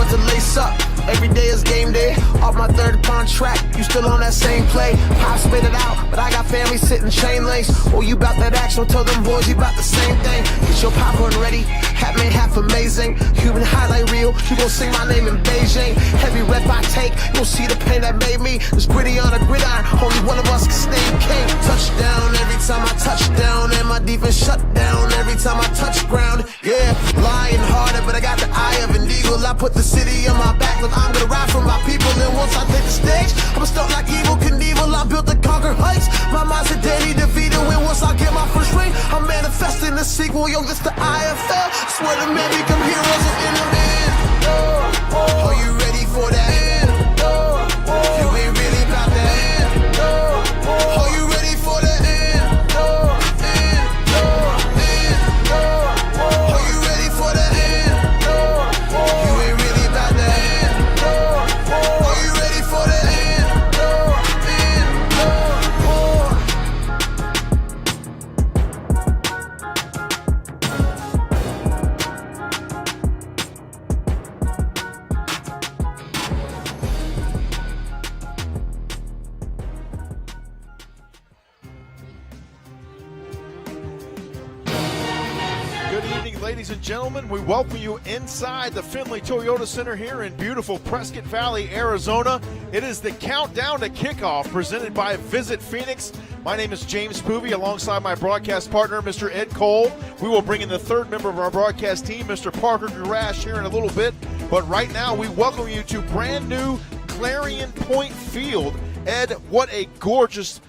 about to lace up. Every day is game day. Off my third contract, you still on that same play. I spit it out, but I got family sitting chain lanes. Oh, you bout that action? Tell them boys you bout the same thing. Get your popcorn ready. Hat man, half amazing. Human highlight reel. You gon' see my name in Beijing. Heavy rep I take. You'll see the pain that made me. It's gritty on a gridiron. Only one of us can stay king. Touchdown every time I touch down, and my defense shut down every time I touch ground. Yeah, lying harder, but I got the eye of an eagle. I put the city on my back, but I'm gonna ride for my people. And once I take the stage, I'm stuck like Evil Knievel. I built to conquer heights. My mind's a daily defeated. When once I get my first ring, I'm manifesting the sequel. Yo, this the IFL. Swear to man, become heroes in the end. Are you ready for that? You ain't really about that. Are you ready for that? Are you ready for that? You ain't really about that. Are you ready for that? Ladies and gentlemen, we welcome you inside the Findlay Toyota Center here in beautiful Prescott Valley, Arizona. It is the countdown to kickoff presented by Visit Phoenix. My name is James Poovey alongside my broadcast partner, Mr. Ed Cole. We will bring in the third member of our broadcast team, Mr. Parker Garash, here in a little bit. But right now, we welcome you to brand new Clarion Point Field. Ed, what a gorgeous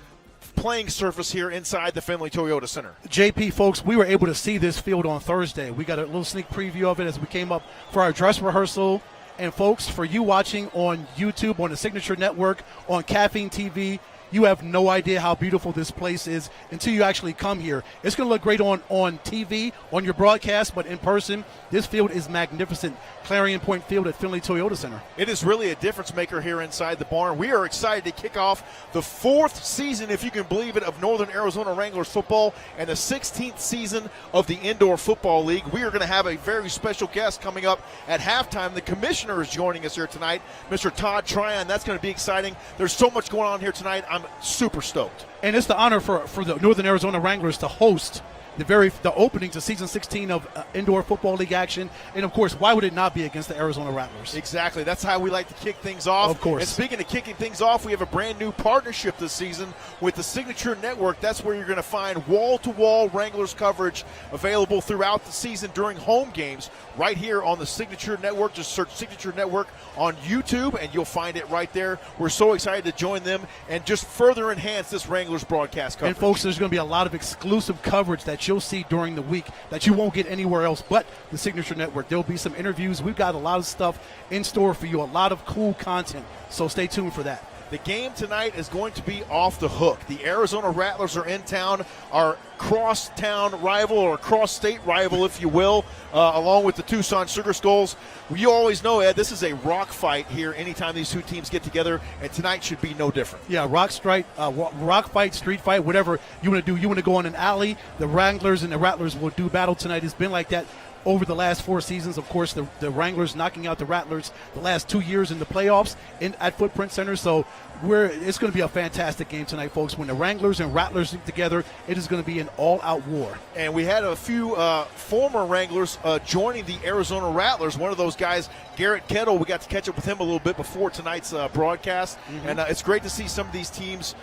playing surface here inside the Findlay Toyota Center. JP, folks, we were able to see this field on Thursday. We got a little sneak preview of it as we came up for our dress rehearsal. And folks, for you watching on YouTube, on the Signature Network, on Caffeine TV, you have no idea how beautiful this place is until you actually come here. It's going to look great on TV, on your broadcast, but in person, this field is magnificent. Clarion Point Field at Findlay Toyota Center. It is really a difference maker here inside the barn. We are excited to kick off the 4th season, if you can believe it, of Northern Arizona Wranglers football and the 16th season of the Indoor Football League. We are going to have a very special guest coming up at halftime. The commissioner is joining us here tonight, Mr. Todd Tryon. That's going to be exciting. There's so much going on here tonight. I'm super stoked. And it's the honor for the Northern Arizona Wranglers to host the opening to season 16 of Indoor Football League action. And, of course, why would it not be against the Arizona Rattlers? Exactly. That's how we like to kick things off. Of course. And speaking of kicking things off, we have a brand new partnership this season with the Signature Network. That's where you're going to find wall-to-wall Wranglers coverage available throughout the season during home games right here on the Signature Network. Just search Signature Network on YouTube, and you'll find it right there. We're so excited to join them and just further enhance this Wranglers broadcast coverage. And, folks, there's going to be a lot of exclusive coverage that you'll see during the week that you won't get anywhere else but the Signature Network. There'll be some interviews. We've got a lot of stuff in store for you, a lot of cool content, so stay tuned for that. The game tonight is going to be off the hook. The Arizona Rattlers are in town, our cross-town rival or cross-state rival, if you will, along with the Tucson Sugar Skulls. You always know, Ed, this is a rock fight here anytime these two teams get together, and tonight should be no different. Yeah, rock fight, street fight, whatever you want to do. You want to go on an alley. The Wranglers and the Rattlers will do battle tonight. It's been like that over the last 4 seasons. Of course, the Wranglers knocking out the Rattlers the last 2 years in the playoffs at Footprint Center. So it's going to be a fantastic game tonight, folks. When the Wranglers and Rattlers get together, it is going to be an all-out war. And we had a few former Wranglers joining the Arizona Rattlers. One of those guys, Garrett Kettle, we got to catch up with him a little bit before tonight's broadcast. Mm-hmm. And it's great to see some of these teams,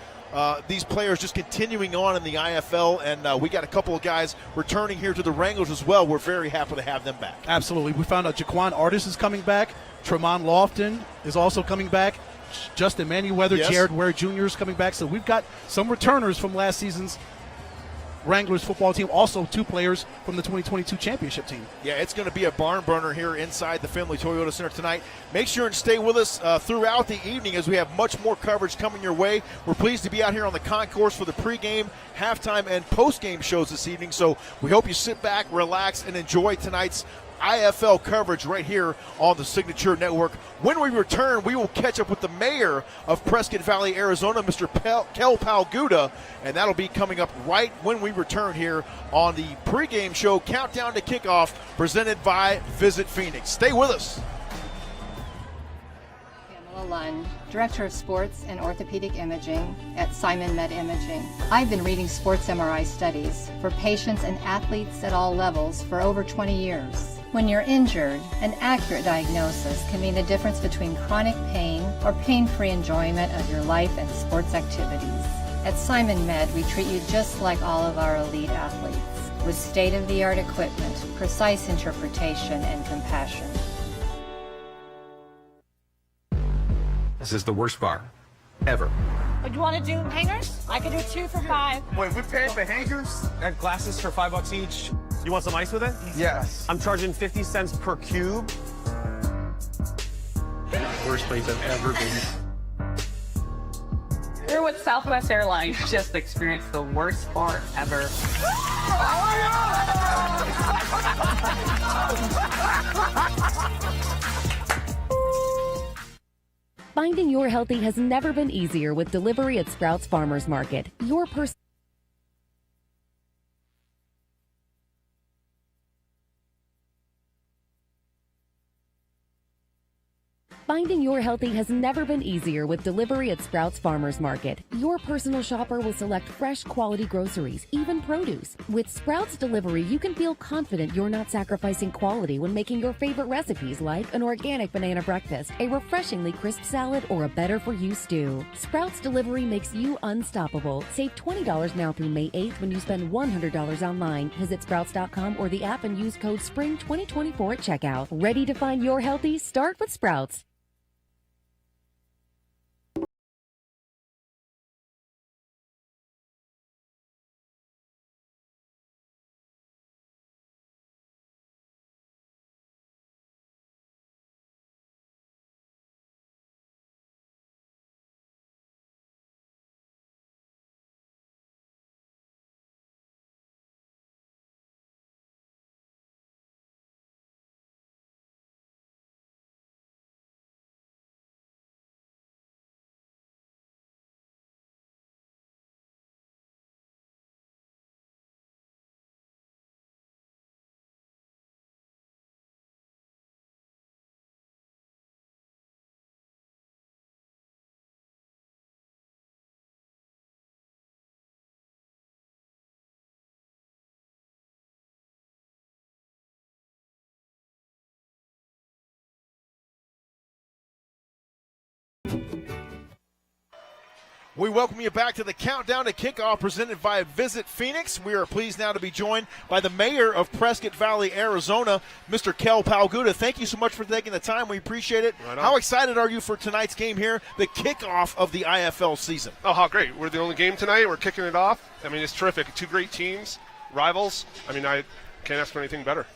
these players just continuing on in the IFL, and we got a couple of guys returning here to the Wranglers as well. We're very happy to have them back. Absolutely. We found out Jaquan Artis is coming back. Tremont Lofton is also coming back. Justin Manyweather, yes. Jared Ware Jr. is coming back. So we've got some returners from last season's Wranglers football team, also 2 players from the 2022 championship team. Yeah, it's going to be a barn burner here inside the Findlay Toyota Center tonight. Make sure and stay with us throughout the evening as we have much more coverage coming your way. We're pleased to be out here on the concourse for the pregame, halftime, and postgame shows this evening. So we hope you sit back, relax, and enjoy tonight's IFL coverage right here on the Signature Network. When we return, we will catch up with the mayor of Prescott Valley, Arizona, Mr. Kel Palguda, and that'll be coming up right when we return here on the pregame show Countdown to Kickoff presented by Visit Phoenix. Stay with us. Lund, Director of Sports and Orthopedic Imaging at Simon Med Imaging. I've been reading sports MRI studies for patients and athletes at all levels for over 20 years. When you're injured, an accurate diagnosis can mean the difference between chronic pain or pain-free enjoyment of your life and sports activities. At Simon Med, we treat you just like all of our elite athletes, with state-of-the-art equipment, precise interpretation, and compassion. This is the worst bar ever. Would you want to do hangers? I could do 2 for $5. Wait, we're paying for hangers? Got glasses for $5 each. You want some ice with it? Yes. I'm charging 50 cents per cube. Worst place I've ever been. We're with Southwest Airlines. Just experienced the worst bar ever. Finding your healthy has never been easier with delivery at Sprouts Farmers Market. Your Finding your healthy has never been easier with delivery at Sprouts Farmers Market. Your personal shopper will select fresh, quality groceries, even produce. With Sprouts Delivery, you can feel confident you're not sacrificing quality when making your favorite recipes like an organic banana breakfast, a refreshingly crisp salad, or a better-for-you stew. Sprouts Delivery makes you unstoppable. Save $20 now through May 8th when you spend $100 online. Visit Sprouts.com or the app and use code SPRING2024 at checkout. Ready to find your healthy? Start with Sprouts. We welcome you back to the Countdown to Kickoff presented by Visit Phoenix. We are pleased now to be joined by the mayor of Prescott Valley, Arizona, Mr. Kel Palguda. Thank you so much for taking the time. We appreciate it. Right on. How excited are you for tonight's game here, the kickoff of the IFL season? Oh, how great. We're the only game tonight. We're kicking it off. I mean, it's terrific. Two great teams, rivals. I mean, I can't ask for anything better.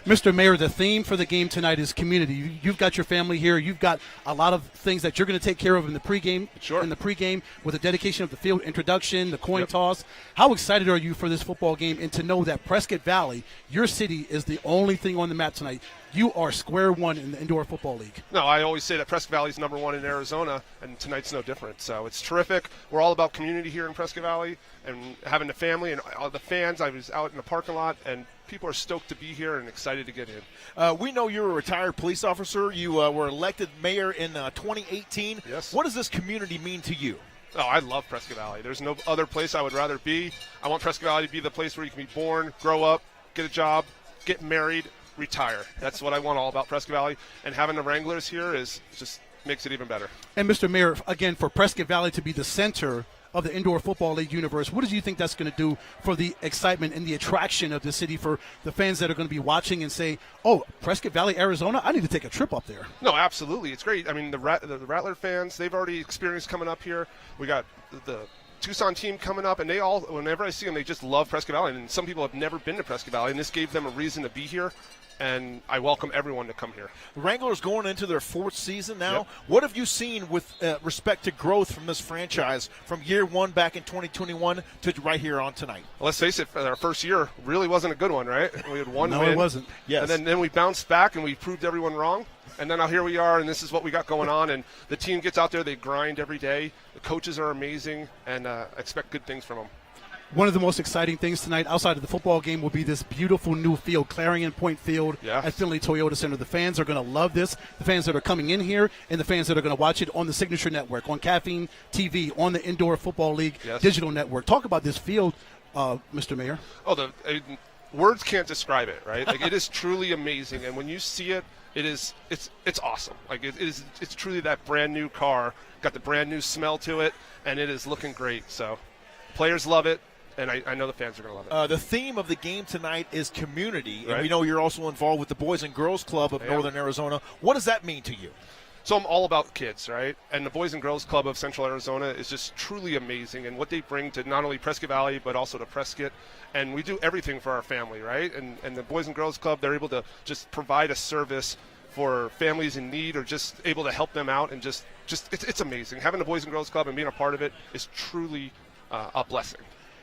Mr. Mayor, the theme for the game tonight is community. You've got your family here. You've got a lot of things that you're going to take care of in the pregame. Sure. In the pregame with the dedication of the field introduction, the coin Yep. toss. How excited are you for this football game and to know that Prescott Valley, your city, is the only thing on the map tonight? You are square one in the Indoor Football League. No, I always say that Prescott Valley is number one in Arizona, and tonight's no different. So it's terrific. We're all about community here in Prescott Valley and having the family and all the fans. I was out in the parking lot, and people are stoked to be here and excited to get in. We know you're a retired police officer. You were elected mayor in 2018. Yes. What does this community mean to you? Oh, I love Prescott Valley. There's no other place I would rather be. I want Prescott Valley to be the place where you can be born, grow up, get a job, get married, retire. That's what I want all about Prescott Valley. And having the Wranglers here is just makes it even better. And Mr. Mayor, again, for Prescott Valley to be the center of the Indoor Football League universe, what do you think that's going to do for the excitement and the attraction of the city for the fans that are going to be watching and say, oh, Prescott Valley, Arizona, I need to take a trip up there? No, absolutely. It's great. I mean, the Rattler fans, they've already experienced coming up here. We got the Tucson team coming up, and they all, whenever I see them, they just love Prescott Valley. And some people have never been to Prescott Valley, and this gave them a reason to be here. And I welcome everyone to come here. The Wranglers going into their fourth season now. Yep. What have you seen with respect to growth from this franchise from year one back in 2021 to right here on tonight? Well, let's face it, our first year really wasn't a good one, right? We had one No, win. it wasn't. Yes. And then we bounced back, and we proved everyone wrong. And then now here we are, and this is what we got going on. And the team gets out there, they grind every day. The coaches are amazing, and expect good things from them. One of the most exciting things tonight, outside of the football game, will be this beautiful new field, Clarion Point Field at Finley Toyota Center. The fans are going to love this. The fans that are coming in here and the fans that are going to watch it on the Signature Network, on Caffeine TV, on the Indoor Football League digital network. Talk about this field, Mr. Mayor. Oh, words can't describe it, right? Like, it is truly amazing, and when you see it, it's awesome. Like, it's truly that brand new car, got the brand new smell to it, and it is looking great. So, players love it. And I know the fans are going to love it. The theme of the game tonight is community. And we know you're also involved with the Boys and Girls Club of Northern Arizona. What does that mean to you? So I'm all about kids, right? And the Boys and Girls Club of Central Arizona is just truly amazing. And what they bring to not only Prescott Valley, but also to Prescott. And we do everything for our family, right? And the Boys and Girls Club, they're able to just provide a service for families in need or just able to help them out. And just it's amazing. Having the Boys and Girls Club and being a part of it is truly a blessing.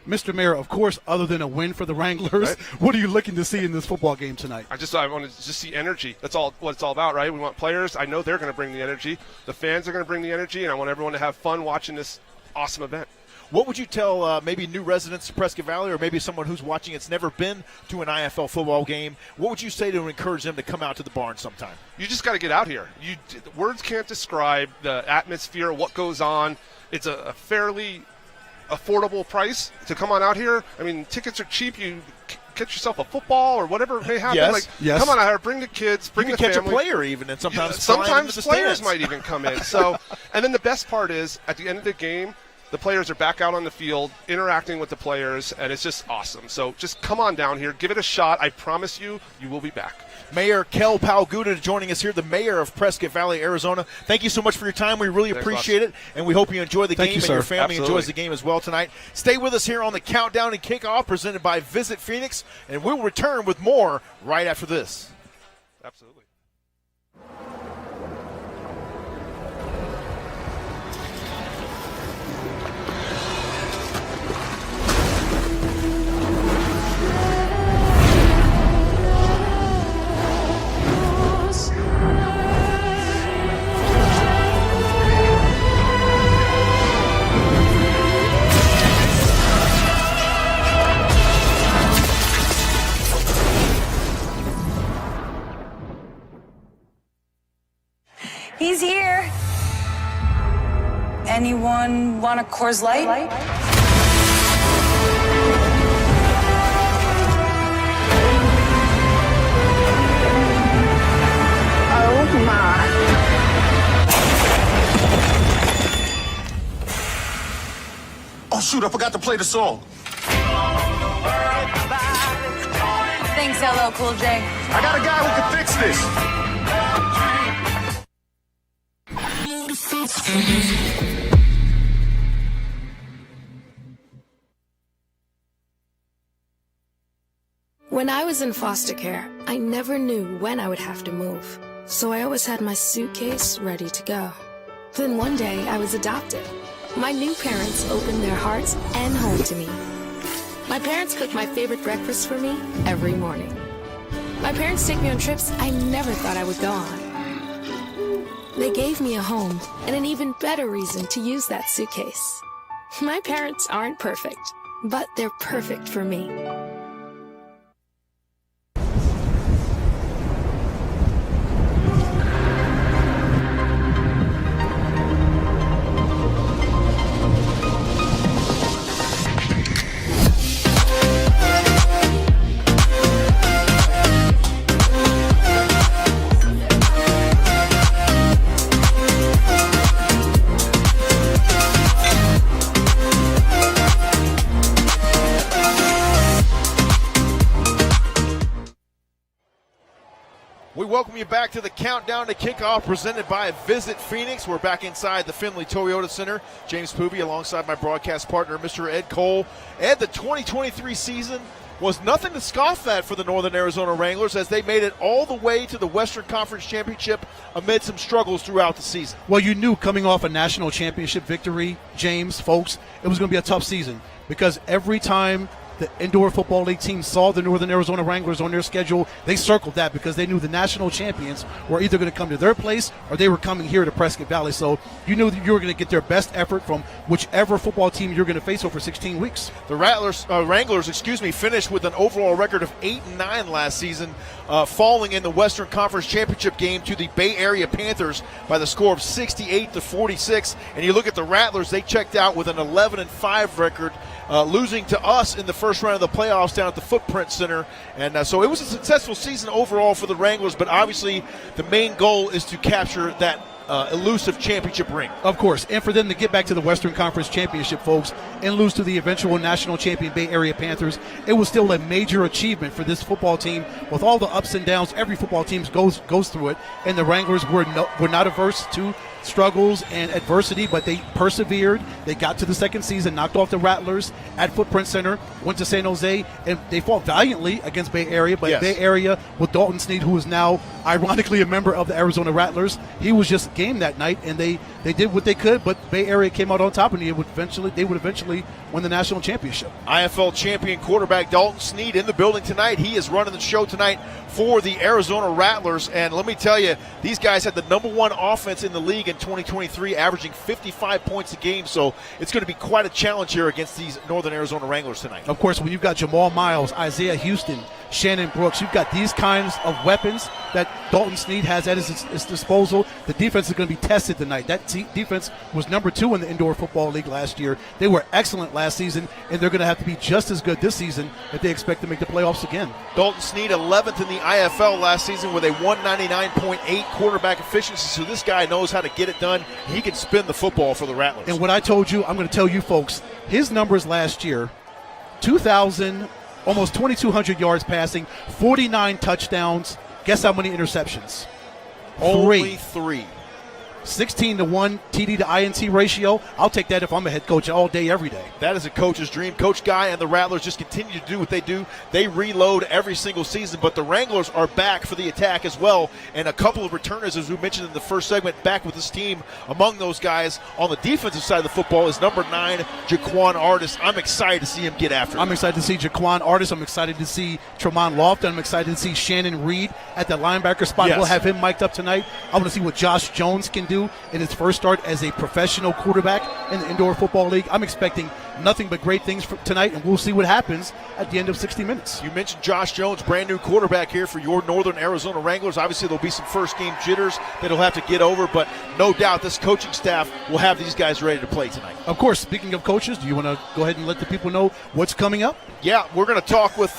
Mr. Mayor, of course, other than a win for the Wranglers, what are you looking to see in this football game tonight? I want to just see energy. That's all what it's all about, right? We want players. I know they're going to bring the energy. The fans are going to bring the energy, and I want everyone to have fun watching this awesome event. What would you tell maybe new residents of Prescott Valley or maybe someone who's watching it's never been to an IFL football game? What would you say to encourage them to come out to the barn sometime? You just got to get out here. Words can't describe the atmosphere, what goes on. It's a fairly affordable price to come on out here. I mean, tickets are cheap. You get yourself a football or whatever it may happen. Come on out here, bring the kids, bring the family. You can catch a player even, and sometimes players might even come in. So, and then the best part is at the end of the game, the players are back out on the field interacting with the players, and it's just awesome. So just come on down here, give it a shot. I promise you, you will be back. Mayor Kel Palguda joining us here, the mayor of Prescott Valley, Arizona. Thank you so much for your time. We really appreciate it, and we hope you enjoy the game and your family enjoys the game as well tonight. Stay with us here on the Countdown and Kickoff presented by Visit Phoenix, and we'll return with more right after this. Absolutely. He's here. Anyone want a Coors Light? Oh my. Oh shoot, I forgot to play the song. Thanks, LL Cool J. I got a guy who can fix this. When I was in foster care, I never knew when I would have to move, so I always had my suitcase ready to go. Then one day, I was adopted. My new parents opened their hearts and home to me. My parents cook my favorite breakfast for me every morning. My parents take me on trips I never thought I would go on. They gave me a home and an even better reason to use that suitcase. My parents aren't perfect, but they're perfect for me. We welcome you back to the Countdown to Kickoff presented by Visit Phoenix. We're back inside the Finley Toyota Center. James Poovey alongside my broadcast partner, Mr. Ed Cole. Ed, the 2023 season was nothing to scoff at for the Northern Arizona Wranglers as they made it all the way to the Western Conference Championship amid some struggles throughout the season. Well, you knew coming off a national championship victory, James, folks, it was going to be a tough season because every time the Indoor Football League team saw the Northern Arizona Wranglers on their schedule. They circled that because they knew the national champions were either going to come to their place or they were coming here to Prescott Valley. So you knew that you were going to get their best effort from whichever football team you're going to face over 16 weeks. The Wranglers, finished with an overall record of 8-9 last season, falling in the Western Conference Championship game to the Bay Area Panthers by the score of 68-46. And you look at the Rattlers, they checked out with an 11-5 record, losing to us in the first round of the playoffs down at the Footprint Center. And so it was a successful season overall for the Wranglers, but obviously the main goal is to capture that elusive championship ring. Of course, and for them to get back to the Western Conference Championship, folks, and lose to the eventual national champion Bay Area Panthers, it was still a major achievement for this football team. With all the ups and downs, every football team goes through it, and the Wranglers were not averse to struggles and adversity, but they persevered. They got to the second season, knocked off the Rattlers at Footprint Center, went to San Jose, and they fought valiantly against Bay Area. But yes, Bay Area with Dalton Snead, who is now ironically a member of the Arizona Rattlers, he was just game that night, and they did what they could, but Bay Area came out on top, and they would eventually win the national championship. IFL champion quarterback Dalton Snead in the building tonight. He is running the show tonight for the Arizona Rattlers, and let me tell you, these guys had the #1 offense in the league in 2023, averaging 55 points a game, so it's going to be quite a challenge here against these Northern Arizona Wranglers tonight. Of course, when you've got Jamal Miles, Isaiah Houston, Shannon Brooks, you've got these kinds of weapons that Dalton Snead has at his disposal. The defense is going to be tested tonight. That defense was #2 in the Indoor Football League last year. They were excellent last season, and they're going to have to be just as good this season if they expect to make the playoffs again. Dalton Snead, 11th in the IFL last season with a 199.8 quarterback efficiency, so this guy knows how to get it done. He can spin the football for the Rattlers. And what I told you, I'm going to tell you folks, his numbers last year, 2,000, almost 2,200 yards passing, 49 touchdowns. Guess how many interceptions? Only 3. 16-1 TD to INT ratio. I'll take that if I'm a head coach all day, every day. That is a coach's dream. Coach Guy and the Rattlers just continue to do what they do. They reload every single season, but the Wranglers are back for the attack as well, and a couple of returners, as we mentioned in the first segment, back with this team. Among those guys on the defensive side of the football is number 9, Jaquan Artis. I'm excited to see him get after it. I'm excited to see Jaquan Artis. I'm excited to see Tremont Lofton. I'm excited to see Shannon Reed at the linebacker spot. Yes. We'll have him mic'd up tonight. I want to see what Josh Jones can do in his first start as a professional quarterback in the Indoor Football League. I'm expecting nothing but great things for tonight, and we'll see what happens at the end of 60 minutes. You mentioned Josh Jones, brand new quarterback here for your Northern Arizona Wranglers. Obviously, there'll be some first game jitters that he'll have to get over, but no doubt this coaching staff will have these guys ready to play tonight. Of course, speaking of coaches, do you want to go ahead and let the people know what's coming up? Yeah, we're going to talk with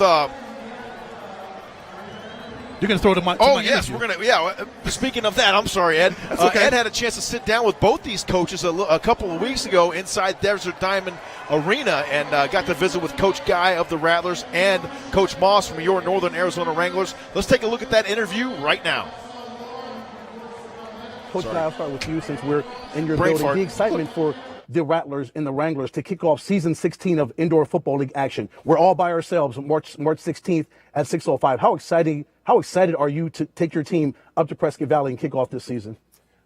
you're going to throw to my yes, interview. we're going to. Yeah, speaking of that, I'm sorry, Ed. Okay. Ed had a chance to sit down with both these coaches a couple of weeks ago inside Desert Diamond Arena and got to visit with Coach Guy of the Rattlers and Coach Moss from your Northern Arizona Wranglers. Let's take a look at that interview right now. Coach Guy, I'll start with you since we're in your building. The excitement for the Rattlers and the Wranglers to kick off season 16 of Indoor Football League action. We're all by ourselves March 16th at 6:05. How excited are you to take your team up to Prescott Valley and kick off this season?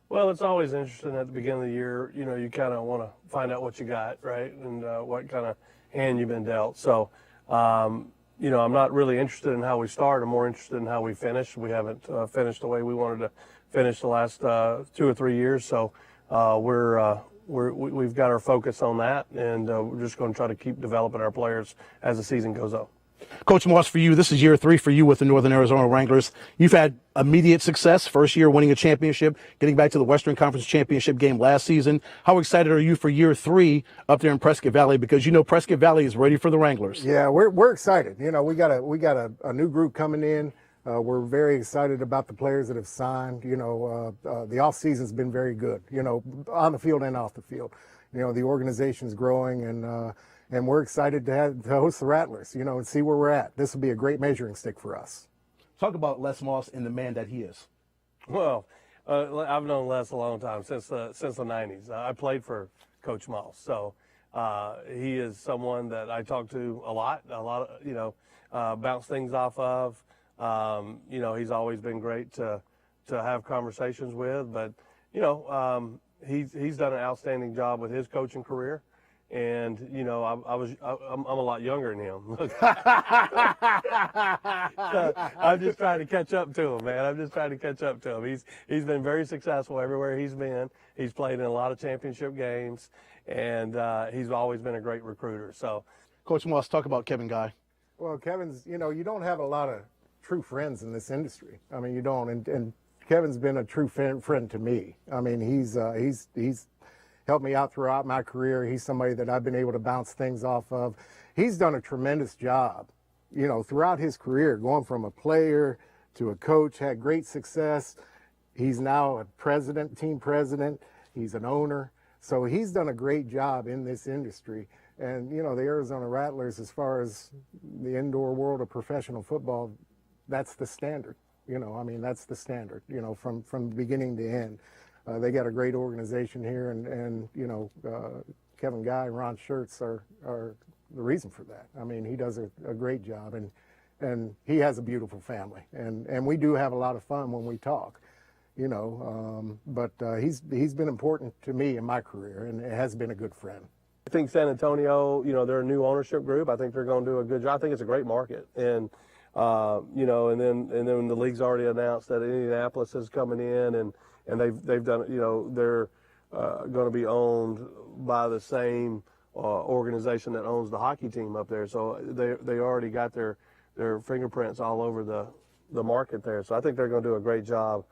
Well, it's always interesting at the beginning of the year. You know, you kind of want to find out what you got, right, and what kind of hand you've been dealt. So, you know, I'm not really interested in how we start. I'm more interested in how we finish. We haven't finished the way we wanted to finish the last 2 or 3 years. So we've got our focus on that, and we're just going to try to keep developing our players as the season goes on. Coach Moss, for you, this is year 3 for you with the Northern Arizona Wranglers. You've had immediate success, first year winning a championship, getting back to the Western Conference Championship game last season. How excited are you for year 3 up there in Prescott Valley? Because you know Prescott Valley is ready for the Wranglers. Yeah, we're excited. You know, we got a new group coming in. We're very excited about the players that have signed. You know, the off season's been very good. You know, on the field and off the field. You know, the organization's growing, and we're excited to host the Rattlers. You know, and see where we're at. This will be a great measuring stick for us. Talk about Les Moss and the man that he is. Well, I've known Les a long time, since the 90s. I played for Coach Moss, so he is someone that I talk to a lot of, you know, bounce things off of. You know, he's always been great to have conversations with, but, you know, he's done an outstanding job with his coaching career, And I'm a lot younger than him. So I'm just trying to catch up to him, man. I'm just trying to catch up to him. He's been very successful everywhere he's been. He's played in a lot of championship games, and he's always been a great recruiter. So, Coach Moss, talk about Kevin Guy. Well, Kevin's, you don't have a lot of true friends in this industry. I mean, you don't, and Kevin's been a true friend to me. I mean, he's helped me out throughout my career. He's somebody that I've been able to bounce things off of. He's done a tremendous job, throughout his career, going from a player to a coach, had great success. He's now a president, team president. He's an owner. So he's done a great job in this industry. And, the Arizona Rattlers, as far as the indoor world of professional football, that's the standard. That's the standard, from beginning to end. They got a great organization here, and Kevin Guy and Ron Schertz are the reason for that. I mean, he does a great job, and he has a beautiful family, and we do have a lot of fun when we talk, but he's been important to me in my career, and has been a good friend. I think San Antonio, they're a new ownership group. I think they're going to do a good job. I think it's a great market, and and then the league's already announced that Indianapolis is coming in, and they've done, they're going to be owned by the same organization that owns the hockey team up there. So they already got their fingerprints all over the market there. So I think they're going to do a great job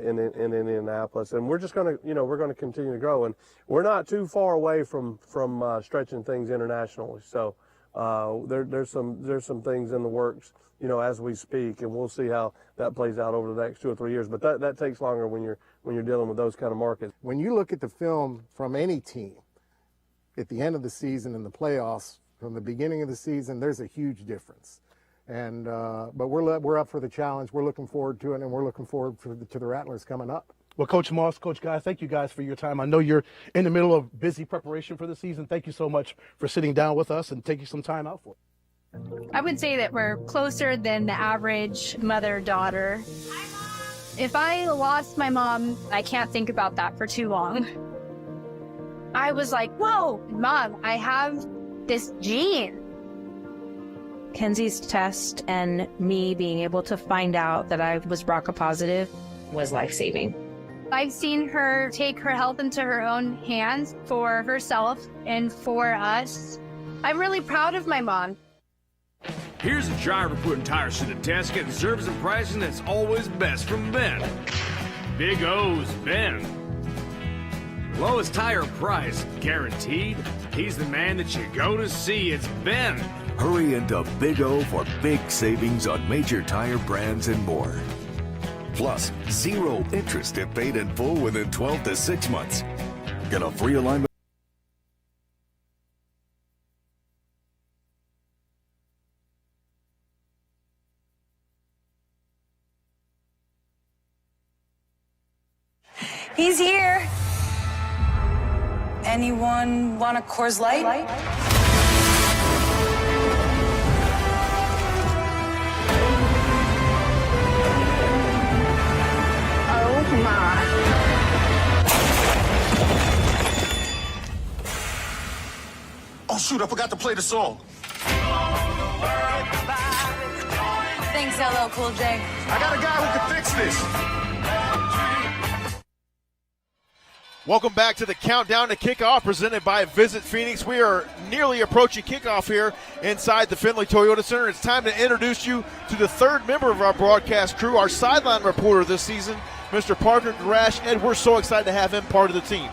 in Indianapolis. And we're just going to, we're going to continue to grow. And we're not too far away from stretching things internationally. So there's some things in the works, as we speak, and we'll see how that plays out over the next 2 or 3 years. But that takes longer when you're dealing with those kind of markets. When you look at the film from any team at the end of the season in the playoffs, from the beginning of the season, there's a huge difference. And but we're up for the challenge. We're looking forward to it, and we're looking forward to the Rattlers coming up. Well, Coach Moss, Coach Guy, thank you guys for your time. I know you're in the middle of busy preparation for the season. Thank you so much for sitting down with us and taking some time out for it. I would say that we're closer than the average mother-daughter. If I lost my mom, I can't think about that for too long. I was like, whoa, Mom, I have this gene. Kenzie's test and me being able to find out that I was BRCA positive was life-saving. I've seen her take her health into her own hands for herself and for us. I'm really proud of my mom. Here's a driver putting tires to the test, getting service and pricing that's always best from Ben. Big O's Ben. Lowest tire price, guaranteed. He's the man that you go to see. It's Ben. Hurry into Big O for big savings on major tire brands and more. Plus, 0 interest if paid in full within 12 to 6 months. Get a free alignment. He's here. Anyone want a Coors Light? Oh my. Oh shoot, I forgot to play the song. Thanks, LL Cool J. I got a guy who can fix this. Welcome back to the Countdown to Kickoff presented by Visit Phoenix. We are nearly approaching kickoff here inside the Findlay Toyota Center. It's time to introduce you to the third member of our broadcast crew, our sideline reporter this season, Mr. Parker Garash. Ed, we're so excited to have him part of the team.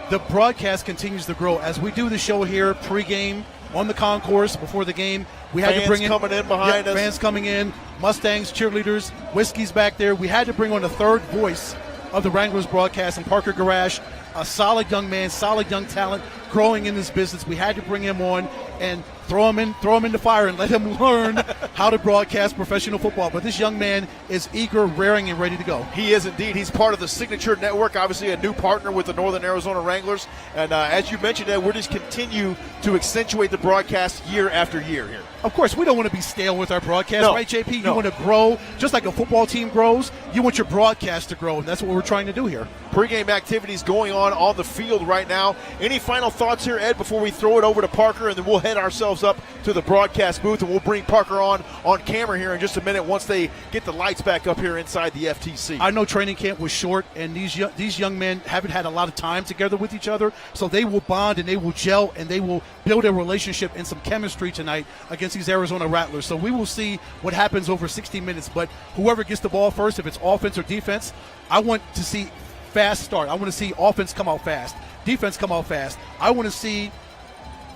The broadcast continues to grow. As we do the show here pregame on the concourse before the game, we had to bring in coming in behind us. Fans coming in, Mustangs, cheerleaders, Whiskey's back there. We had to bring on a third voice of the Wranglers broadcast, and Parker Garash, a solid young man, solid young talent, growing in this business. We had to bring him on. and throw him in the fire and let him learn how to broadcast professional football. But this young man is eager, raring, and ready to go. He is indeed. He's part of the Signature Network, obviously a new partner with the Northern Arizona Wranglers. And as you mentioned, Ed, we're just continue to accentuate the broadcast year after year here. Of course, we don't want to be stale with our broadcast, No, right, JP? no. You want to grow, just like a football team grows, you want your broadcast to grow, and that's what we're trying to do here. Pre-game activities going on the field right now. Any final thoughts here, Ed, before we throw it over to Parker, and then we'll head ourselves up to the broadcast booth, and we'll bring Parker on camera here in just a minute once they get the lights back up here inside the FTC. I know training camp was short, and these young men haven't had a lot of time together with each other, so they will bond and they will gel and they will build a relationship and some chemistry tonight against these Arizona Rattlers. So we will see what happens over 60 minutes, but whoever gets the ball first, if it's offense or defense, I want to see fast start. I want to see offense come out fast, defense come out fast. I want to see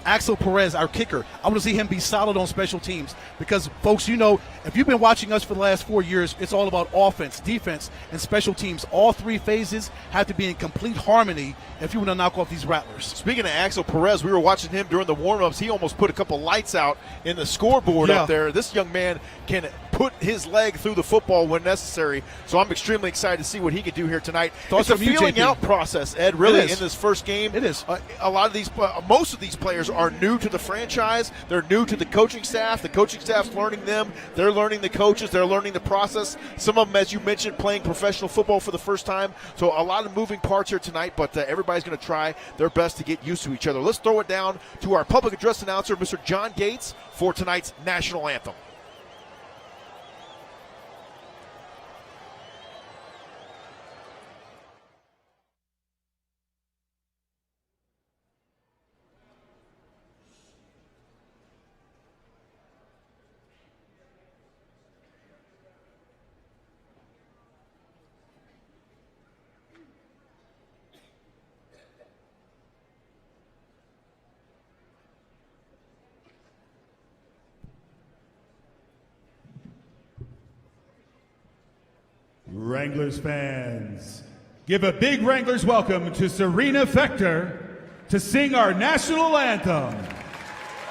Axel Perez, our kicker, I want to see him be solid on special teams because, folks, you know, if you've been watching us for the last 4 years, it's all about offense, defense, and special teams. All three phases have to be in complete harmony if you want to knock off these Rattlers. Speaking of Axel Perez, we were watching him during the warm-ups. He almost put a couple lights out in the scoreboard up there. This young man can put his leg through the football when necessary, so I'm extremely excited to see what he can do here tonight. Thoughts it's a from you, feeling JP? out process, Ed, really, It is. in this first game. It is. A lot of these, most of these players are new to the franchise. They're new to the coaching staff. The coaching staff's learning them. They're learning the coaches. They're learning the process. Some of them, as you mentioned, playing professional football for the first time. So a lot of moving parts here tonight, but everybody's going to try their best to get used to each other. Let's throw it down to our public address announcer, Mr. John Gates, for tonight's national anthem. Wranglers fans, give a big Wranglers welcome to Serena Fector to sing our national anthem.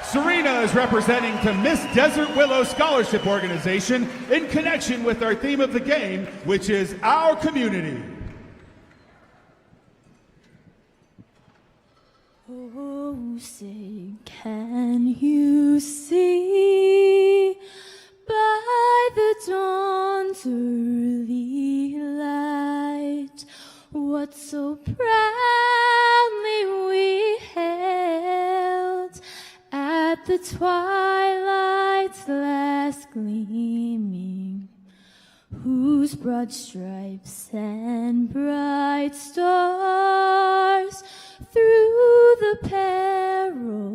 Serena is representing the Miss Desert Willow Scholarship Organization in connection with our theme of the game, which is our community. Oh, say, can you see by the dawn's early light what so proudly we hailed at the twilight's last gleaming, whose broad stripes and bright stars through the perilous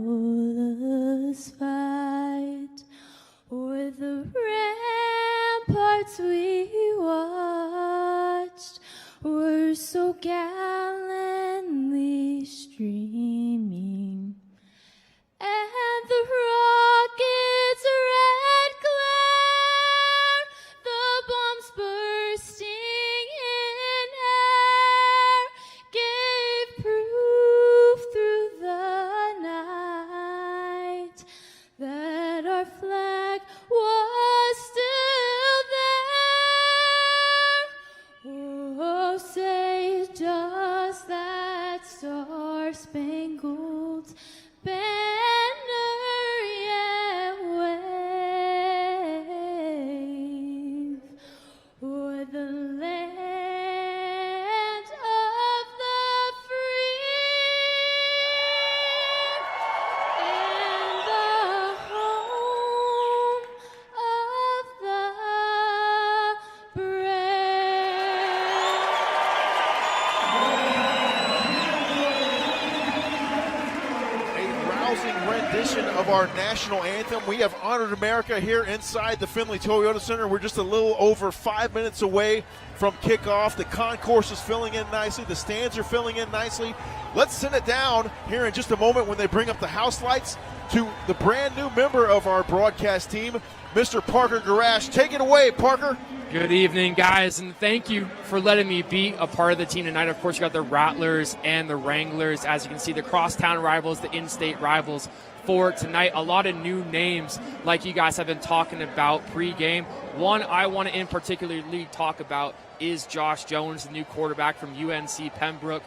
fight o'er the ramparts we watched were so gallantly streaming, and the rocket's red glare, the bombs bursting in air, gave proof through the night that our flag was still there. Oh, say, does that star-spangled banner yet wave o'er the land of the free and the home of the Rousing rendition of our national anthem. We have honored America here inside the Findlay Toyota Center. We're just a little over 5 minutes away from kickoff. The concourse is filling in nicely. The stands are filling in nicely. Let's send it down here in just a moment when they bring up the house lights to the brand new member of our broadcast team, Mr. Parker Garash. Take it away, Parker. Good evening, guys, and thank you for letting me be a part of the team tonight. Of course, you got the Rattlers and the Wranglers. As you can see, the crosstown rivals, the in-state rivals for tonight. A lot of new names like you guys have been talking about pre-game. One I want to in particularly talk about is Josh Jones, the new quarterback from UNC Pembroke.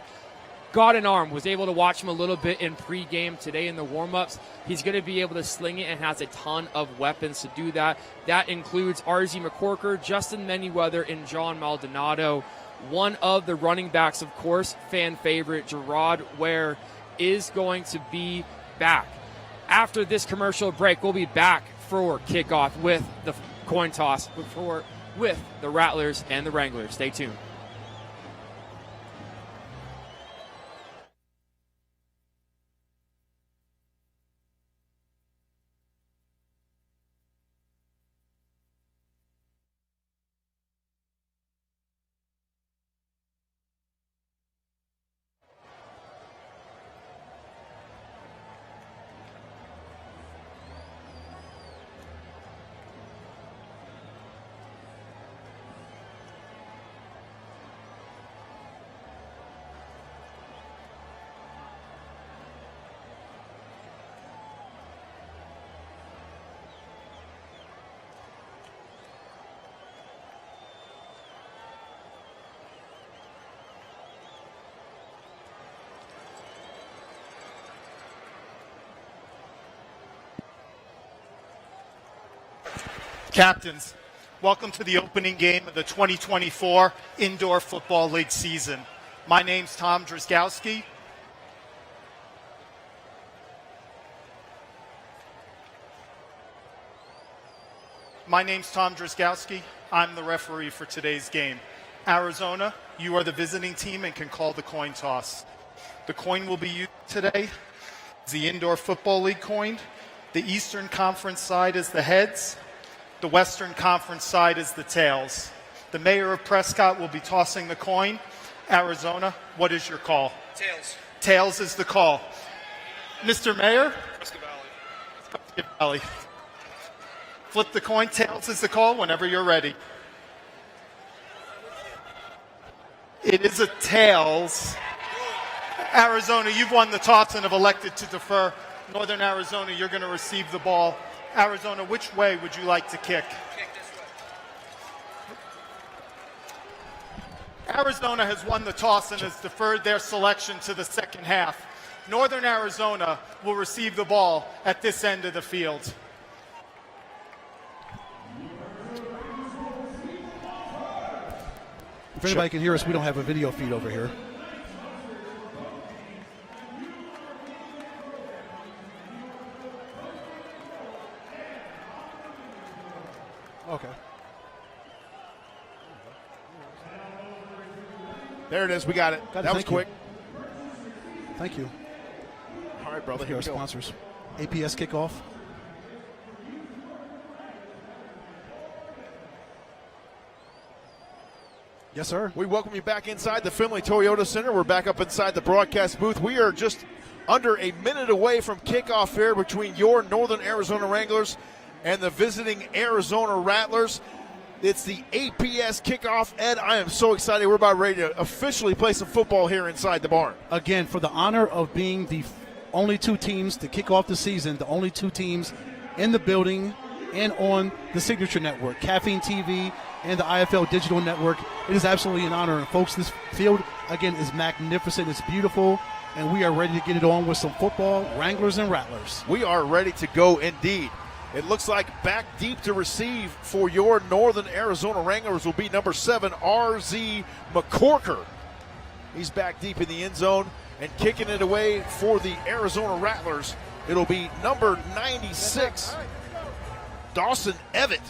Got an arm, was able to watch him a little bit in pregame today in the warm-ups. He's going to be able to sling it and has a ton of weapons to do that. That includes RZ McCorker, Justin Manyweather, and John Maldonado. One of the running backs, of course, fan favorite, Gerard Ware, is going to be back. After this commercial break, we'll be back for kickoff with the coin toss with the Rattlers and the Wranglers. Stay tuned. Captains, welcome to the opening game of the 2024 Indoor Football League season. My name's Tom Drzgowski. I'm the referee for today's game. Arizona, you are the visiting team and can call the coin toss. The coin will be used today is the Indoor Football League coin. The Eastern Conference side is the heads. The Western Conference side is the tails. The mayor of Prescott will be tossing the coin. Arizona, what is your call? Tails. Tails is the call. Mr. Mayor? Prescott Valley. Flip the coin. Tails is the call whenever you're ready. It is a tails. Arizona, you've won the toss and have elected to defer. Northern Arizona, you're going to receive the ball. Arizona, which way would you like to kick? Kick this way. Arizona has won the toss and has deferred their selection to the second half. Northern Arizona will receive the ball at this end of the field. If anybody can hear us, we don't have a video feed over here. Okay. There it is. We got it. That was quick. Thank you. All right, brother. Here Here are we go. sponsors. APS kickoff. Yes, sir. We welcome you back inside the Findlay Toyota Center. We're back up inside the broadcast booth. We are just under a minute away from kickoff here between your Northern Arizona Wranglers and the visiting Arizona Rattlers. It's the APS kickoff. Ed, I am so excited. We're about ready to officially play some football here inside the barn. Again, for the honor of being the only two teams to kick off the season, the only two teams in the building and on the Signature Network, Caffeine TV and the IFL Digital Network. It is absolutely an honor. And, folks, this field, again, is magnificent. It's beautiful, and we are ready to get it on with some football, Wranglers and Rattlers. We are ready to go indeed. It looks like back deep to receive for your Northern Arizona Wranglers will be number 7, RZ McCorker. He's back deep in the end zone and kicking it away for the Arizona Rattlers. It'll be number 96, Dawson Evett.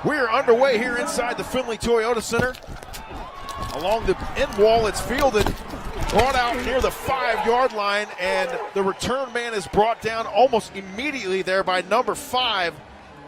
We're underway here inside the Findlay Toyota Center. Along the end wall, it's fielded, brought out near the 5-yard line, and the return man is brought down almost immediately there by number 5,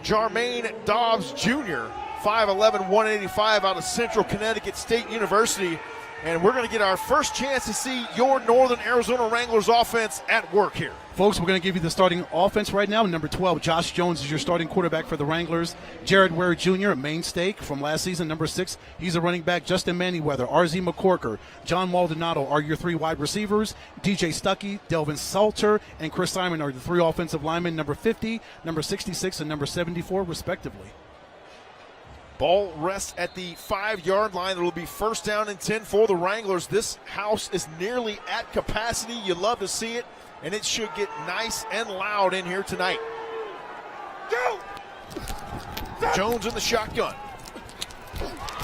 Jermaine Dobbs Jr., 5'11", 185 out of Central Connecticut State University. and we're going to get our first chance to see your Northern Arizona Wranglers offense at work here. Folks, we're going to give you the starting offense right now. Number 12, Josh Jones is your starting quarterback for the Wranglers. Jared Ware Jr., a mainstay from last season. Number 6, he's a running back. Justin Manyweather, RZ McCorker, John Maldonado are your 3 wide receivers. DJ Stuckey, Delvin Salter, and Chris Simon are the 3 offensive linemen. Number 50, number 66, and number 74, respectively. Ball rests at the 5-yard line. It will be first down and 10 for the Wranglers. This house is nearly at capacity. You love to see it, and it should get nice and loud in here tonight. Go! Jones in the shotgun.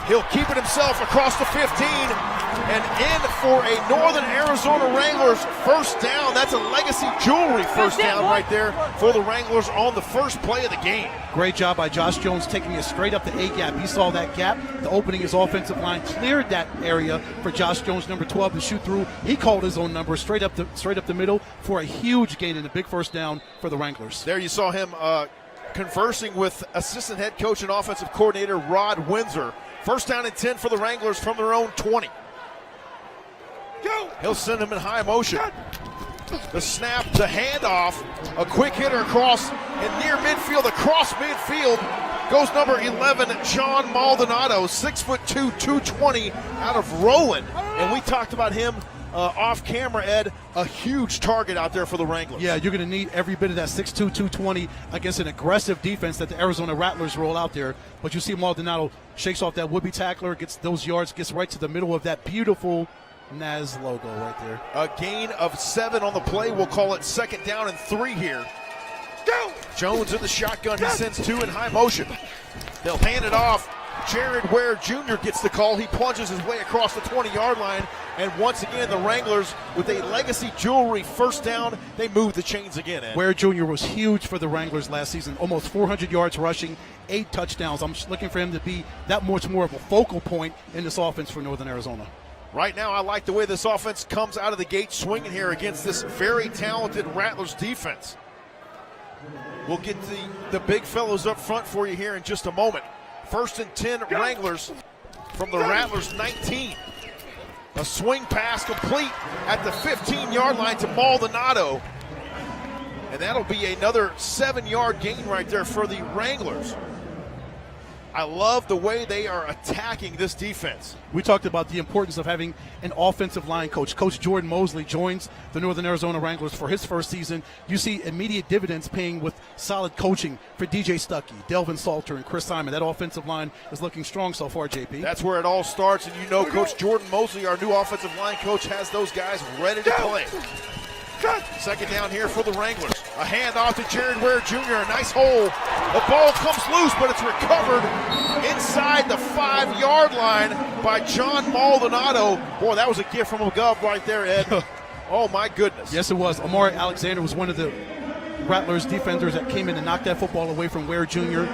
He'll keep it himself across the 15 and in for a Northern Arizona Wranglers first down. That's a Legacy Jewelry first down right there for the Wranglers on the first play of the game. Great job by Josh Jones taking it straight up the A-gap. He saw that gap. The opening, his offensive line cleared that area for Josh Jones, number 12, to shoot through. He called his own number straight up the middle for a huge gain and a big first down for the Wranglers. There you saw him conversing with assistant head coach and offensive coordinator Rod Windsor. First down and 10 for the Wranglers from their own 20. Go! He'll send him in high motion. The snap, the handoff, a quick hitter across and near midfield, across midfield goes number 11, John Maldonado, 6'2", 220 out of Rowan. And we talked about him off camera, Ed, a huge target out there for the Wranglers. Yeah, you're going to need every bit of that 6'2", 220 against an aggressive defense that the Arizona Rattlers roll out there. But you see Maldonado shakes off that would-be tackler, gets those yards, gets right to the middle of that beautiful Naz logo right there. A gain of 7 on the play. We'll call it second down and 3 here. Go! Jones in the shotgun. He sends 2 in high motion. They'll hand it off. Jared Ware Jr. gets the call. He plunges his way across the 20-yard line. And once again, the Wranglers, with a Legacy Jewelry first down, they move the chains again, Ed. Ware Jr. was huge for the Wranglers last season. Almost 400 yards rushing, 8 touchdowns. I'm just looking for him to be that much more of a focal point in this offense for Northern Arizona. Right now, I like the way this offense comes out of the gate swinging here against this very talented Rattlers defense. We'll get the big fellows up front for you here in just a moment. First and 10 Wranglers from the Rattlers 19. A swing pass complete at the 15-yard line to Maldonado. And that'll be another 7-yard gain right there for the Wranglers. I love the way they are attacking this defense. We talked about the importance of having an offensive line coach. Coach Jordan Mosley joins the Northern Arizona Wranglers for his first season. You see immediate dividends paying with solid coaching for DJ Stuckey, Delvin Salter, and Chris Simon. That offensive line is looking strong so far, JP. That's where it all starts, and you know Coach Jordan Mosley, our new offensive line coach, has those guys ready to play. Second down here for the Wranglers. A handoff to Jared Ware Jr. A nice hole. The ball comes loose, but it's recovered inside the 5-yard line by John Maldonado. Boy, that was a gift from McGov right there, Ed. Oh, my goodness. Yes, it was. Amari Alexander was one of the Rattlers defenders that came in and knocked that football away from Ware Jr.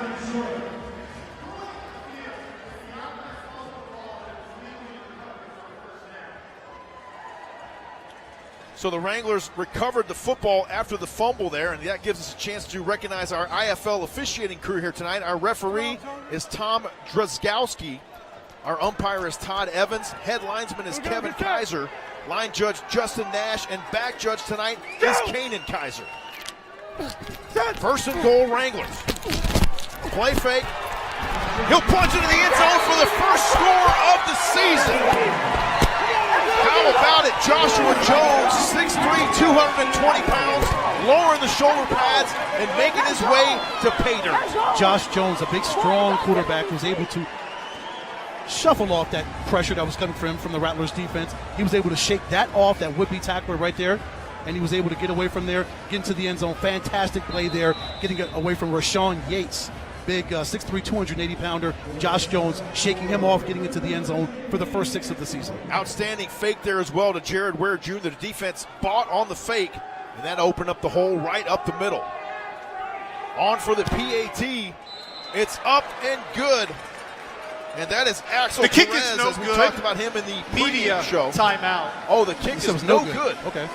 So the Wranglers recovered the football after the fumble there, and that gives us a chance to recognize our IFL officiating crew here tonight. Our referee is Tom Drzgowski. Our umpire is Todd Evans. Head linesman is Kevin Kaiser. Line judge Justin Nash, and back judge tonight is Kanan Kaiser. First and goal, Wranglers. Play fake. He'll plunge into the end zone for the first score of the season. How about it? Joshua Jones, 6'3", 220 pounds, lowering the shoulder pads and making his way to pay dirt. Josh Jones, a big, strong quarterback, was able to shuffle off that pressure that was coming from him from the Rattlers defense. He was able to shake that off, that would-be tackler right there, and he was able to get away from there, get into the end zone. Fantastic play there, getting away from Rashawn Yates. Big 6'3", 280-pounder, Josh Jones, shaking him off, getting into the end zone for the first 6 of the season. Outstanding fake there as well to Jared Ware Jr. The defense bought on the fake, and that opened up the hole right up the middle. On for the PAT. It's up and good. And that is Axel The kick Perez, is no as we good. talked about him in the Media show. timeout. Oh, the kick is no good. Okay.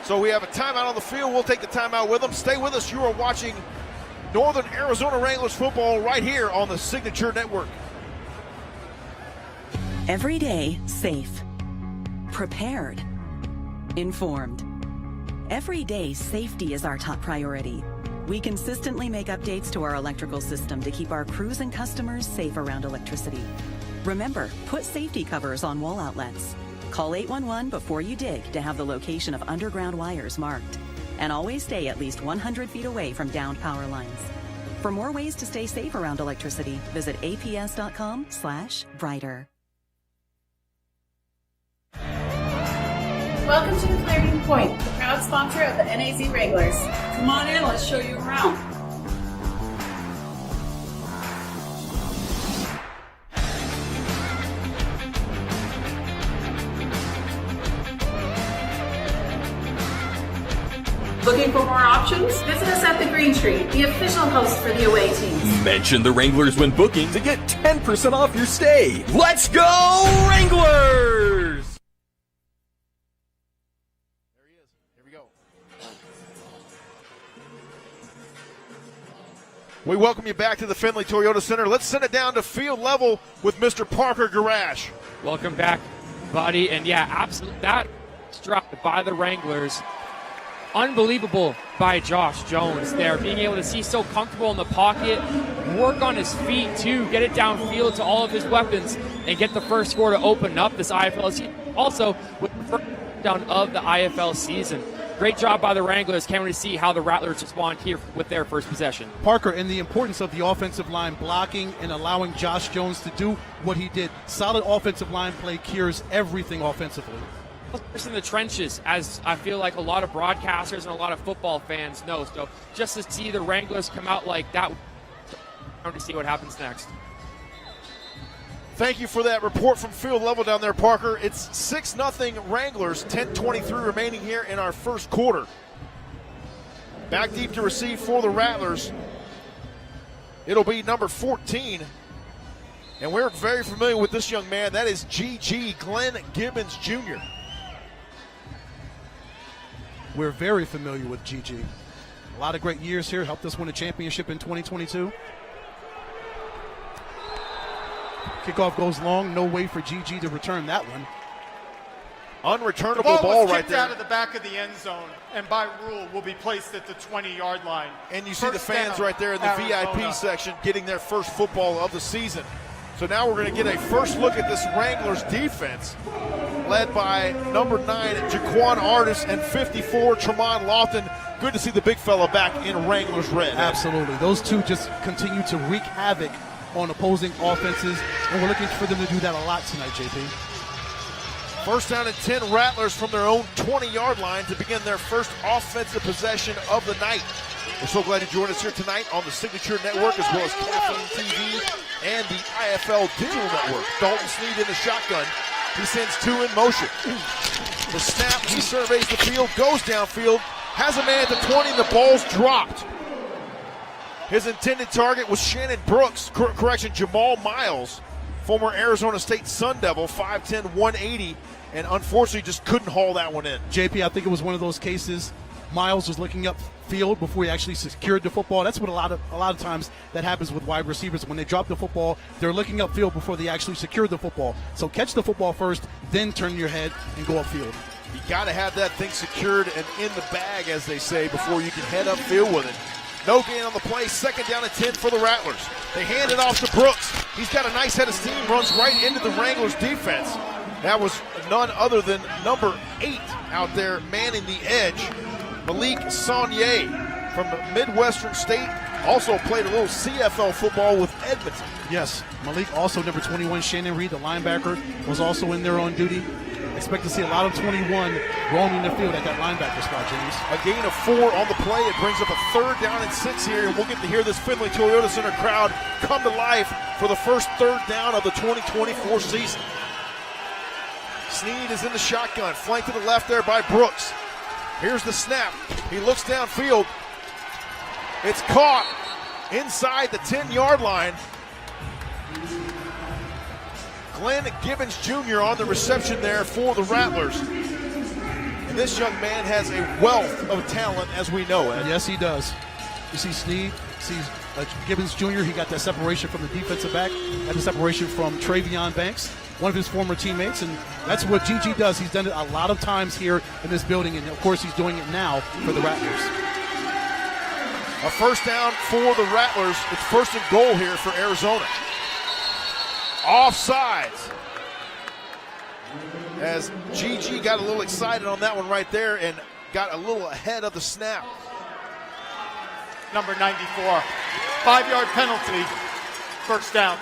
So we have a timeout on the field. We'll take the timeout with them. Stay with us. You are watching Northern Arizona Wranglers football right here on the Signature Network. Every day, safe. Prepared. Informed. Every day, safety is our top priority. We consistently make updates to our electrical system to keep our crews and customers safe around electricity. Remember, put safety covers on wall outlets. Call 811 before you dig to have the location of underground wires marked. And always stay at least 100 feet away from downed power lines. For more ways to stay safe around electricity, visit aps.com/brighter. Welcome to the Clearing Point, the proud sponsor of the NAZ Wranglers. Come on in, let's show you around. Looking for more options? Visit us at the Green Tree, the official host for the away teams. Mention the Wranglers when booking to get 10% off your stay. Let's go, Wranglers! We welcome you back to the Findlay Toyota Center. Let's send it down to field level with Mr. Parker Garash. Welcome back, buddy. And yeah, absolutely, that drop by the Wranglers. Unbelievable by Josh Jones there, being able to see so comfortable in the pocket, work on his feet too, get it downfield to all of his weapons, and get the first score to open up this IFL season. Also, with the first down of the IFL season. Great job by the Wranglers. Can't wait to see how the Rattlers respond here with their first possession. Parker, and the importance of the offensive line blocking and allowing Josh Jones to do what he did. Solid offensive line play cures everything offensively. In the trenches, as I feel like a lot of broadcasters and a lot of football fans know. So just to see the Wranglers come out like that, I want to see what happens next. Thank you for that report from field level down there, Parker. It's 6-0 Wranglers, 10:23 remaining here in our first quarter. Back deep to receive for the Rattlers. It'll be number 14. And we're very familiar with this young man. That is GG, Glenn Gibbons Jr. We're very familiar with GG. A lot of great years here. Helped us win a championship in 2022. Kickoff goes long. No way for GG to return that one. Unreturnable ball ball was right kicked there. out of the back of the end zone, and by rule will be placed at the 20-yard line. And you see the First fans down, right there in the Arizona. VIP section getting their first football of the season. So now we're going to get a first look at this Wranglers defense, led by number 9, Jaquan Artis, and 54, Tremont Lofton. Good to see the big fella back in Wranglers red. Absolutely. Those two just continue to wreak havoc on opposing offenses, and we're looking for them to do that a lot tonight, JP. First down and 10 Rattlers from their own 20-yard line to begin their first offensive possession of the night. We're so glad you joined us here tonight on the Signature Network as well as Caffeine TV and the IFL Digital Network. Dalton Sneed in the shotgun. He sends 2 in motion. The snap, he surveys the field, goes downfield, has a man at the 20, and the ball's dropped. His intended target was Shannon Brooks, Jamal Miles, former Arizona State Sun Devil, 5'10", 180, and unfortunately just couldn't haul that one in. JP, I think it was one of those cases. Miles was looking upfield before he actually secured the football. That's what a lot of times that happens with wide receivers. When they drop the football, they're looking upfield before they actually secure the football. So catch the football first, then turn your head and go upfield. You got to have that thing secured and in the bag, as they say, before you can head upfield with it. No gain on the play. Second down and 10 for the Rattlers. They hand it off to Brooks. He's got a nice head of steam, runs right into the Wranglers defense. That was none other than number 8 out there manning the edge. Malik Saunier from Midwestern State, also played a little CFL football with Edmonton. Yes, Malik, also number 21, Shannon Reed, the linebacker, was also in there on duty. Expect to see a lot of 21 roaming the field at that linebacker spot, James. A gain of 4 on the play. It brings up a 3rd down and 6 here, and we'll get to hear this Findlay Toyota Center crowd come to life for the first 3rd down of the 2024 season. Sneed is in the shotgun, flanked to the left there by Brooks. Here's the snap. He looks downfield. It's caught inside the 10-yard line. Glenn Gibbons Jr. on the reception there for the Rattlers. And this young man has a wealth of talent, as we know, Ed. Yes, he does. You see Sneed, sees Gibbons Jr., he got that separation from the defensive back, got the separation from Travion Banks, one of his former teammates, and that's what GG does. He's done it a lot of times here in this building, and of course he's doing it now for the Rattlers. A first down for the Rattlers. It's first and goal here for Arizona. Offsides. As GG got a little excited on that one right there and got a little ahead of the snap. Number 94. 5-yard penalty. First down.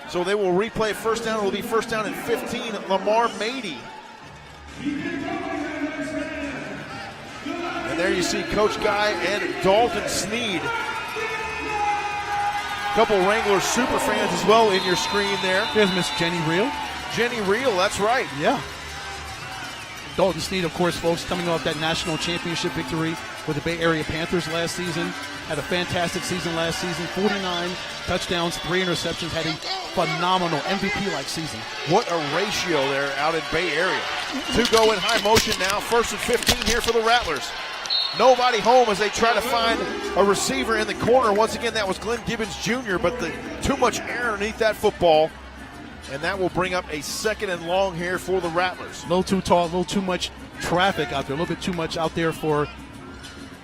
So they will replay first down. It will be first down and 15. Lamar Mady. And there you see Coach Guy and Dalton Sneed. A couple Wranglers super fans as well in your screen there. There's Miss Jenny Reel. Jenny Reel, that's right. Yeah. Dalton Sneed, of course, folks, coming off that national championship victory with the Bay Area Panthers last season. Had a fantastic season last season. 49 touchdowns, 3 interceptions. Had a phenomenal MVP-like season. What a ratio there out in Bay Area. 2 go in high motion now. First and 15 here for the Rattlers. Nobody home as they try to find a receiver in the corner. Once again, that was Glenn Gibbons Jr., but too much air underneath that football. And that will bring up a second and long here for the Rattlers. A little too tall, a little too much traffic out there, a little bit too much out there for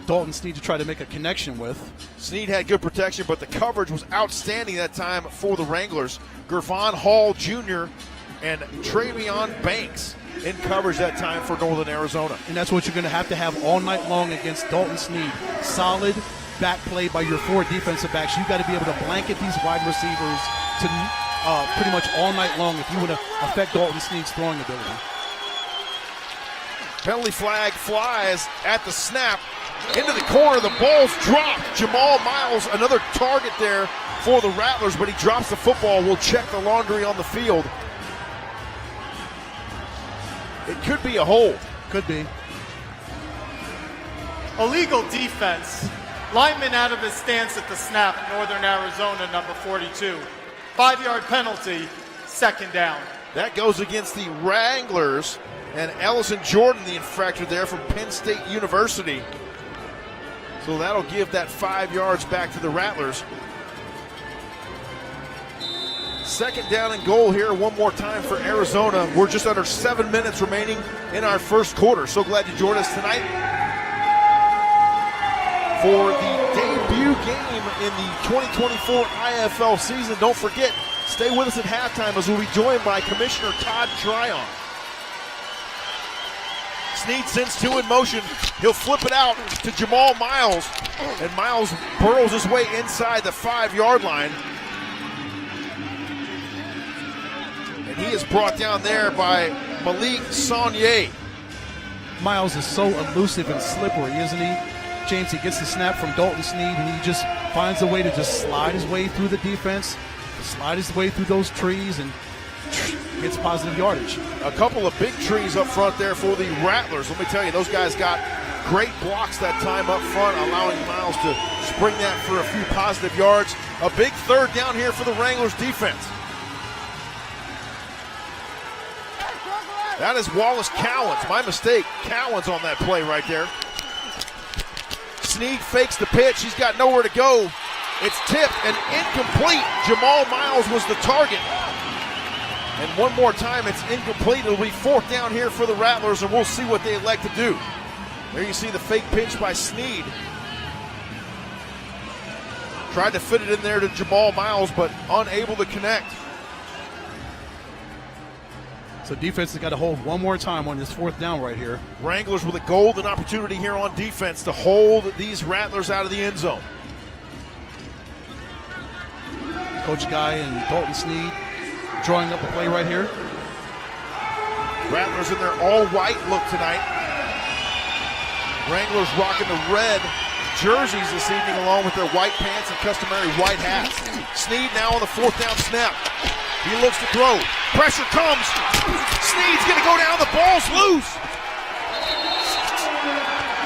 Dalton Sneed to try to make a connection with. Sneed had good protection, but the coverage was outstanding that time for the Wranglers. Gervon Hall Jr. and Travion Banks in coverage that time for Northern Arizona. And that's what you're going to have all night long against Dalton Sneed. Solid back play by your 4 defensive backs. You've got to be able to blanket these wide receivers to pretty much all night long if you want to affect Dalton Sneed's throwing ability. Penalty flag flies at the snap. Into the corner, the ball's dropped. Jamal Miles, another target there for the Rattlers, but he drops the football. We'll check the laundry on the field. It could be a hold. Could be. Illegal defense. Lineman out of his stance at the snap, Northern Arizona, number 42. 5-yard penalty, second down. That goes against the Wranglers, and Ellison Jordan, the infractor there from Penn State University. So that'll give that 5 yards back to the Rattlers. Second down and goal here one more time for Arizona. We're just under 7 minutes remaining in our first quarter. So glad you joined us tonight for the debut game in the 2024 IFL season. Don't forget, stay with us at halftime as we'll be joined by Commissioner Todd Tryon. Sneed sends 2 in motion. He'll flip it out to Jamal Miles, and Miles burrows his way inside the 5-yard line. And he is brought down there by Malik Saunier. Miles is so elusive and slippery, isn't he? James, he gets the snap from Dalton Sneed, and he just finds a way to just slide his way through the defense, slide his way through those trees, and gets positive yardage. A couple of big trees up front there for the Rattlers. Let me tell you, those guys got great blocks that time up front, allowing Miles to spring that for a few positive yards. A big third down here for the Wranglers defense. That is Wallace Cowens. My mistake. Cowens on that play right there. Sneed fakes the pitch. He's got nowhere to go. It's tipped and incomplete. Jamal Miles was the target. And one more time, it's incomplete. It'll be 4th down here for the Rattlers, and we'll see what they elect to do. There you see the fake pitch by Sneed. Tried to fit it in there to Jamal Miles, but unable to connect. So defense has got to hold one more time on this 4th down right here. Wranglers with a golden opportunity here on defense to hold these Rattlers out of the end zone. Coach Guy and Dalton Sneed drawing up a play right here. Rattlers in their all-white look tonight. Wranglers rocking the red jerseys this evening along with their white pants and customary white hats. Sneed now on the 4th down snap. He looks to throw. Pressure comes. Sneed's going to go down. The ball's loose.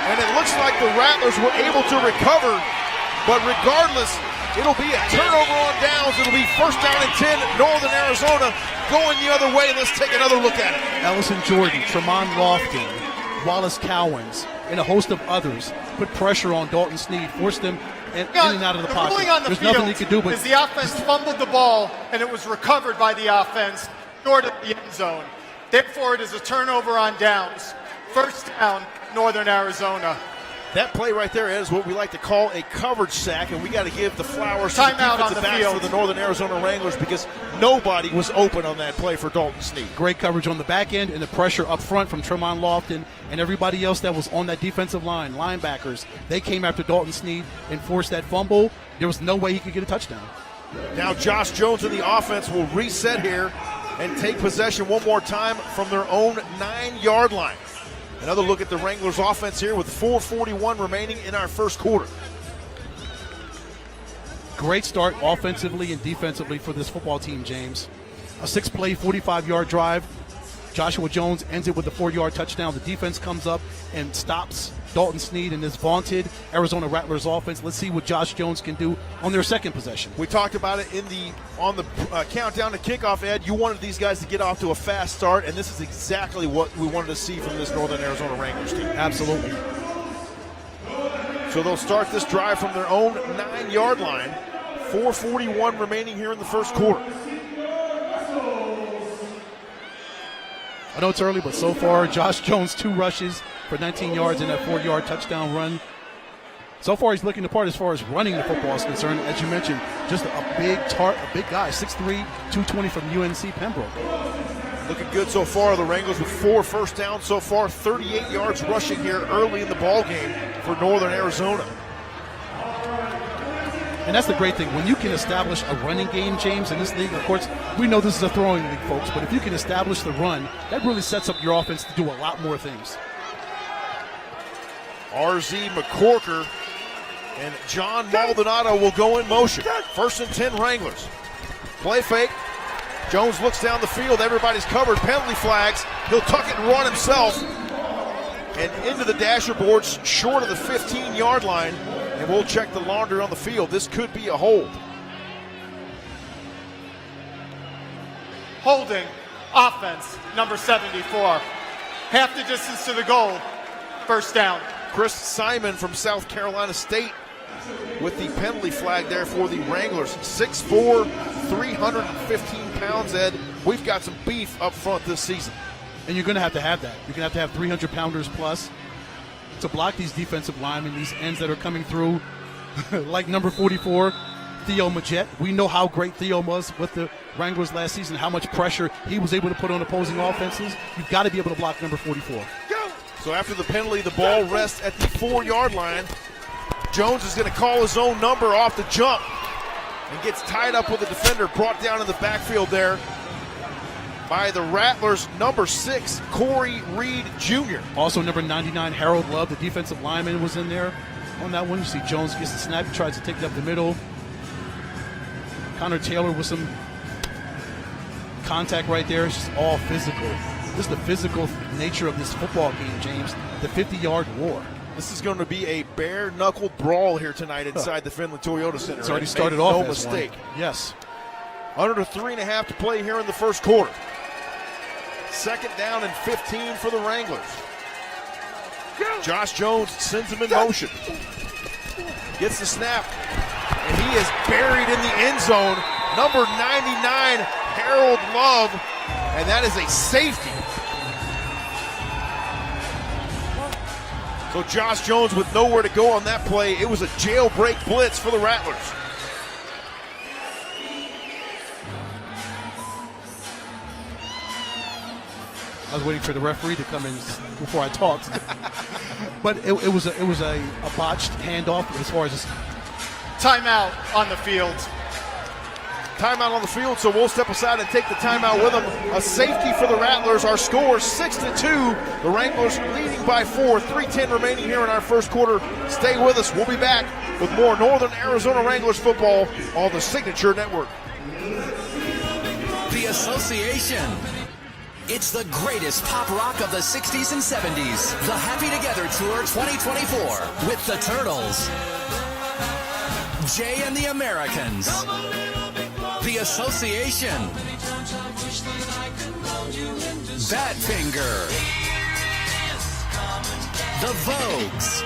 And it looks like the Rattlers were able to recover. But regardless, it'll be a turnover on downs. It'll be 1st down and 10. Northern Arizona going the other way. Let's take another look at it. Ellison Jordan, Tremont Lofton, Wallace Cowens, and a host of others put pressure on Dalton Sneed, forced them in and out of the The pocket. ruling on the There's field nothing he could do but is the offense fumbled the ball and it was recovered by the offense short of the end zone. Therefore, it is a turnover on downs. First down, Northern Arizona. That play right there is what we like to call a coverage sack, and we got to give the flowers to the Timeout on defensive the backs field. for the Northern Arizona Wranglers because nobody was open on that play for Dalton Snead. great coverage on the back end and the pressure up front from Tremont Lofton and everybody else that was on that defensive line, linebackers. They came after Dalton Snead and forced that fumble. There was no way he could get a touchdown. Now Josh Jones and the offense will reset here and take possession one more time from their own 9-yard line. Another look at the Wranglers offense here with 4:41 remaining in our first quarter. Great start offensively and defensively for this football team, James. A 6-play, 45-yard drive. Joshua Jones ends it with a 4-yard touchdown. The defense comes up and stops Dalton Snead and this vaunted Arizona Rattlers offense. Let's see what Josh Jones can do on their second possession. We talked about it on the countdown to kickoff, Ed. You wanted these guys to get off to a fast start, and this is exactly what we wanted to see from this Northern Arizona Wranglers team. Absolutely. So they'll start this drive from their own 9-yard line. 4:41 remaining here in the first quarter. I know it's early, but so far, Josh Jones, 2 rushes for 19 yards in that 4-yard touchdown run. So far, he's looking the part as far as running the football is concerned. As you mentioned, just a big guy, 6'3", 220 from UNC Pembroke. Looking good so far. The Wranglers with 4 first downs so far, 38 yards rushing here early in the ball game for Northern Arizona. And that's the great thing. When you can establish a running game, James, in this league, of course, we know this is a throwing league, folks, but if you can establish the run, that really sets up your offense to do a lot more things. RZ McCorker and John Maldonado will go in motion. 1st and 10 Wranglers. Play fake. Jones looks down the field. Everybody's covered. Penalty flags. He'll tuck it and run himself. And into the dasher boards short of the 15-yard line. And we'll check the laundry on the field. This could be a hold. Holding, offense, number 74. Half the distance to the goal. First down. Chris Simon from South Carolina State with the penalty flag there for the Wranglers. 6'4", 315 pounds, Ed. We've got some beef up front this season. And you're going to have that. You're going to have 300-pounders plus to block these defensive linemen, these ends that are coming through, like number 44, Theo Majette. We know how great Theo was with the Wranglers last season, how much pressure he was able to put on opposing offenses. You've got to be able to block number 44. So after the penalty, the ball rests at the 4-yard line. Jones is going to call his own number off the jump and gets tied up with a defender, brought down in the backfield there by the Rattlers, number 6, Corey Reed Jr. Also number 99, Harold Love, the defensive lineman, was in there on that one. You see Jones gets the snap, he tries to take it up the middle. Connor Taylor with some contact right there. It's just all physical. This is the physical nature of this football game, James. The 50-yard war. This is going to be a bare-knuckled brawl here tonight inside the Finley Toyota Center. It's already started off no as mistake. One. Yes. Under 3.5 to play here in the first quarter. 2nd down and 15 for the Wranglers. Josh Jones sends him in motion. Gets the snap, and he is buried in the end zone. Number 99, Harold Love, and that is a safety. So Josh Jones with nowhere to go on that play. It was a jailbreak blitz for the Rattlers. I was waiting for the referee to come in before I talked. But it was a botched handoff as far as this. Timeout on the field. Timeout on the field, so we'll step aside and take the timeout with them. A safety for the Rattlers. Our score 6-2. The Wranglers leading by 4. 3:10 remaining here in our first quarter. Stay with us. We'll be back with more Northern Arizona Wranglers football on the Signature Network. The Association. It's the greatest pop rock of the 60s and 70s. The Happy Together Tour 2024 with the Turtles, Jay and the Americans, the Association, Badfinger, the Vogues,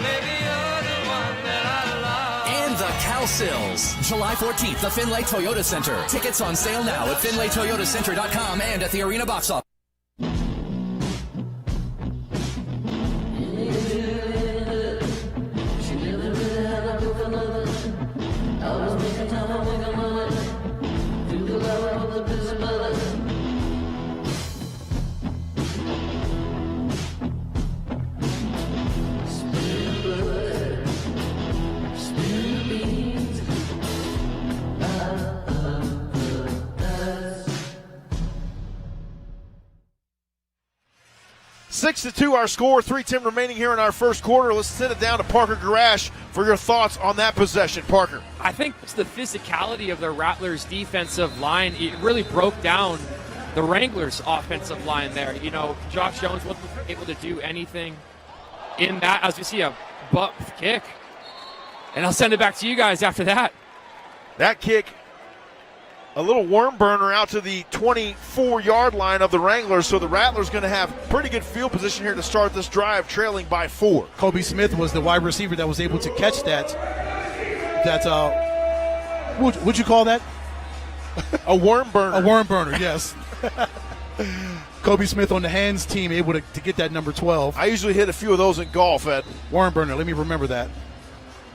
and the Carl Sills. July 14th, the Finlay Toyota Center. Tickets on sale now at FinlayToyotaCenter.com and at the Arena box office. Six to 2 our score, 3:10 remaining here in our first quarter. Let's send it down to Parker Garash for your thoughts on that possession. Parker. I think it's the physicality of the Rattlers defensive line. It really broke down the Wranglers offensive line there. You know, Josh Jones wasn't able to do anything in that, as we see a butt kick. And I'll send it back to you guys after that. That kick, a little worm burner out to the 24-yard line of the Wranglers, so the Rattlers going to have pretty good field position here to start this drive, trailing by 4. Kobe Smith was the wide receiver that was able to catch that. What'd you call that? A worm burner. A worm burner, yes. Kobe Smith on the hands team able to get that number 12. I usually hit a few of those in golf, Ed. Worm burner, let me remember that.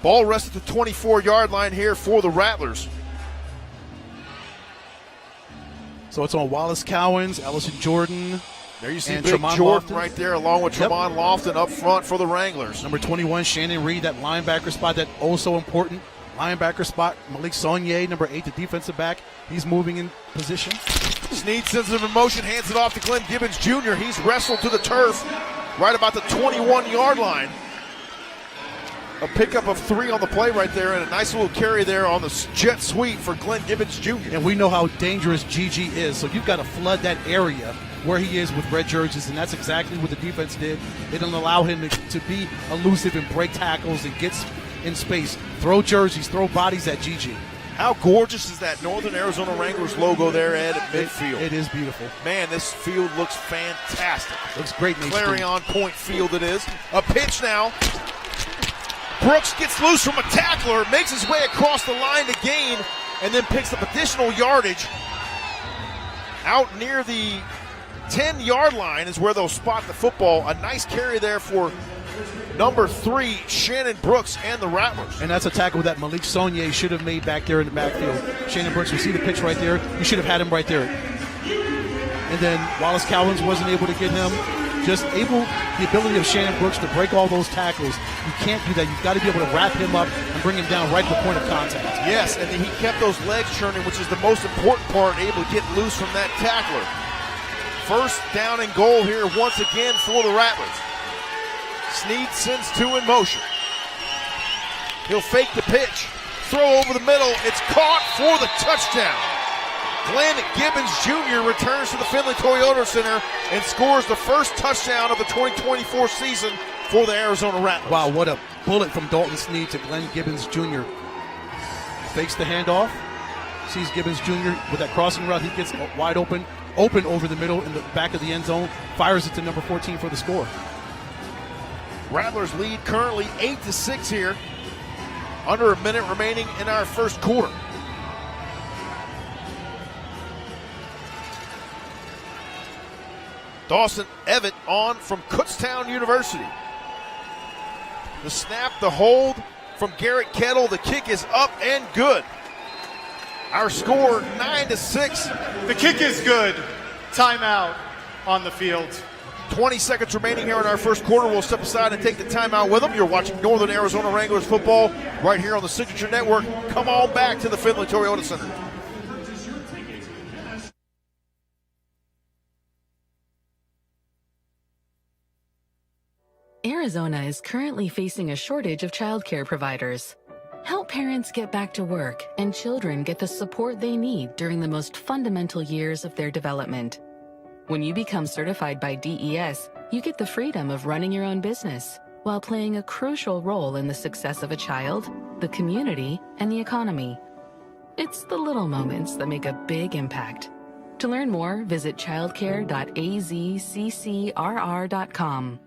Ball rests at the 24-yard line here for the Rattlers. So it's on Wallace Cowens, Ellison Jordan. There you see and Big Tremont Jordan Lofton right there, along with Tremont Lofton up front for the Wranglers. Number 21, Shannon Reed, that linebacker spot, that so important linebacker spot. Malik Saunier, number 8, the defensive back. He's moving in position. Snead sends it in motion, hands it off to Glenn Gibbons Jr. He's wrestled to the turf right about the 21-yard line. A pickup of 3 on the play right there, and a nice little carry there on the jet sweep for Glenn Gibbons Jr. And we know how dangerous Gigi is, so you've got to flood that area where he is with red jerseys, and that's exactly what the defense did. It didn't allow him to be elusive and break tackles and get in space. Throw jerseys, throw bodies at Gigi. How gorgeous is that Northern Arizona Wranglers logo there, Ed, at midfield? It is beautiful. Man, this field looks fantastic. Looks great, Nate. Clarion Point field it is. A pitch now. Brooks gets loose from a tackler, makes his way across the line to gain, and then picks up additional yardage. Out near the 10-yard line is where they'll spot the football. A nice carry there for number 3, Shannon Brooks and the Rattlers. And that's a tackle that Malik Saunier should have made back there in the backfield. Shannon Brooks, you see the pitch right there? You should have had him right there. And then Wallace Cowens wasn't able to get him. Just the ability of Shannon Brooks to break all those tackles. You can't do that. You've got to be able to wrap him up and bring him down right to the point of contact. Yes, and then he kept those legs churning, which is the most important part, able to get loose from that tackler. First down and goal here once again for the Rattlers. Snead sends 2 in motion. He'll fake the pitch. Throw over the middle. It's caught for the touchdown. Glenn Gibbons Jr. returns to the Finlay Toyota Center and scores the first touchdown of the 2024 season for the Arizona Rattlers. Wow, what a bullet from Dalton Snead to Glenn Gibbons Jr. Fakes the handoff. Sees Gibbons Jr. with that crossing route. He gets wide open over the middle in the back of the end zone. Fires it to number 14 for the score. Rattlers lead currently 8-6 here. Under a minute remaining in our first quarter. Dawson Evett on from Kutztown University. The snap, the hold from Garrett Kettle. The kick is up and good. Our score 9-6. The kick is good. Timeout on the field. 20 seconds remaining here in our first quarter. We'll step aside and take the timeout with them. You're watching Northern Arizona Wranglers football right here on the Signature Network. Come on back to the Finlay Toyota Center. Arizona is currently facing a shortage of childcare providers. Help parents get back to work and children get the support they need during the most fundamental years of their development. When you become certified by DES, you get the freedom of running your own business while playing a crucial role in the success of a child, the community, and the economy. It's the little moments that make a big impact. To learn more, visit childcare.azccrr.com.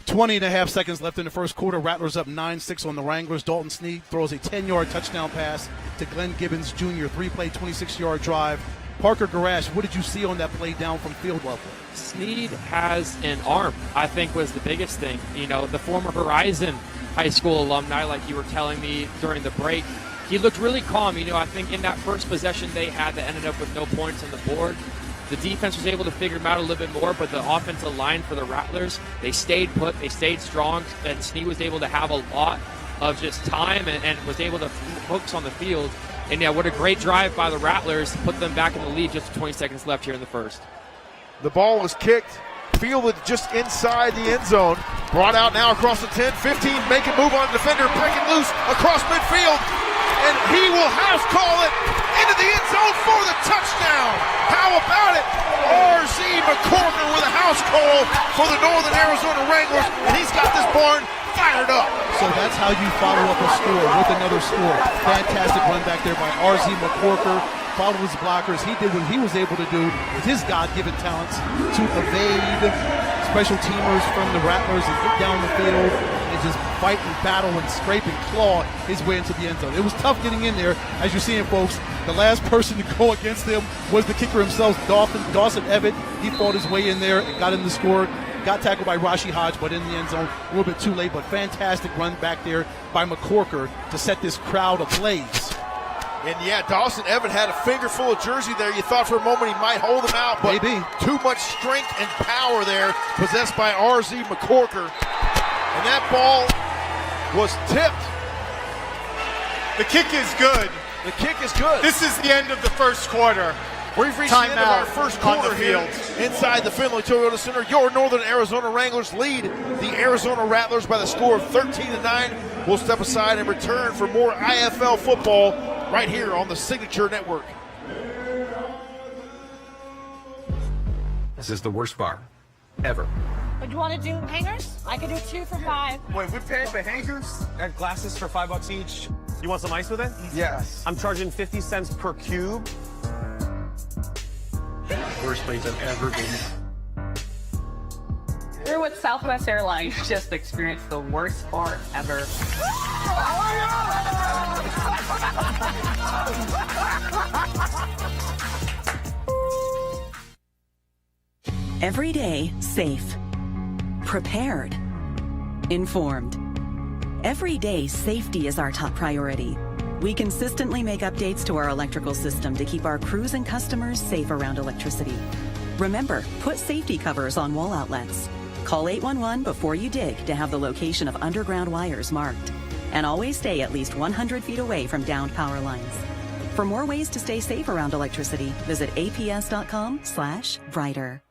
20.5 seconds left in the first quarter. Rattlers up 9-6 on the Wranglers. Dalton Sneed throws a 10-yard touchdown pass to Glenn Gibbons Jr. 3-play, 26-yard drive. Parker Garash, what did you see on that play down from field level? Sneed has an arm, I think, was the biggest thing. You know, the former Horizon High School alumni, like you were telling me during the break, he looked really calm. You know, I think in that first possession they had that ended up with no points on the board, the defense was able to figure him out a little bit more, but the offensive line for the Rattlers, they stayed put, they stayed strong, and Sneed was able to have a lot of just time and was able to focus on the field. And yeah, what a great drive by the Rattlers to put them back in the lead just 20 seconds left here in the first. The ball was kicked, fielded just inside the end zone, brought out now across the 10, 15, make a move on the defender, breaking loose across midfield, and he will house call it into the end zone for the touchdown. How about it? R.Z. McCorker with a house call for the Northern Arizona Wranglers, and he's got this barn fired up. So that's how you follow up a score with another score. Fantastic run back there by R.Z. McCorker. Followed his blockers. He did what he was able to do with his God-given talents to evade special teamers from the Rattlers and get down the field and just fight and battle and scrape and claw his way into the end zone. It was tough getting in there. As you're seeing, folks, the last person to go against him was the kicker himself, Dawson Evett. He fought his way in there and got in the score. Got tackled by Rashi Hodge, but in the end zone a little bit too late. But fantastic run back there by McCorker to set this crowd ablaze. And yeah, Dawson Evans had a finger full of jersey there. You thought for a moment he might hold him out, but maybe too much strength and power there, possessed by R.Z. McCorker. And that ball was tipped. The kick is good. The kick is good. This is the end of the first quarter. We've reached the end of our first quarter here inside the Finley Toyota Center. Your Northern Arizona Wranglers lead the Arizona Rattlers by the score of 13-9. We'll step aside and return for more IFL football right here on the Signature Network. This is the worst bar ever. Would you want to do hangers? I could do 2 for $5. Wait, we're paying for hangers? And glasses for $5 each. You want some ice with it? Yes. I'm charging 50 cents per cube. Worst place I've ever been. We're with Southwest Airlines. Just experienced the worst bar ever. Every day, safe, prepared, informed. Every day, safety is our top priority. We consistently make updates to our electrical system to keep our crews and customers safe around electricity. Remember, put safety covers on wall outlets. Call 811 before you dig to have the location of underground wires marked. And always stay at least 100 feet away from downed power lines. For more ways to stay safe around electricity, visit aps.com/brighter.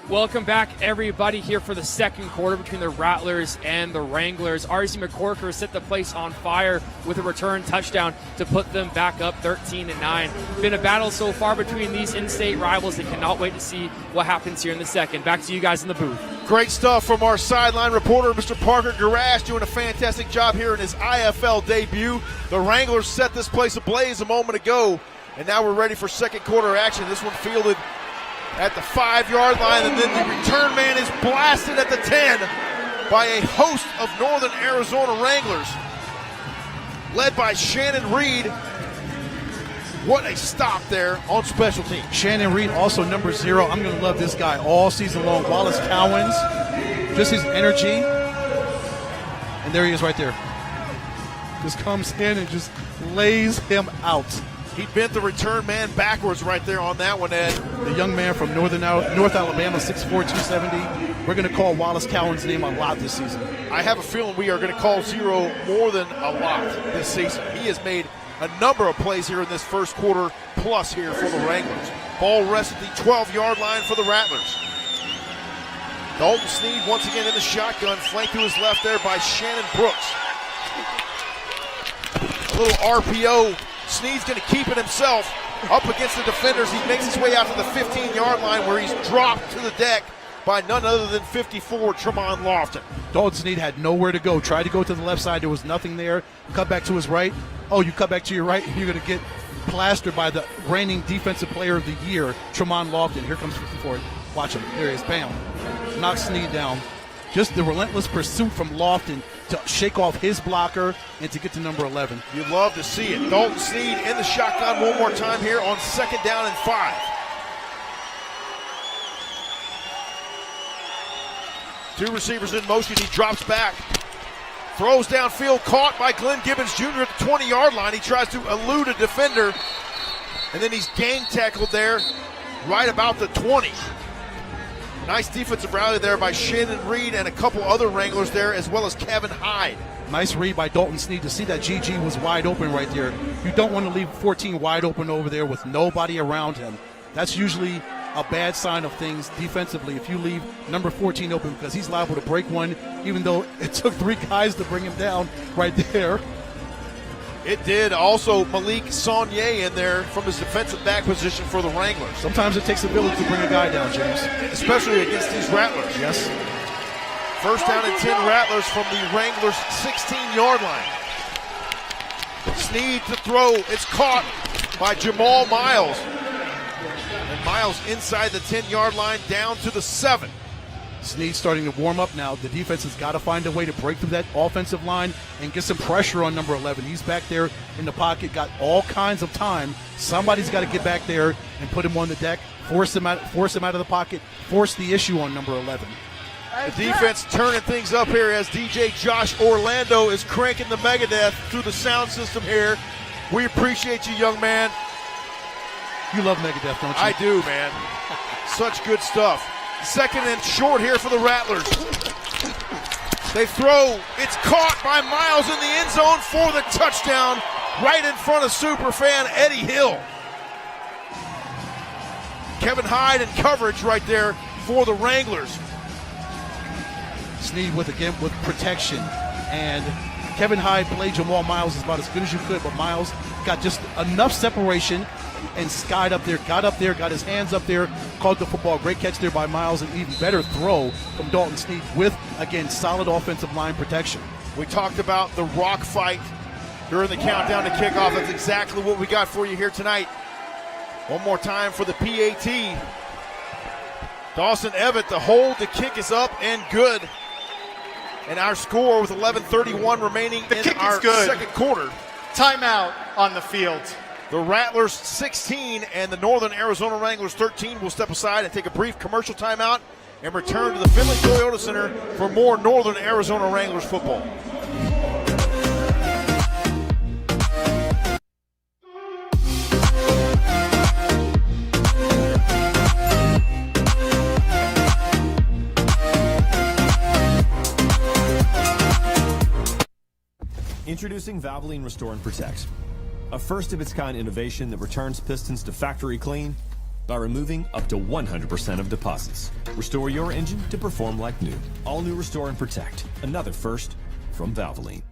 Welcome back, everybody, here for the second quarter between the Rattlers and the Wranglers. R.Z. McCorker set the place on fire with a return touchdown to put them back up 13-9. Been a battle so far between these in-state rivals, and cannot wait to see what happens here in the second. Back to you guys in the booth. Great stuff from our sideline reporter, Mr. Parker Garash, doing a fantastic job here in his IFL debut. The Wranglers set this place ablaze a moment ago, and now we're ready for second quarter action. This one fielded at the 5-yard line, and then the return man is blasted at the 10 by a host of Northern Arizona Wranglers, led by Shannon Reed. What a stop there on special teams. Shannon Reed, also number 0. I'm going to love this guy all season long. Wallace Cowens, just his energy. And there he is right there. Just comes in and just lays him out. He bent the return man backwards right there on that one, Ed. The young man from North Alabama, 6'4", 270. We're going to call Wallace Cowan's name a lot this season. I have a feeling we are going to call 0 more than a lot this season. He has made a number of plays here in this first quarter plus here for the Wranglers. Ball rests at the 12-yard line for the Rattlers. Dalton Sneed once again in the shotgun, flanked to his left there by Shannon Brooks. A little RPO. Sneed's going to keep it himself up against the defenders. He makes his way out to the 15-yard line where he's dropped to the deck by none other than 54, Tremont Lofton. Dalton Sneed had nowhere to go. Tried to go to the left side. There was nothing there. Cut back to his right. Oh, you cut back to your right, and you're going to get plastered by the reigning defensive player of the year, Tremont Lofton. Here comes 54. Watch him. There he is. Bam. Knocks Sneed down. just the relentless pursuit from Lofton to shake off his blocker and to get to number 11. You love to see it. Dalton Sneed in the shotgun one more time here on 2nd down and 5. Two receivers in motion. He drops back. Throws downfield, caught by Glenn Gibbons Jr. at the 20-yard line. He tries to elude a defender, and then he's gang tackled there right about the 20. Nice defensive rally there by Shannon Reed and a couple other Wranglers there, as well as Kevin Hyde. Nice read by Dalton Sneed to see that GG was wide open right there. You don't want to leave 14 wide open over there with nobody around him. That's usually a bad sign of things defensively if you leave number 14 open, because he's liable to break one, even though it took 3 guys to bring him down right there. It did. Also, Malik Saunier in there from his defensive back position for the Wranglers. Sometimes it takes a village to bring a guy down, James. Especially against these Rattlers. Yes. 1st down and 10 Rattlers from the Wranglers' 16-yard line. Sneed to throw. It's caught by Jamal Miles. And Miles inside the 10-yard line down to the 7. Sneed starting to warm up now. The defense has got to find a way to break through that offensive line and get some pressure on number 11. He's back there in the pocket, got all kinds of time. Somebody's got to get back there and put him on the deck, force him out of the pocket, force the issue on number 11. The defense turning things up here as DJ Josh Orlando is cranking the Megadeth through the sound system here. We appreciate you, young man. You love Megadeth, don't you? I do, man. Such good stuff. 2nd and short here for the Rattlers. They throw. It's caught by Miles in the end zone for the touchdown right in front of superfan Eddie Hill. Kevin Hyde in coverage right there for the Wranglers. Sneed with protection, and Kevin Hyde played Jamal Miles as about as good as you could, but Miles got just enough separation and skied up there, got his hands up there, caught the football. Great catch there by Miles, and even better throw from Dalton Sneed with, again, solid offensive line protection. We talked about the rock fight during the countdown to kickoff. That's exactly what we got for you here tonight. One more time for the PAT. Dawson Evett, the hold, the kick is up and good. And our score with 11:31 remaining in our second quarter. Timeout on the field. The Rattlers 16 and the Northern Arizona Wranglers 13 will step aside and take a brief commercial timeout and return to the Finley Toyota Center for more Northern Arizona Wranglers football. Introducing Valvoline Restore and Protect, a first-of-its-kind innovation that returns pistons to factory clean by removing up to 100% of deposits. Restore your engine to perform like new. All new Restore and Protect, another first from Valvoline.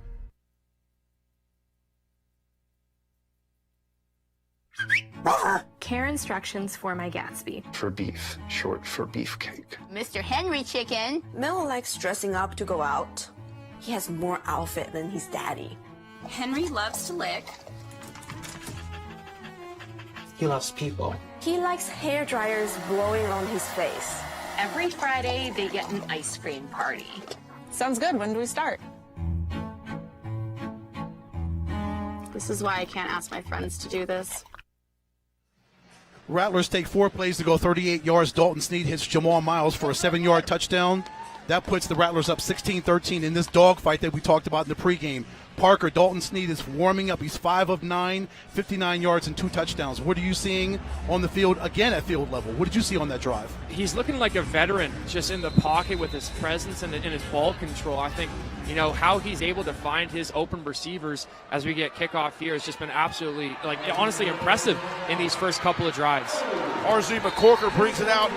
Care instructions for my Gatsby. For beef, short for beefcake. Mr. Henry Chicken. Mel likes dressing up to go out. He has more outfit than his daddy. Henry loves to lick. He loves people. He likes hair dryers blowing on his face. Every Friday, they get an ice cream party. Sounds good. When do we start? This is why I can't ask my friends to do this. Rattlers take 4 plays to go 38 yards. Dalton Sneed hits Jamal Miles for a 7-yard touchdown. That puts the Rattlers up 16-13 in this dogfight that we talked about in the pregame. Parker, Dalton Sneed is warming up. He's 5 of 9, 59 yards and 2 touchdowns. What are you seeing on the field, again at field level? What did you see on that drive? He's looking like a veteran just in the pocket with his presence and his ball control. I think, how he's able to find his open receivers as we get kickoff here has just been absolutely, honestly impressive in these first couple of drives. RZ McCorker brings it out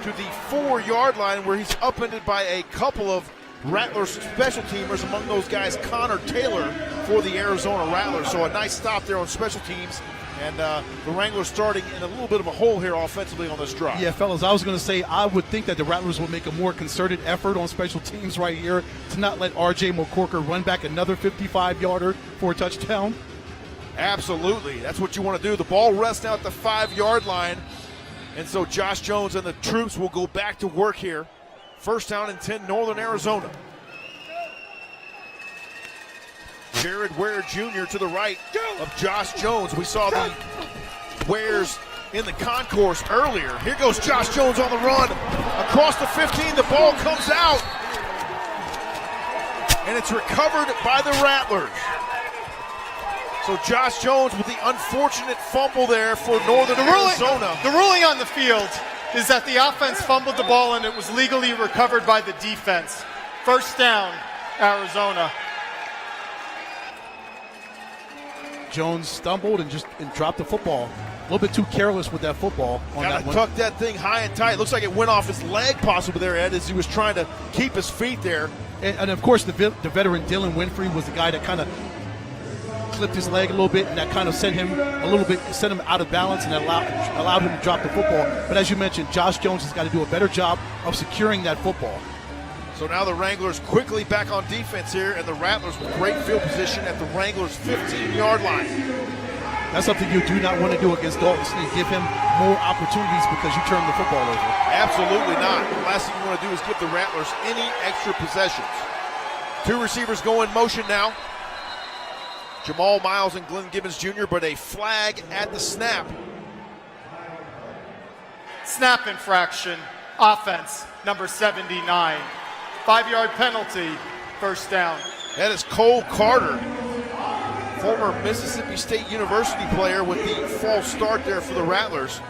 to the 4-yard line where he's upended by a couple of Rattlers special teamers, among those guys Connor Taylor for the Arizona Rattlers. So a nice stop there on special teams, and the Wranglers starting in a little bit of a hole here offensively on this drive. Yeah, fellas, I was going to say I would think that the Rattlers will make a more concerted effort on special teams right here to not let R.J. McCorker run back another 55-yarder for a touchdown. Absolutely. That's what you want to do. The ball rests out at the 5-yard line, and so Josh Jones and the troops will go back to work here. First down and 10, Northern Arizona. Jared Ware Jr. to the right of Josh Jones. We saw the Wares in the concourse earlier. Here goes Josh Jones on the run. Across the 15, the ball comes out. And it's recovered by the Rattlers. So Josh Jones with the unfortunate fumble there for Northern Arizona. The ruling on the field is that the offense fumbled the ball and it was legally recovered by the defense. First down, Arizona. Jones stumbled and dropped the football. A little bit too careless with that football on that Gotta one. tuck that thing high and tight. Looks like it went off his leg possibly there, Ed, as he was trying to keep his feet there. And of course, the veteran Dylan Winfrey was the guy that kind of clipped his leg a little bit, and that kind of sent him out of balance, and that allowed him to drop the football. But as you mentioned, Josh Jones has got to do a better job of securing that football. So now the Wranglers quickly back on defense here, and the Rattlers with great field position at the Wranglers' 15-yard line. That's something you do not want to do against Dalton Sneed. Give him more opportunities because you turn the football over. Absolutely not. The last thing you want to do is give the Rattlers any extra possessions. Two receivers go in motion now. Jamal Miles and Glenn Gibbons Jr., but a flag at the snap. Snap infraction, offense, number 79. 5-yard penalty, first down. That is Cole Carter, former Mississippi State University player, with the false start there for the Rattlers.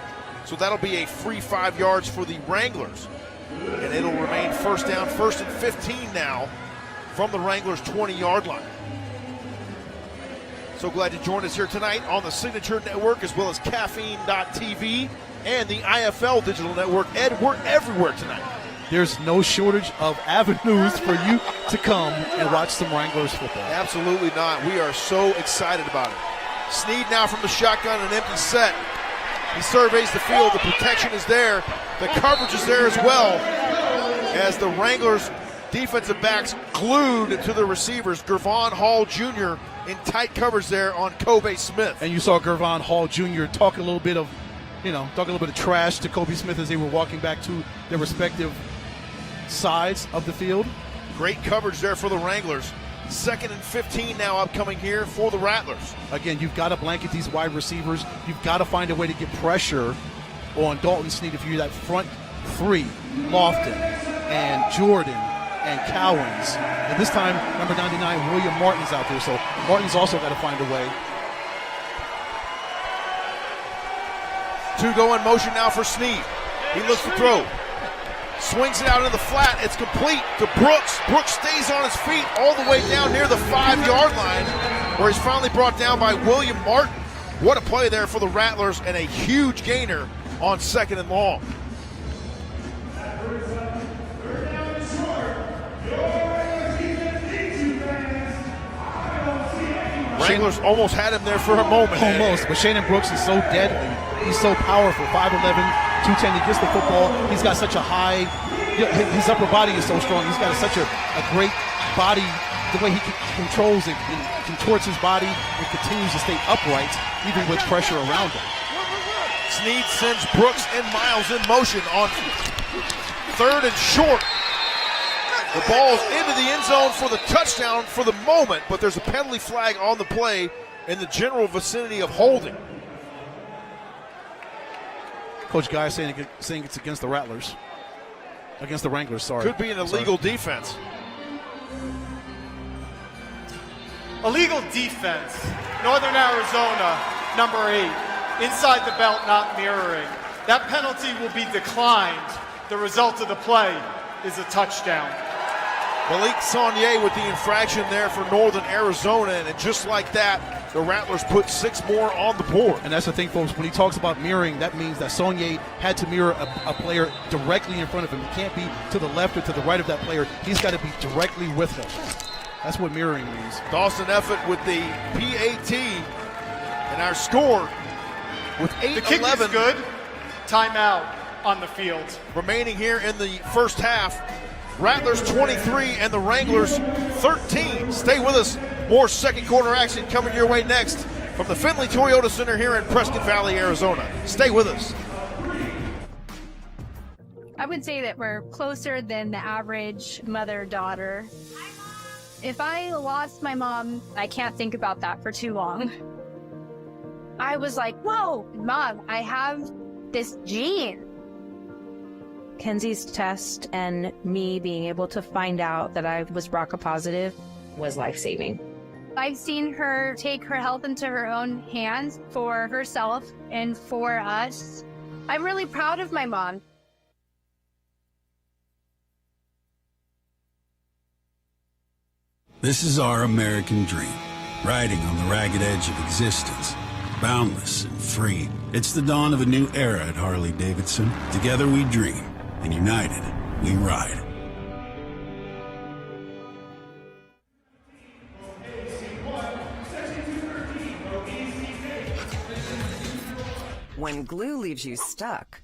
So that'll be a free 5 yards for the Wranglers. And it'll remain first down, first and 15 now from the Wranglers' 20-yard line. So glad you joined us here tonight on the Signature Network as well as Caffeine.tv and the IFL Digital Network. Ed, we're everywhere tonight. There's no shortage of avenues for you to come and watch some Wranglers football. Absolutely not. We are so excited about it. Sneed now from the shotgun, an empty set. He surveys the field. The protection is there. The coverage is there as well, as the Wranglers defensive backs glued to the receivers. Gervon Hall Jr. in tight coverage there on Kobe Smith. And you saw Gervon Hall Jr. talk a little bit of trash to Kobe Smith as they were walking back to their respective sides of the field. Great coverage there for the Wranglers. Second and 15 now upcoming here for the Rattlers. Again, you've got to blanket these wide receivers. You've got to find a way to get pressure on Dalton Sneed if you're that front three, Lofton and Jordan and Cowens. And this time, number 99, William Martin's out there. So Martin's also got to find a way. Two go in motion now for Sneed. He looks to throw. Swings it out into the flat. It's complete to Brooks. Brooks stays on his feet all the way down near the 5-yard line, where he's finally brought down by William Martin. What a play there for the Rattlers, and a huge gainer on second and long. Wranglers almost had him there for a moment. Almost, but Shannon Brooks is so deadly. He's so powerful, 5'11", 210. He gets the football. He's got such a high, his upper body is so strong. He's got such a great body, the way he controls it and contorts his body and continues to stay upright, even with pressure around him. Sneed sends Brooks and Miles in motion on third and short. The ball's into the end zone for the touchdown for the moment, but there's a penalty flag on the play in the general vicinity of holding. Coach Guy saying it's against the Rattlers. Against the Wranglers, sorry. Could be an illegal defense. Illegal defense. Northern Arizona, number 8. Inside the belt, not mirroring. That penalty will be declined. The result of the play is a touchdown. Malik Saunier with the infraction there for Northern Arizona, and just like that, the Rattlers put 6 more on the board. And that's the thing, folks. When he talks about mirroring, that means that Saunier had to mirror a player directly in front of him. He can't be to the left or to the right of that player. He's got to be directly with him. That's what mirroring means. Dawson Effett with the PAT, and our score with 8-11. The kick is good. Timeout on the field. Remaining here in the first half. Rattlers 23 and the Wranglers 13. Stay with us. More second quarter action coming your way next from the Findlay Toyota Center here in Prescott Valley, Arizona. Stay with us. I would say that we're closer than the average mother-daughter. If I lost my mom, I can't think about that for too long. I was like, whoa, Mom, I have this gene. Kenzie's test and me being able to find out that I was BRCA positive was life-saving. I've seen her take her health into her own hands for herself and for us. I'm really proud of my mom. This is our American dream, riding on the ragged edge of existence, boundless and free. It's the dawn of a new era at Harley-Davidson. Together we dream, and united we ride. When glue leaves you stuck,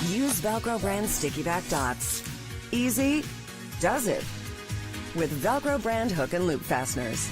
use Velcro brand Sticky Back Dots. Easy does it with Velcro brand hook and loop fasteners.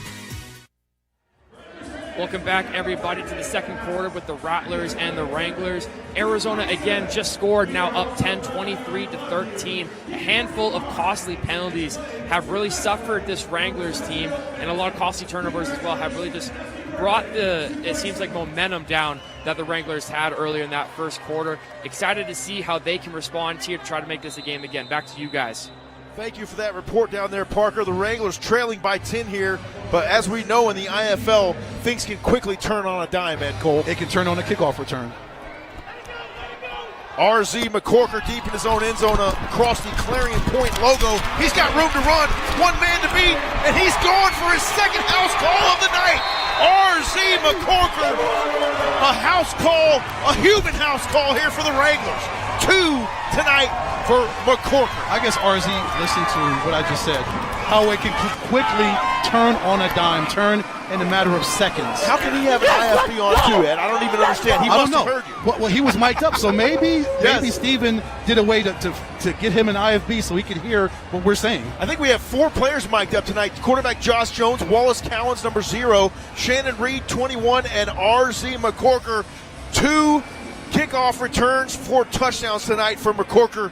Welcome back, everybody, to the second quarter with the Rattlers and the Wranglers. Arizona, again, just scored, now up 10, 23-13. A handful of costly penalties have really suffered this Wranglers team, and a lot of costly turnovers as well have really just brought it seems like, momentum down that the Wranglers had earlier in that first quarter. Excited to see how they can respond here to try to make this a game again. Back to you guys. Thank you for that report down there, Parker. The Wranglers trailing by 10 here, but as we know in the IFL, things can quickly turn on a dime, Ed Cole. It can turn on a kickoff return. RZ McCorker deep in his own end zone across the Clarion Point logo. He's got room to run, one man to beat, and he's going for his second house call of the night. RZ McCorker, a house call, a human house call here for the Wranglers. 2 tonight for McCorker. I guess RZ listened to what I just said. How it can quickly turn on a dime, turn in a matter of seconds. How can he have an IFB on too, Ed? I don't even understand. He must have heard you. Well, he was mic'd up, so maybe Steven did a way to get him an IFB so he could hear what we're saying. I think we have 4 players mic'd up tonight. Quarterback Josh Jones, Wallace Cowens, number 0, Shannon Reed, 21, and RZ McCorker, 2 kickoff returns, 4 touchdowns tonight for McCorker.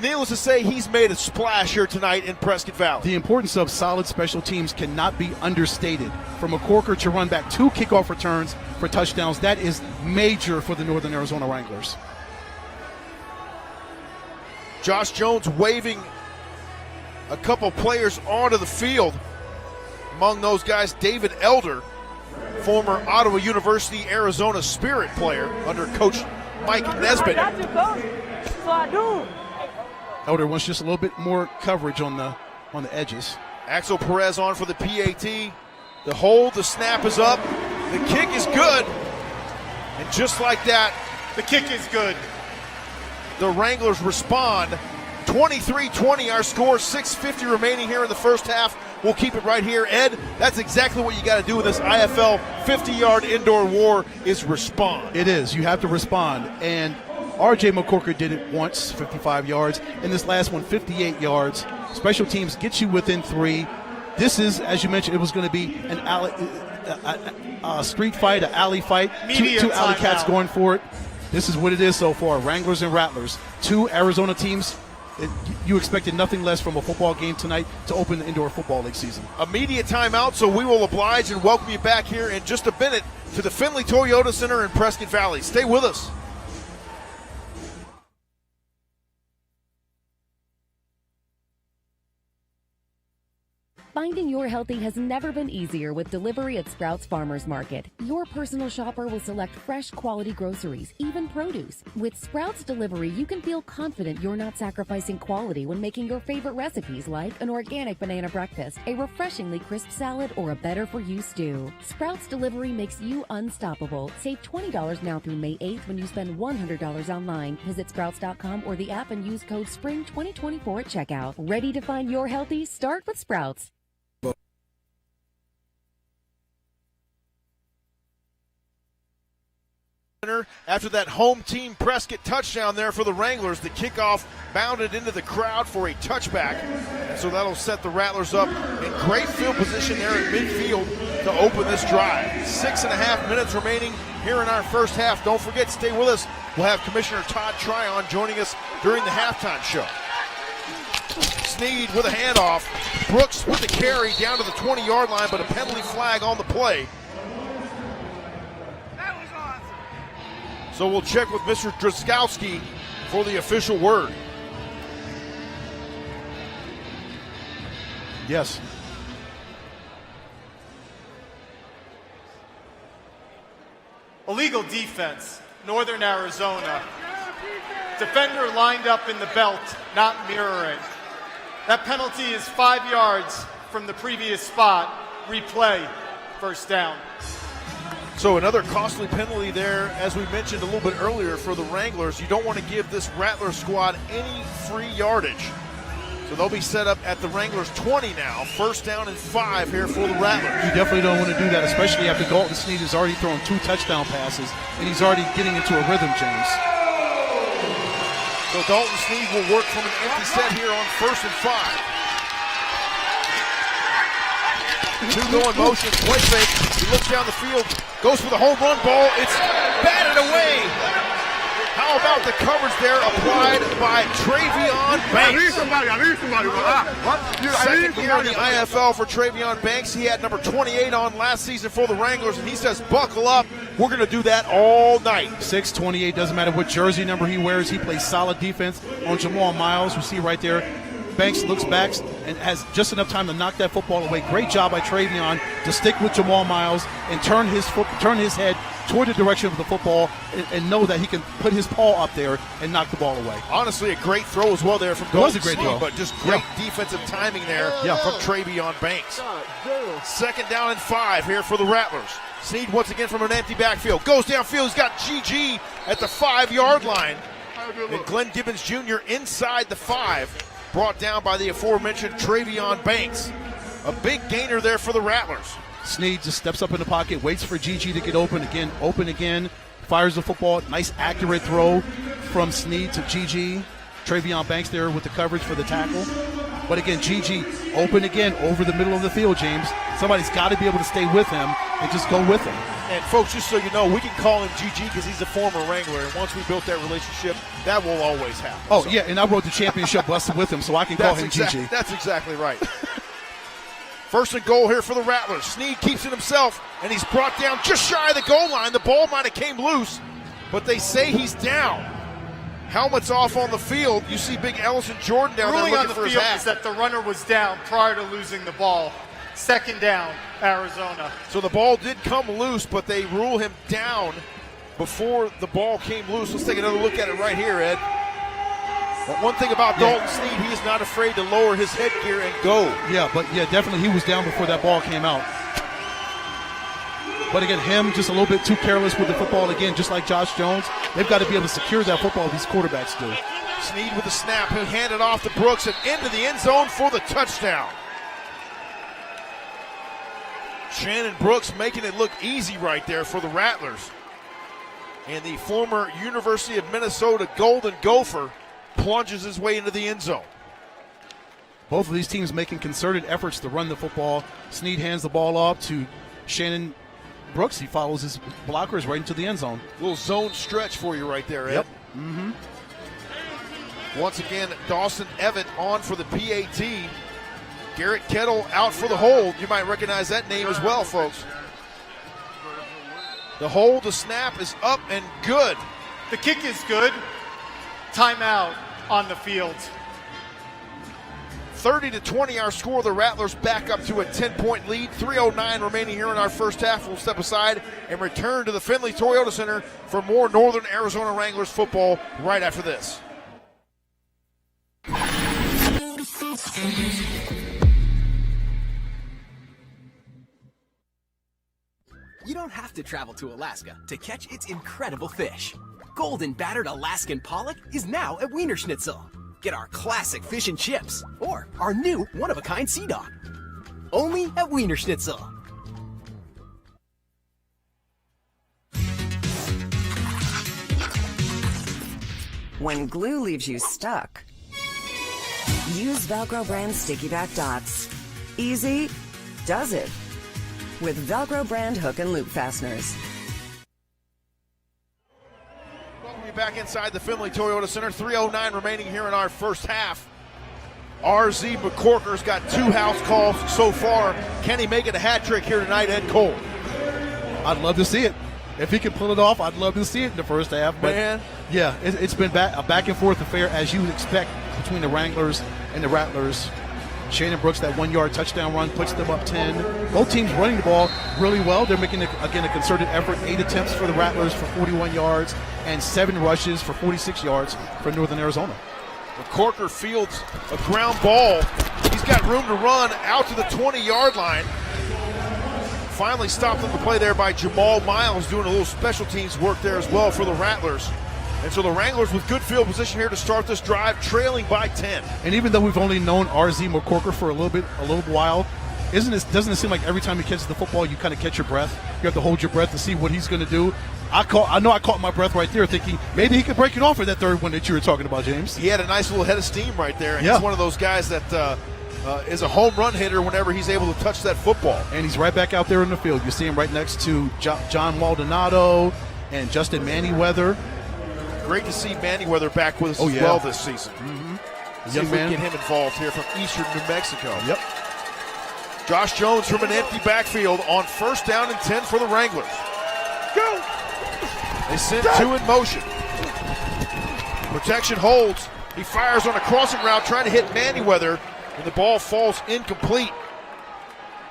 Needless to say, he's made a splash here tonight in Prescott Valley. The importance of solid special teams cannot be understated. For McCorker to run back 2 kickoff returns for touchdowns, that is major for the Northern Arizona Wranglers. Josh Jones waving a couple players onto the field. Among those guys, David Elder, former Ottawa University, Arizona Spirit player under Coach Mike Nesbitt. Elder wants just a little bit more coverage on the edges. Axel Perez on for the PAT. The hold, the snap is up. The kick is good. And just like that, the kick is good. The Wranglers respond. 23-20 our score, 6:50 remaining here in the first half. We'll keep it right here. Ed, that's exactly what you got to do in this IFL 50-yard indoor war is respond. It is. You have to respond. And R.J. McCorker did it once, 55 yards. And this last one, 58 yards. Special teams get you within 3. This is, as you mentioned, it was going to be a street fight, an alley fight. Two alley cats going for it. This is what it is so far. Wranglers and Rattlers. 2 Arizona teams. You expected nothing less from a football game tonight to open the indoor football league season. Immediate timeout, so we will oblige and welcome you back here in just a minute to the Finley Toyota Center in Prescott Valley. Stay with us. Finding your healthy has never been easier with delivery at Sprouts Farmers Market. Your personal shopper will select fresh, quality groceries, even produce. With Sprouts Delivery, you can feel confident you're not sacrificing quality when making your favorite recipes like an organic banana breakfast, a refreshingly crisp salad, or a better-for-you stew. Sprouts Delivery makes you unstoppable. Save $20 now through May 8th when you spend $100 online. Visit Sprouts.com or the app and use code SPRING2024 at checkout. Ready to find your healthy? Start with Sprouts. After that home team Prescott touchdown there for the Wranglers, the kickoff bounded into the crowd for a touchback. And so that'll set the Rattlers up in great field position there at midfield to open this drive. 6.5 minutes remaining here in our first half. Don't forget, stay with us. We'll have Commissioner Todd Tryon joining us during the halftime show. Sneed with a handoff. Brooks with the carry down to the 20-yard line, but a penalty flag on the play. So we'll check with Mr. Druskowski for the official word. Yes. Illegal defense, Northern Arizona. Defender lined up in the belt, not mirroring. That penalty is 5 yards from the previous spot. Replay, first down. So another costly penalty there, as we mentioned a little bit earlier, for the Wranglers. You don't want to give this Rattler squad any free yardage. So they'll be set up at the Wranglers 20 now. First down and 5 here for the Rattlers. You definitely don't want to do that, especially after Dalton Sneed has already thrown 2 touchdown passes, and he's already getting into a rhythm, James. So Dalton Sneed will work from an empty set here on first and 5. 2 going motion, play fake. He looks down the field, goes for the home run ball. It's batted away. How about the coverage there applied by Travion Banks? Second year in the IFL for Travion Banks. He had number 28 on last season for the Wranglers, and he says, buckle up. We're going to do that all night. 6'28", doesn't matter what jersey number he wears. He plays solid defense on Jamal Miles. We see right there, Banks looks back and has just enough time to knock that football away. Great job by Travion to stick with Jamal Miles and turn his head toward the direction of the football and know that he can put his paw up there and knock the ball away. Honestly, a great throw as well there from Dalton. It was a great throw. But just great defensive timing there from Travion Banks. Second down and 5 here for the Rattlers. Sneed once again from an empty backfield. Goes downfield. He's got GG at the 5-yard line. And Glenn Gibbons Jr. inside the 5. Brought down by the aforementioned Travion Banks. A big gainer there for the Rattlers. Sneed just steps up in the pocket, waits for GG to get open again, fires the football. Nice accurate throw from Sneed to GG. Travion Banks there with the coverage for the tackle. But again, GG open again over the middle of the field, James. Somebody's got to be able to stay with him and just go with him. And folks, just so you know, we can call him GG because he's a former Wrangler, and once we built that relationship, that will always happen. Oh, so. Yeah, and I rode the championship bus with him, so I can call him GG. That's exactly right. First and goal here for the Rattlers. Sneed keeps it himself, and he's brought down just shy of the goal line. The ball might have came loose, but they say he's down. Helmet's off on the field. You see big Ellison Jordan down there looking for his hat. Ruling on the field is that the runner was down prior to losing the ball. Second down, Arizona. So the ball did come loose, but they rule him down before the ball came loose. Let's take another look at it right here, Ed. But one thing about Dalton Sneed, he is not afraid to lower his headgear and go. Yeah, definitely he was down before that ball came out. But again, him just a little bit too careless with the football again, just like Josh Jones. They've got to be able to secure that football, these quarterbacks do. Sneed with the snap, he'll hand it off to Brooks and into the end zone for the touchdown. Shannon Brooks making it look easy right there for the Rattlers. And the former University of Minnesota Golden Gopher plunges his way into the end zone. Both of these teams making concerted efforts to run the football. Sneed hands the ball off to Shannon Brooks. He follows his blockers right into the end zone. Little zone stretch for you right there, Ed. Yep. Once again, Dawson Evett on for the PAT. Garrett Kettle out for the hold. You might recognize that name as well, folks. The hold, the snap is up and good. The kick is good. Timeout on the field. 30-20 our score. The Rattlers back up to a 10-point lead. 3:09 remaining here in our first half. We'll step aside and return to the Findlay Toyota Center for more Northern Arizona Wranglers football right after this. You don't have to travel to Alaska to catch its incredible fish. Golden battered Alaskan pollock is now at Wiener Schnitzel. Get our classic fish and chips or our new one-of-a-kind sea dog. Only at Wiener Schnitzel. When glue leaves you stuck, use Velcro brand Sticky Back Dots. Easy does it with Velcro brand hook and loop fasteners. Welcome you back inside the Finley Toyota Center. 3:09 remaining here in our first half. RZ McCorker's got 2 house calls so far. Can he make it a hat trick here tonight, Ed Cole? I'd love to see it. If he can pull it off, I'd love to see it in the first half. But man, yeah, it's been a back and forth affair, as you would expect, between the Wranglers and the Rattlers. Shannon Brooks, that 1-yard touchdown run, puts them up 10. Both teams running the ball really well. They're making, again, a concerted effort. 8 attempts for the Rattlers for 41 yards and 7 rushes for 46 yards for Northern Arizona. McCorker fields a ground ball. He's got room to run out to the 20-yard line. Finally stopped on the play there by Jamal Miles, doing a little special teams work there as well for the Rattlers. And so the Wranglers with good field position here to start this drive, trailing by 10. And even though we've only known RZ McCorker for a little while, doesn't it seem like every time he catches the football, you kind of catch your breath? You have to hold your breath to see what he's going to do. I know I caught my breath right there thinking maybe he could break it off for that third one that you were talking about, James. He had a nice little head of steam right there. And yeah. He's one of those guys that is a home run hitter whenever he's able to touch that football. And he's right back out there in the field. You see him right next to John Maldonado and Justin Manyweather. Great to see Manyweather back with us as well this season. Mm-hmm. See if we can get him involved here from eastern New Mexico. Yep. Josh Jones from an empty backfield on 1st down and 10 for the Wranglers. Go! They send 2 in motion. Protection holds. He fires on a crossing route trying to hit Manyweather, and the ball falls incomplete.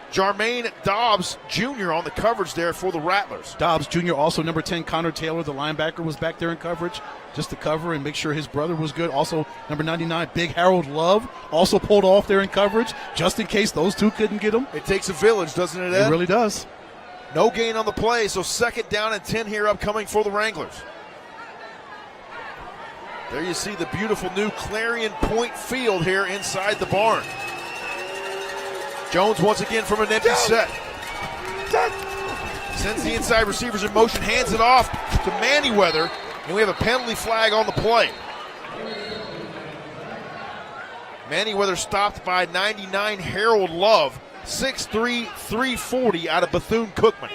Jermaine Dobbs Jr. on the coverage there for the Rattlers. Dobbs Jr. also number 10, Connor Taylor, the linebacker, was back there in coverage just to cover and make sure his brother was good. Also, number 99, Big Harold Love, also pulled off there in coverage just in case those two couldn't get him. It takes a village, doesn't it, Ed? It really does. No gain on the play, so 2nd down and 10 here upcoming for the Wranglers. There you see the beautiful new Clarion Point field here inside the barn. Jones once again from an empty set. Sends the inside receivers in motion, hands it off to Manyweather, and we have a penalty flag on the play. Manyweather stopped by 99 Harold Love, 6'3", 340 out of Bethune-Cookman.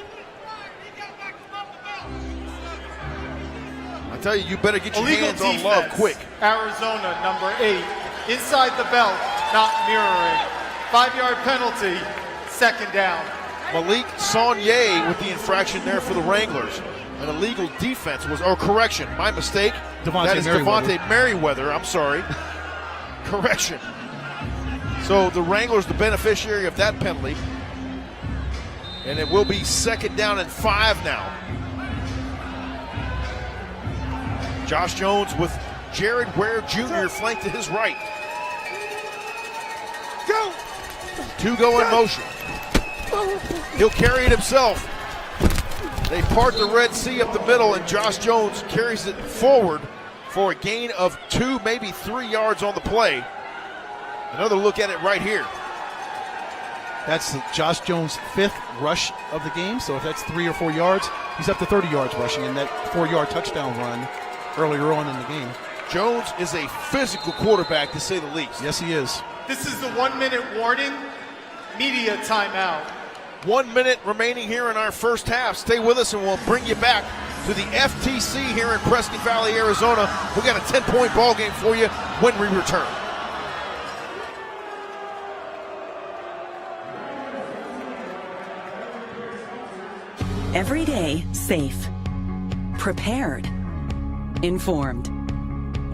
I tell you, you better get your Illegal hands defense. on Love quick. Arizona, number 8, inside the belt, not mirroring. 5-yard penalty, 2nd down. Malik Saunier with the infraction there for the Wranglers. An illegal defense was, or correction, my mistake. That is Devontae Merriweather, I'm sorry. Correction. So the Wranglers the beneficiary of that penalty. And it will be 2nd down and 5 now. Josh Jones with Jared Ware Jr. flanked to his right. Go! 2 go in motion. He'll carry it himself. They part the Red Sea up the middle, and Josh Jones carries it forward for a gain of 2, maybe 3 yards on the play. Another look at it right here. That's Josh Jones' 5th rush of the game, so if that's 3 or 4 yards, he's up to 30 yards rushing in that 4-yard touchdown run earlier on in the game. Jones is a physical quarterback, to say the least. Yes, he is. This is the 1-minute warning. Media timeout. 1 minute remaining here in our first half. Stay with us and we'll bring you back to the FTC here in Prescott Valley, Arizona. We've got a 10-point ball game for you when we return. Every day, safe, prepared, informed.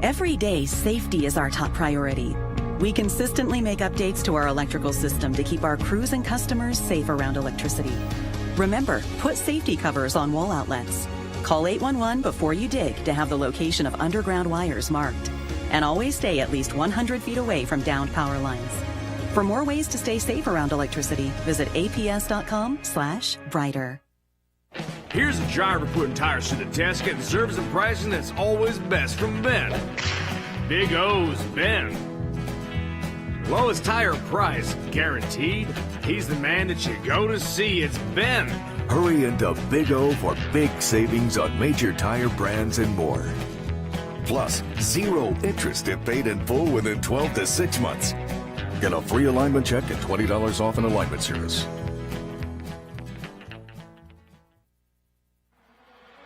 Every day, safety is our top priority. We consistently make updates to our electrical system to keep our crews and customers safe around electricity. Remember, put safety covers on wall outlets. Call 811 before you dig to have the location of underground wires marked. And always stay at least 100 feet away from downed power lines. For more ways to stay safe around electricity, visit aps.com/brighter. Here's a driver putting tires to the test, getting service and pricing that's always best from Ben. Big O's Ben. Lowest tire price, guaranteed. He's the man that you go to see. It's Ben. Hurry into Big O for big savings on major tire brands and more. Plus, 0 interest if paid in full within 12 to 6 months. Get a free alignment check and $20 off an alignment service.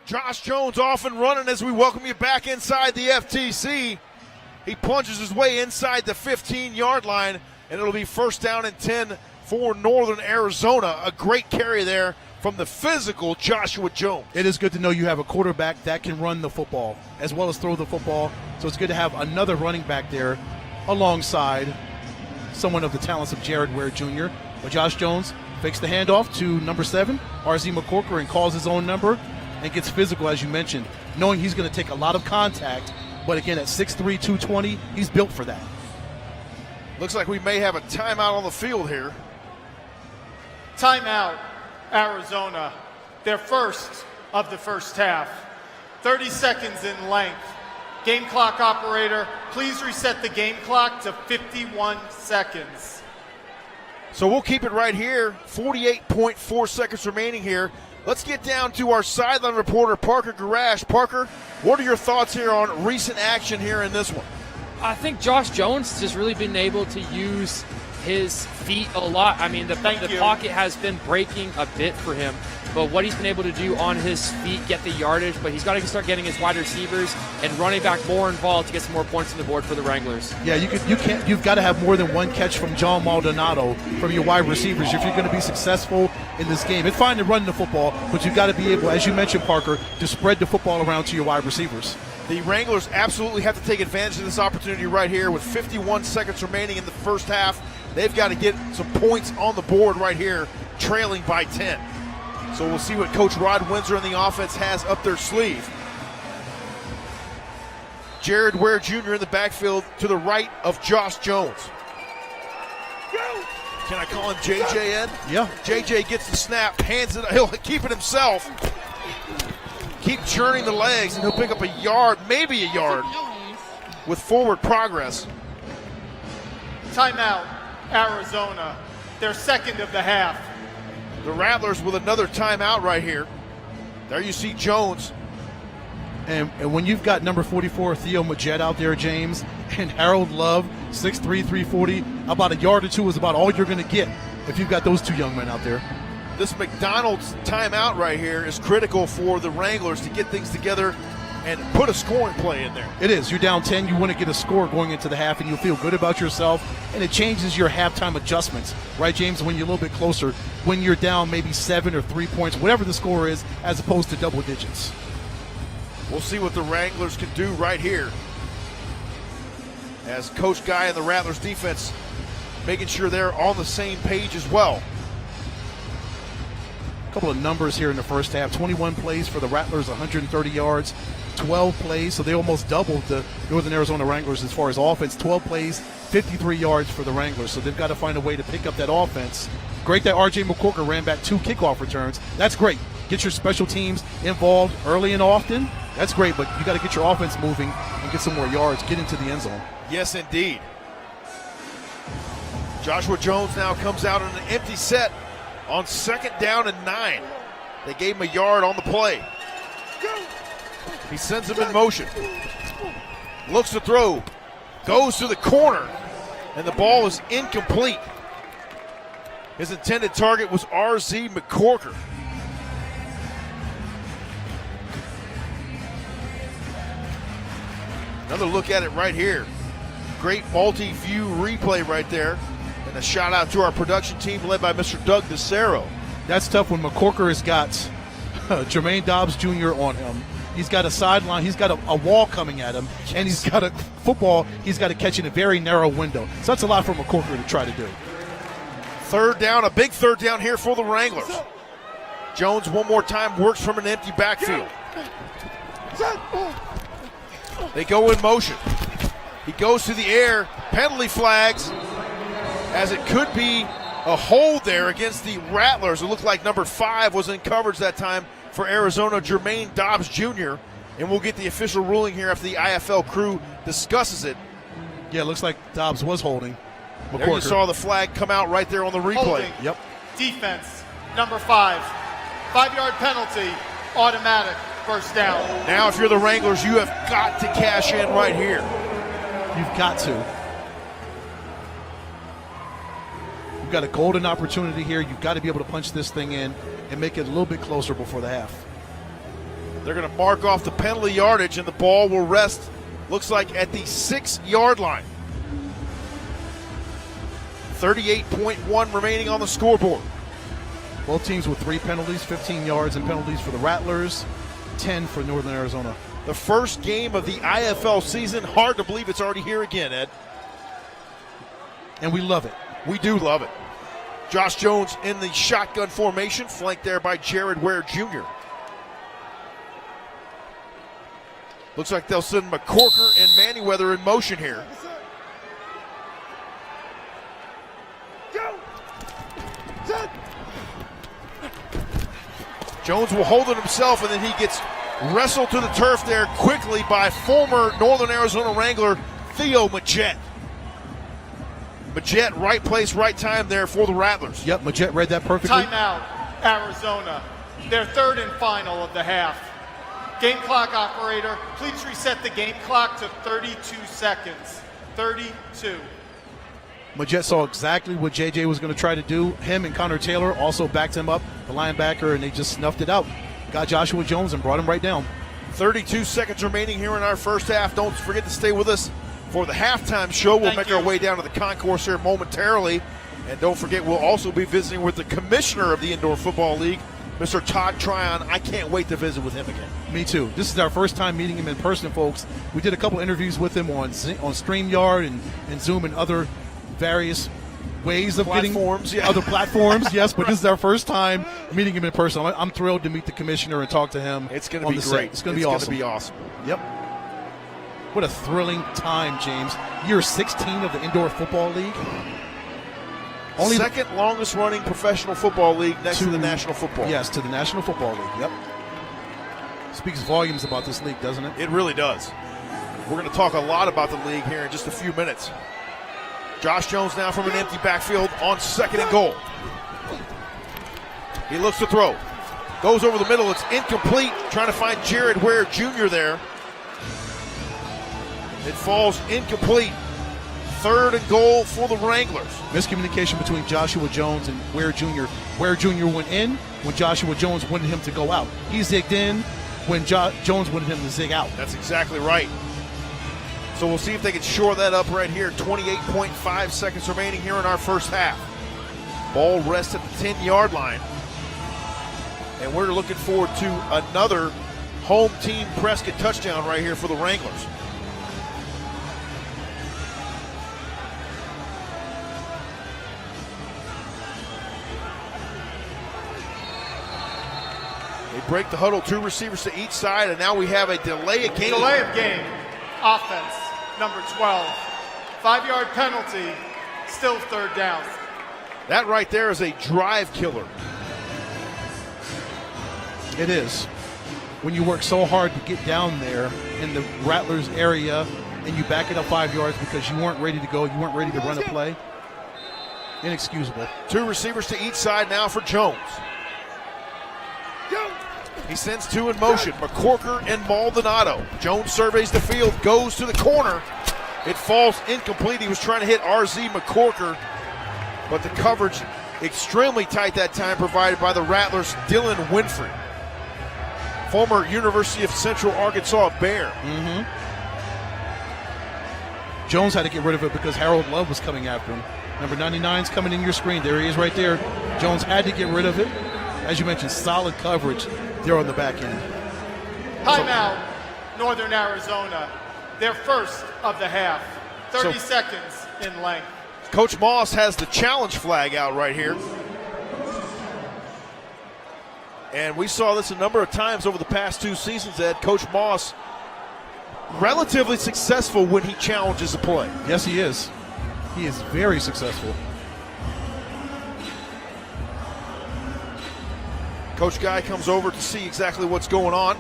Josh Jones off and running as we welcome you back inside the FTC. He plunges his way inside the 15-yard line, and it'll be first down and 10 for Northern Arizona. A great carry there from the physical Joshua Jones. It is good to know you have a quarterback that can run the football as well as throw the football. So it's good to have another running back there alongside someone of the talents of Jared Ware Jr. But Josh Jones fakes the handoff to number 7, RZ McCorker, and calls his own number and gets physical, as you mentioned, knowing he's going to take a lot of contact. But again, at 6'3", 220, he's built for that. Looks like we may have a timeout on the field here. Timeout, Arizona. Their first of the first half. 30 seconds in length. Game clock operator, please reset the game clock to 51 seconds. So we'll keep it right here. 48.4 seconds remaining here. Let's get down to our sideline reporter, Parker Garash. Parker, what are your thoughts here on recent action here in this one? I think Josh Jones has really been able to use his feet a lot. I mean, the pocket has been breaking a bit for him, but what he's been able to do on his feet, get the yardage, but he's got to start getting his wide receivers and running back more involved to get some more points on the board for the Wranglers. Yeah, you've got to have more than one catch from John Maldonado from your wide receivers if you're going to be successful in this game. It's fine to run the football, but you've got to be able, as you mentioned, Parker, to spread the football around to your wide receivers. The Wranglers absolutely have to take advantage of this opportunity right here with 51 seconds remaining in the first half. They've got to get some points on the board right here, trailing by 10. So we'll see what Coach Rod Windsor and the offense has up their sleeve. Jared Ware Jr. in the backfield to the right of Josh Jones. Can I call him JJ, Ed? Yeah. JJ gets the snap, hands it, he'll keep it himself. Keep churning the legs, and he'll pick up a yard, maybe a yard, with forward progress. Timeout, Arizona. Their second of the half. The Rattlers with another timeout right here. There you see Jones. And when you've got number 44, Theo Majette out there, James, and Harold Love, 6'3", 340, about a yard or two is about all you're going to get if you've got those two young men out there. This McDonald's timeout right here is critical for the Wranglers to get things together and put a scoring play in there. It is. You're down 10. You want to get a score going into the half, and you'll feel good about yourself. And it changes your halftime adjustments, right, James, when you're a little bit closer, when you're down maybe 7 or 3 points, whatever the score is, as opposed to double digits. We'll see what the Wranglers can do right here. As Coach Guy and the Rattlers defense making sure they're on the same page as well. A couple of numbers here in the first half. 21 plays for the Rattlers, 130 yards. 12 plays, so they almost doubled the Northern Arizona Wranglers as far as offense. 12 plays, 53 yards for the Wranglers, so they've got to find a way to pick up that offense. Great that R.J. McCorker ran back 2 kickoff returns. That's great. Get your special teams involved early and often. That's great, but you got to get your offense moving and get some more yards, get into the end zone. Yes, indeed. Joshua Jones now comes out in an empty set on 2nd down and 9. They gave him a yard on the play. He sends him in motion. Looks to throw. Goes to the corner. And the ball is incomplete. His intended target was R.Z. McCorker. Another look at it right here. Great multi-view replay right there. And a shout out to our production team led by Mr. Doug DeCero. That's tough when McCorker has got Jermaine Dobbs Jr. on him. He's got a sideline. He's got a wall coming at him. Yes. And he's got a football he's got to catch in a very narrow window. So that's a lot for McCorker to try to do. 3rd down, a big 3rd down here for the Wranglers. Jones one more time works from an empty backfield. They go in motion. He goes to the air. Penalty flags, as it could be a hold there against the Rattlers. It looked like number 5 was in coverage that time for Arizona, Jermaine Dobbs Jr. And we'll get the official ruling here after the IFL crew discusses it. Yeah, it looks like Dobbs was holding McCorker. There you saw the flag come out right there on the replay. Holding. Yep. Defense, number 5. 5-yard penalty, automatic. First down. Now, if you're the Wranglers, you have got to cash in right here. You've got to. You've got a golden opportunity here. You've got to be able to punch this thing in and make it a little bit closer before the half. They're going to mark off the penalty yardage, and the ball will rest, looks like, at the 6-yard line. 38.1 remaining on the scoreboard. Both teams with 3 penalties, 15 yards and penalties for the Rattlers, 10 for Northern Arizona. The first game of the IFL season. Hard to believe it's already here again, Ed. And we love it. We do love it. Josh Jones in the shotgun formation, flanked there by Jared Ware Jr. Looks like they'll send McCorker and Manyweather in motion here. Jones will hold it himself, and then he gets wrestled to the turf there quickly by former Northern Arizona Wrangler Theo Majette. Majette, right place, right time there for the Rattlers. Yep, Majette read that perfectly. Timeout, Arizona. Their third and final of the half. Game clock operator, please reset the game clock to 32 seconds. 32. Majette saw exactly what JJ was going to try to do. Him and Connor Taylor also backed him up, the linebacker, and they just snuffed it out. Got Joshua Jones and brought him right down. 32 seconds remaining here in our first half. Don't forget to stay with us for the halftime show. We'll make our way down to the concourse here momentarily. And don't forget, we'll also be visiting with the commissioner of the Indoor Football League, Mr. Todd Tryon. I can't wait to visit with him again. Me too. This is our first time meeting him in person, folks. We did a couple interviews with him on StreamYard and Zoom and other various ways of platforms, getting other platforms. Yes, but this is our first time meeting him in person. I'm thrilled to meet the commissioner and talk to him. It's going to be great. It's going to be awesome. It's going to be awesome. Yep. What a thrilling time, James. Year 16 of the Indoor Football League. Only second longest running professional football league next to the National Football League. Yes, to the National Football League. Yep. Speaks volumes about this league, doesn't it? It really does. We're going to talk a lot about the league here in just a few minutes. Josh Jones now from an empty backfield on 2nd and goal. He looks to throw. Goes over the middle. It's incomplete. Trying to find Jared Ware Jr. there. It falls incomplete. 3rd and goal for the Wranglers. Miscommunication between Joshua Jones and Ware Jr. Ware Jr. went in when Joshua Jones wanted him to go out. He zigged in when Jones wanted him to zig out. That's exactly right. So we'll see if they can shore that up right here. 28.5 seconds remaining here in our first half. Ball rests at the 10-yard line. And we're looking forward to another home team Prescott touchdown right here for the Wranglers. They break the huddle, 2 receivers to each side, and now we have a delay of game. Delay of game. Offense, number 12. 5-yard penalty, still 3rd down. That right there is a drive killer. It is. When you work so hard to get down there in the Rattlers area and you back it up 5 yards because you weren't ready to go, you weren't ready to run a play. Inexcusable. 2 receivers to each side now for Jones. He sends 2 in motion, McCorker and Maldonado. Jones surveys the field, goes to the corner. It falls incomplete. He was trying to hit RZ McCorker, but the coverage extremely tight that time, provided by the Rattlers' Dylan Winfrey, former University of Central Arkansas Bear. Mm-hmm. Jones had to get rid of it because Harold Love was coming after him. Number 99's coming in your screen. There he is right there. Jones had to get rid of it. As you mentioned, solid coverage there on the back end. Timeout, Northern Arizona. Their first of the half. 30 seconds in length. Coach Moss has the challenge flag out right here. And we saw this a number of times over the past 2 seasons, Ed. Coach Moss, relatively successful when he challenges a play. Yes, he is. He is very successful. Coach Guy comes over to see exactly what's going on.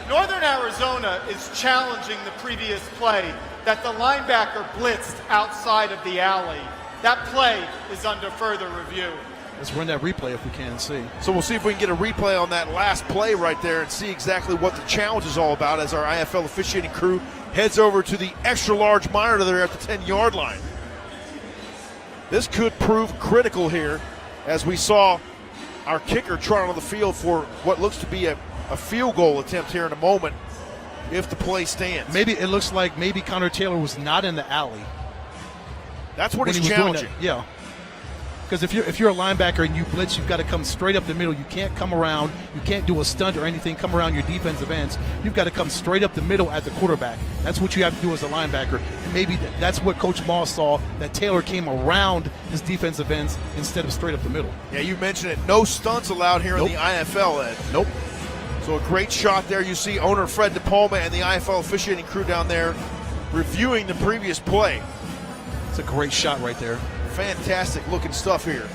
Northern Arizona is challenging the previous play that the linebacker blitzed outside of the alley. That play is under further review. Let's run that replay if we can and see. So we'll see if we can get a replay on that last play right there and see exactly what the challenge is all about as our IFL officiating crew heads over to the extra large monitor there at the 10-yard line. This could prove critical here as we saw our kicker trot on the field for what looks to be a field goal attempt here in a moment if the play stands. Maybe it looks like maybe Connor Taylor was not in the alley. That's what he's doing challenging. that. Yeah. Because if you're a linebacker and you blitz, you've got to come straight up the middle. You can't come around. You can't do a stunt or anything, come around your defensive ends. You've got to come straight up the middle at the quarterback. That's what you have to do as a linebacker. And maybe that's what Coach Moss saw, that Taylor came around his defensive ends instead of straight up the middle. Yeah, you mentioned it. No stunts allowed here in the IFL, Ed. Nope. So a great shot there. You see owner Fred DePalma and the IFL officiating crew down there reviewing the previous play. It's a great shot right there. Fantastic looking stuff here.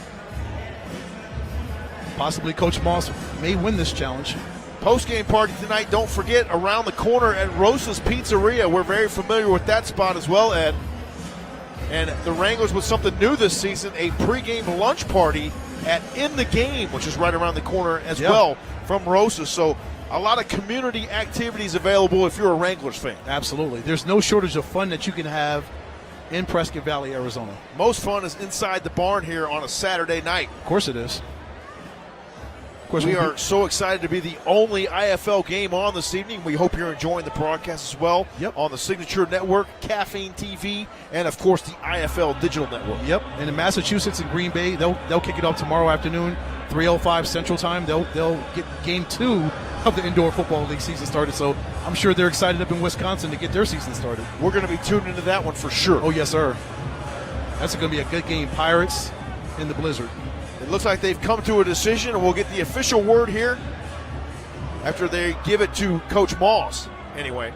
Possibly Coach Moss may win this challenge. Post-game party tonight, don't forget, around the corner at Rosa's Pizzeria. We're very familiar with that spot as well, Ed. And the Wranglers with something new this season, a pregame lunch party at In the Game, which is right around the corner as well from Rosa's. So a lot of community activities available if you're a Wranglers fan. Absolutely. There's no shortage of fun that you can have in Prescott Valley, Arizona. Most fun is inside the barn here on a Saturday night. Of course it is. Of course we are so excited to be the only IFL game on this evening. We hope you're enjoying the broadcast as well on the Signature Network, Caffeine TV, and, of course, the IFL Digital Network. Yep, and in Massachusetts and Green Bay, they'll kick it off tomorrow afternoon, 3:05 Central Time. They'll get Game 2 of the Indoor Football League season started, so I'm sure they're excited up in Wisconsin to get their season started. We're going to be tuned into that one for sure. Oh, yes, sir. That's going to be a good game. Pirates in the blizzard. It looks like they've come to a decision, and we'll get the official word here after they give it to Coach Moss. Anyway.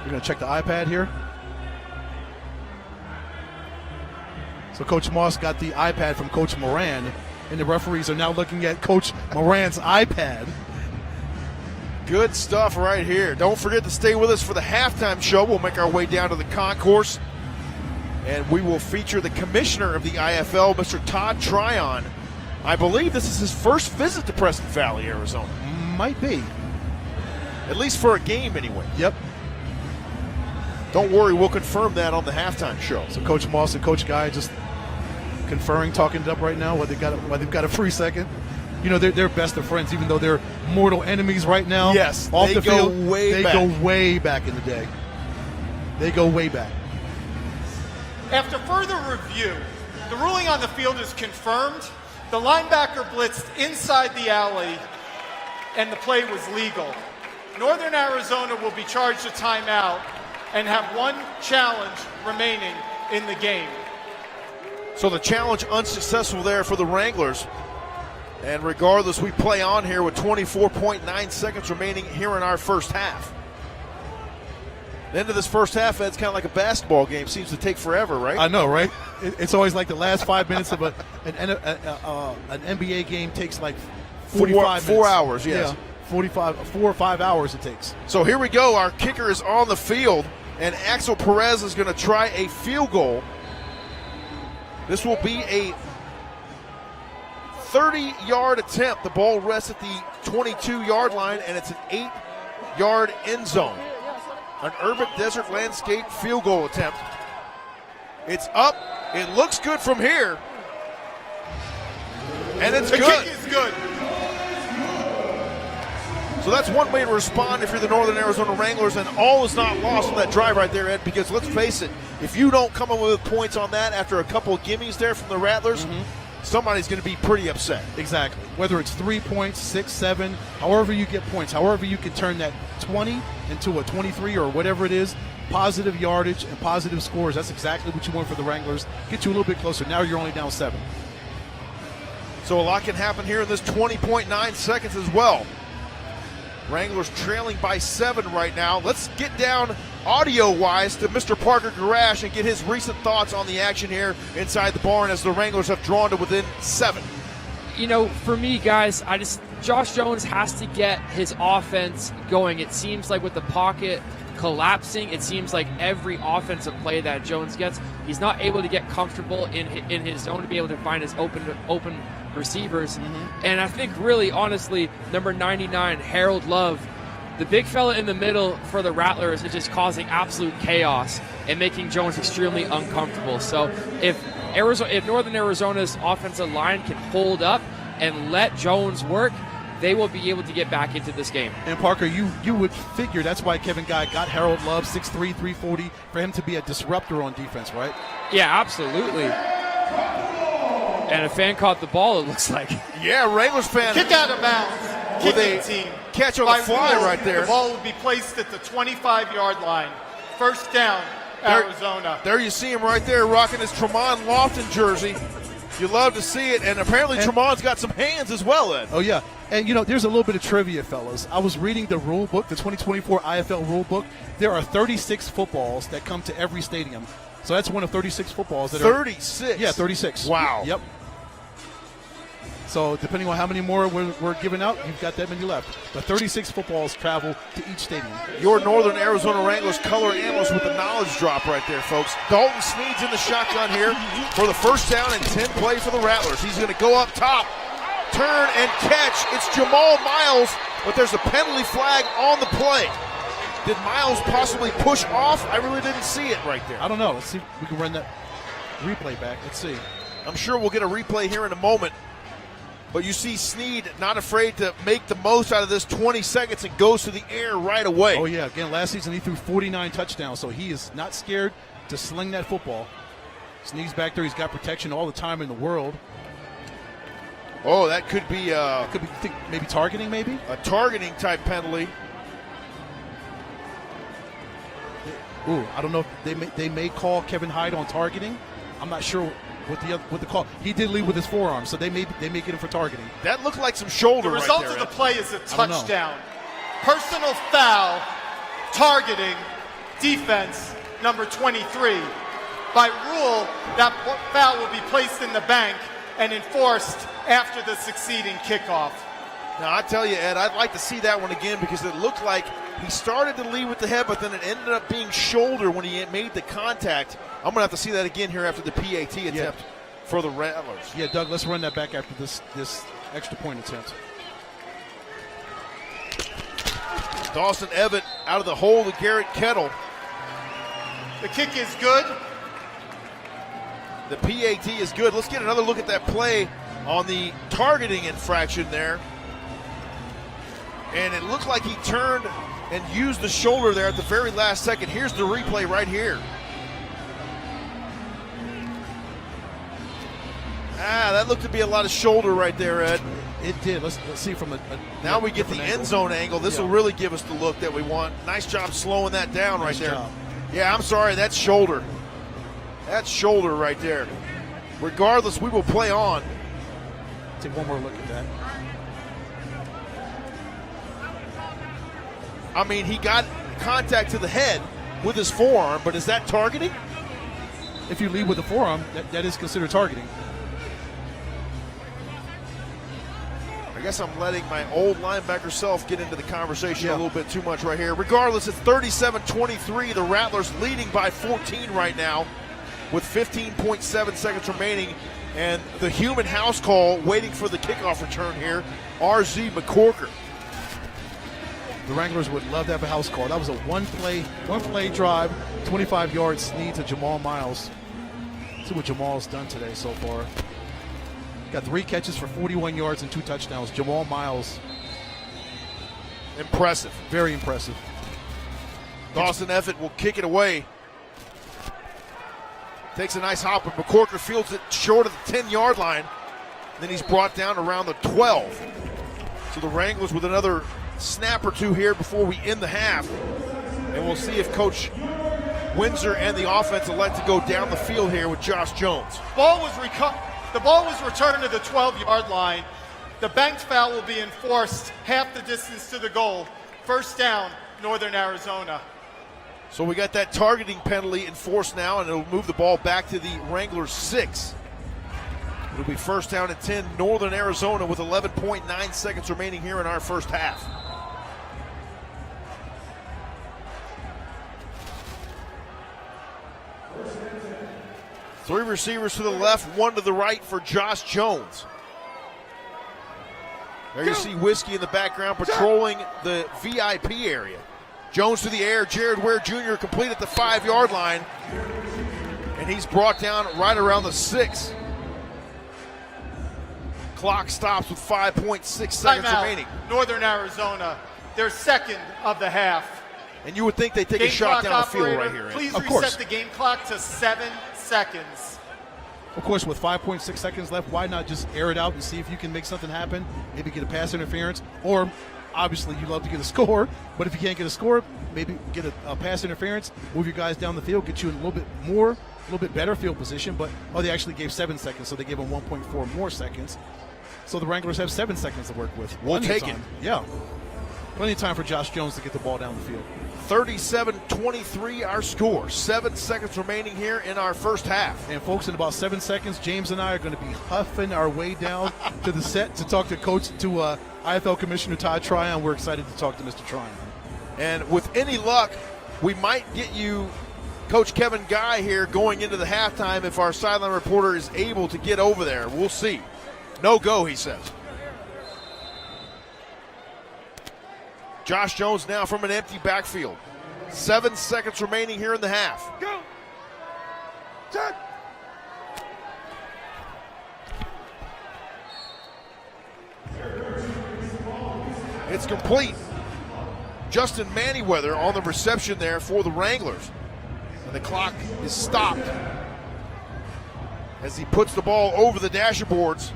We're going to check the iPad here. So Coach Moss got the iPad from Coach Moran, and the referees are now looking at Coach Moran's iPad. Good stuff right here. Don't forget to stay with us for the halftime show. We'll make our way down to the concourse, and we will feature the commissioner of the IFL, Mr. Todd Tryon. I believe this is his first visit to Prescott Valley, Arizona. Might be. At least for a game, anyway. Yep. Don't worry, we'll confirm that on the halftime show. So Coach Moss and Coach Guy just conferring, talking it up right now, while they've got a free second. You know, they're best of friends, even though they're mortal enemies right now. Yes, off they the go field, way they back. go way back in the day. They go way back. After further review, the ruling on the field is confirmed. The linebacker blitzed inside the alley, and the play was legal. Northern Arizona will be charged a timeout and have one challenge remaining in the game. So the challenge unsuccessful there for the Wranglers. And regardless, we play on here with 24.9 seconds remaining here in our first half. The end of this first half, Ed's kind of like a basketball game. Seems to take forever, right? I know, right? It's always like the last 5 minutes of an NBA game takes like 45 minutes. 4 hours, yes. Yeah, 4 or 5 hours it takes. So here we go. Our kicker is on the field, and Axel Perez is going to try a field goal. This will be a 30-yard attempt. The ball rests at the 22-yard line, and it's an 8-yard end zone. An urban desert landscape field goal attempt. It's up. It looks good from here. And it's good. The kick is good. So that's one way to respond if you're the Northern Arizona Wranglers, and all is not lost on that drive right there, Ed, because let's face it, if you don't come up with points on that after a couple of gimmies there from the Rattlers, somebody's going to be pretty upset. Exactly. Whether it's 3 points, 6, 7, however you get points, however you can turn that 20 into a 23 or whatever it is, positive yardage and positive scores. That's exactly what you want for the Wranglers. Get you a little bit closer. Now you're only down 7. So a lot can happen here in this 20.9 seconds as well. Wranglers trailing by 7 right now. Let's get down audio-wise to Mr. Parker Garash and get his recent thoughts on the action here inside the barn as the Wranglers have drawn to within 7. for me, guys, Josh Jones has to get his offense going. It seems like with the pocket collapsing, it seems like every offensive play that Jones gets, he's not able to get comfortable in his zone to be able to find his open receivers. And I think really, honestly, number 99, Harold Love, the big fella in the middle for the Rattlers, is just causing absolute chaos and making Jones extremely uncomfortable. So if Northern Arizona's offensive line can hold up and let Jones work, they will be able to get back into this game. And Parker, you would figure that's why Kevin Guy got Harold Love, 6'3", 340, for him to be a disruptor on defense, right? Yeah, absolutely. And a fan caught the ball, it looks like. Yeah, Wranglers fan. Kick out of bounds. Kicking team. Catch on the fly right there. The ball will be placed at the 25-yard line. First down, Arizona. There you see him right there rocking his Tremont Lofton jersey. You love to see it, and apparently Tremont's got some hands as well, Ed. Oh, yeah. And, there's a little bit of trivia, fellas. I was reading the rule book, the 2024 IFL rule book. There are 36 footballs that come to every stadium. So that's one of 36 footballs. 36? Yeah, 36. Wow. Yep. So depending on how many more we're giving out, you've got that many left. But 36 footballs travel to each stadium. Your Northern Arizona Wranglers color analyst with the knowledge drop right there, folks. Dalton Sneed's in the shotgun here for the first down and 10 play for the Rattlers. He's going to go up top, turn and catch. It's Jamal Miles, but there's a penalty flag on the play. Did Miles possibly push off? I really didn't see it right there. I don't know. Let's see if we can run that replay back. Let's see. I'm sure we'll get a replay here in a moment. But you see Sneed not afraid to make the most out of this 20 seconds and goes to the air right away. Oh, yeah. Again, last season he threw 49 touchdowns, so he is not scared to sling that football. Sneed's back there. He's got protection all the time in the world. Oh, that could be maybe targeting, maybe? A targeting type penalty. Ooh, I don't know if they may call Kevin Hyde on targeting. I'm not sure what the call. He did lead with his forearm, so they may get him for targeting. That looked like some shoulder. The result right there, of the play is a touchdown. Personal foul, targeting, defense, number 23. By rule, that foul will be placed in the bank and enforced after the succeeding kickoff. Now, I tell you, Ed, I'd like to see that one again because it looked like he started to lead with the head, but then it ended up being shoulder when he made the contact. I'm going to have to see that again here after the PAT attempt for the Rattlers. Yeah, Doug, let's run that back after this extra point attempt. Dawson Evett out of the hole to Garrett Kettle. The kick is good. The PAT is good. Let's get another look at that play on the targeting infraction there. And it looked like he turned and used the shoulder there at the very last second. Here's the replay right here. That looked to be a lot of shoulder right there, Ed. It did. Let's see from a now we get the end zone angle. This will really give us the look that we want. Nice job slowing that down right there. Job. Yeah, I'm sorry. That's shoulder. That's shoulder right there. Regardless, we will play on. Take one more look at that. I mean, he got contact to the head with his forearm, but is that targeting? If you lead with the forearm, that is considered targeting. I guess I'm letting my old linebacker self get into the conversation a little bit too much right here. Regardless, it's 37-23. The Rattlers leading by 14 right now with 15.7 seconds remaining. And the human house call waiting for the kickoff return here, RZ McCorker. The Wranglers would love to have a house call. That was a one play drive, 25 yards sneed to Jamal Miles. See what Jamal's done today so far. Got 3 catches for 41 yards and 2 touchdowns. Jamal Miles. Impressive. Very impressive. Dawson Evett will kick it away. Takes a nice hop, but McCorker fields it short of the 10-yard line. Then he's brought down around the 12. So the Wranglers with another snap or two here before we end the half. And we'll see if Coach Windsor and the offense elect to go down the field here with Josh Jones. The ball was returned to the 12-yard line. The banked foul will be enforced half the distance to the goal. First down, Northern Arizona. So we got that targeting penalty enforced now, and it'll move the ball back to the Wranglers 6. It'll be first down and 10, Northern Arizona, with 11.9 seconds remaining here in our first half. Three receivers to the left, one to the right for Josh Jones. There you see Whiskey in the background patrolling the VIP area. Jones to the air, Jared Ware Jr. complete at the 5-yard line. And he's brought down right around the 6. Clock stops with 5.6 seconds remaining. Northern Arizona, their second of the half. And you would think they'd take a shot down the field right here. Please Of course. reset the game clock to 7 seconds. Of course, with 5.6 seconds left, why not just air it out and see if you can make something happen? Maybe get a pass interference, or obviously you love to get a score, but if you can't get a score, maybe get a pass interference, move your guys down the field, get you in a little bit better field position. But they actually gave 7 seconds, so they gave them 1.4 more seconds. So the Wranglers have 7 seconds to work with. We'll take it. Yeah. Plenty of time for Josh Jones to get the ball down the field. 37-23 our score. 7 seconds remaining here in our first half. And folks, in about 7 seconds, James and I are going to be huffing our way down to the set to talk to IFL Commissioner Todd Tryon. We're excited to talk to Mr. Tryon. And with any luck, we might get you Coach Kevin Guy here going into the halftime if our sideline reporter is able to get over there. We'll see. No go, he says. Josh Jones now from an empty backfield. 7 seconds remaining here in the half. Go. Set. It's complete. Justin Manyweather on the reception there for the Wranglers. And the clock is stopped as he puts the ball over the dashboards.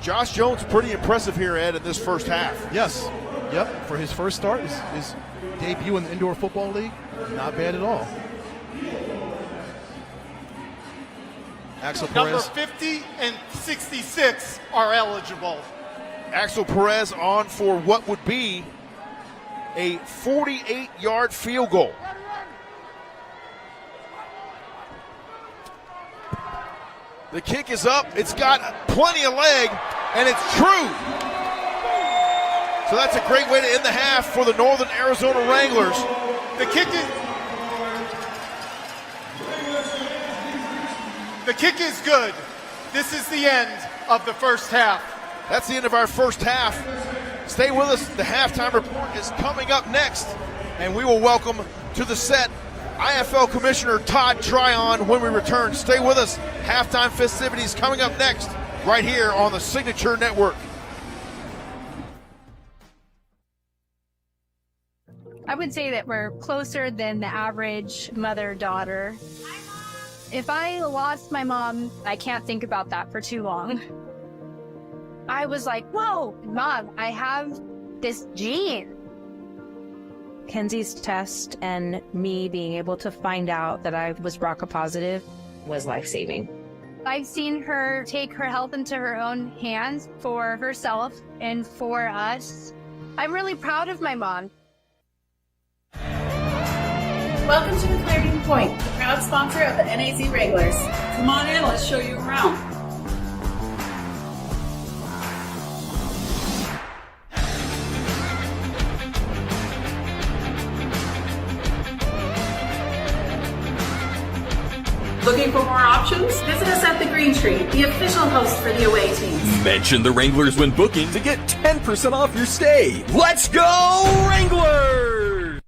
Josh Jones pretty impressive here, Ed, in this first half. Yes. Yep. For his first start, his debut in the Indoor Football League, not bad at all. Axel Number Perez. 50 and 66 are eligible. Axel Perez on for what would be a 48-yard field goal. The kick is up. It's got plenty of leg, and it's true. So that's a great way to end the half for the Northern Arizona Wranglers. The kick is good. This is the end of the first half. That's the end of our first half. Stay with us. The halftime report is coming up next, and we will welcome to the set IFL Commissioner Todd Tryon when we return. Stay with us. Halftime festivities coming up next, right here on the Signature Network. I would say that we're closer than the average mother-daughter. If I lost my mom, I can't think about that for too long. I was like, whoa, Mom, I have this gene. Kenzie's test and me being able to find out that I was BRCA positive was life-saving. I've seen her take her health into her own hands for herself and for us. I'm really proud of my mom. Welcome to the Clearing Point, the proud sponsor of the NAZ Wranglers. Come on in, let's show you around. Looking for more options? Visit us at the Green Tree, the official host for the away teams. Mention the Wranglers when booking to get 10% off your stay. Let's go, Wranglers!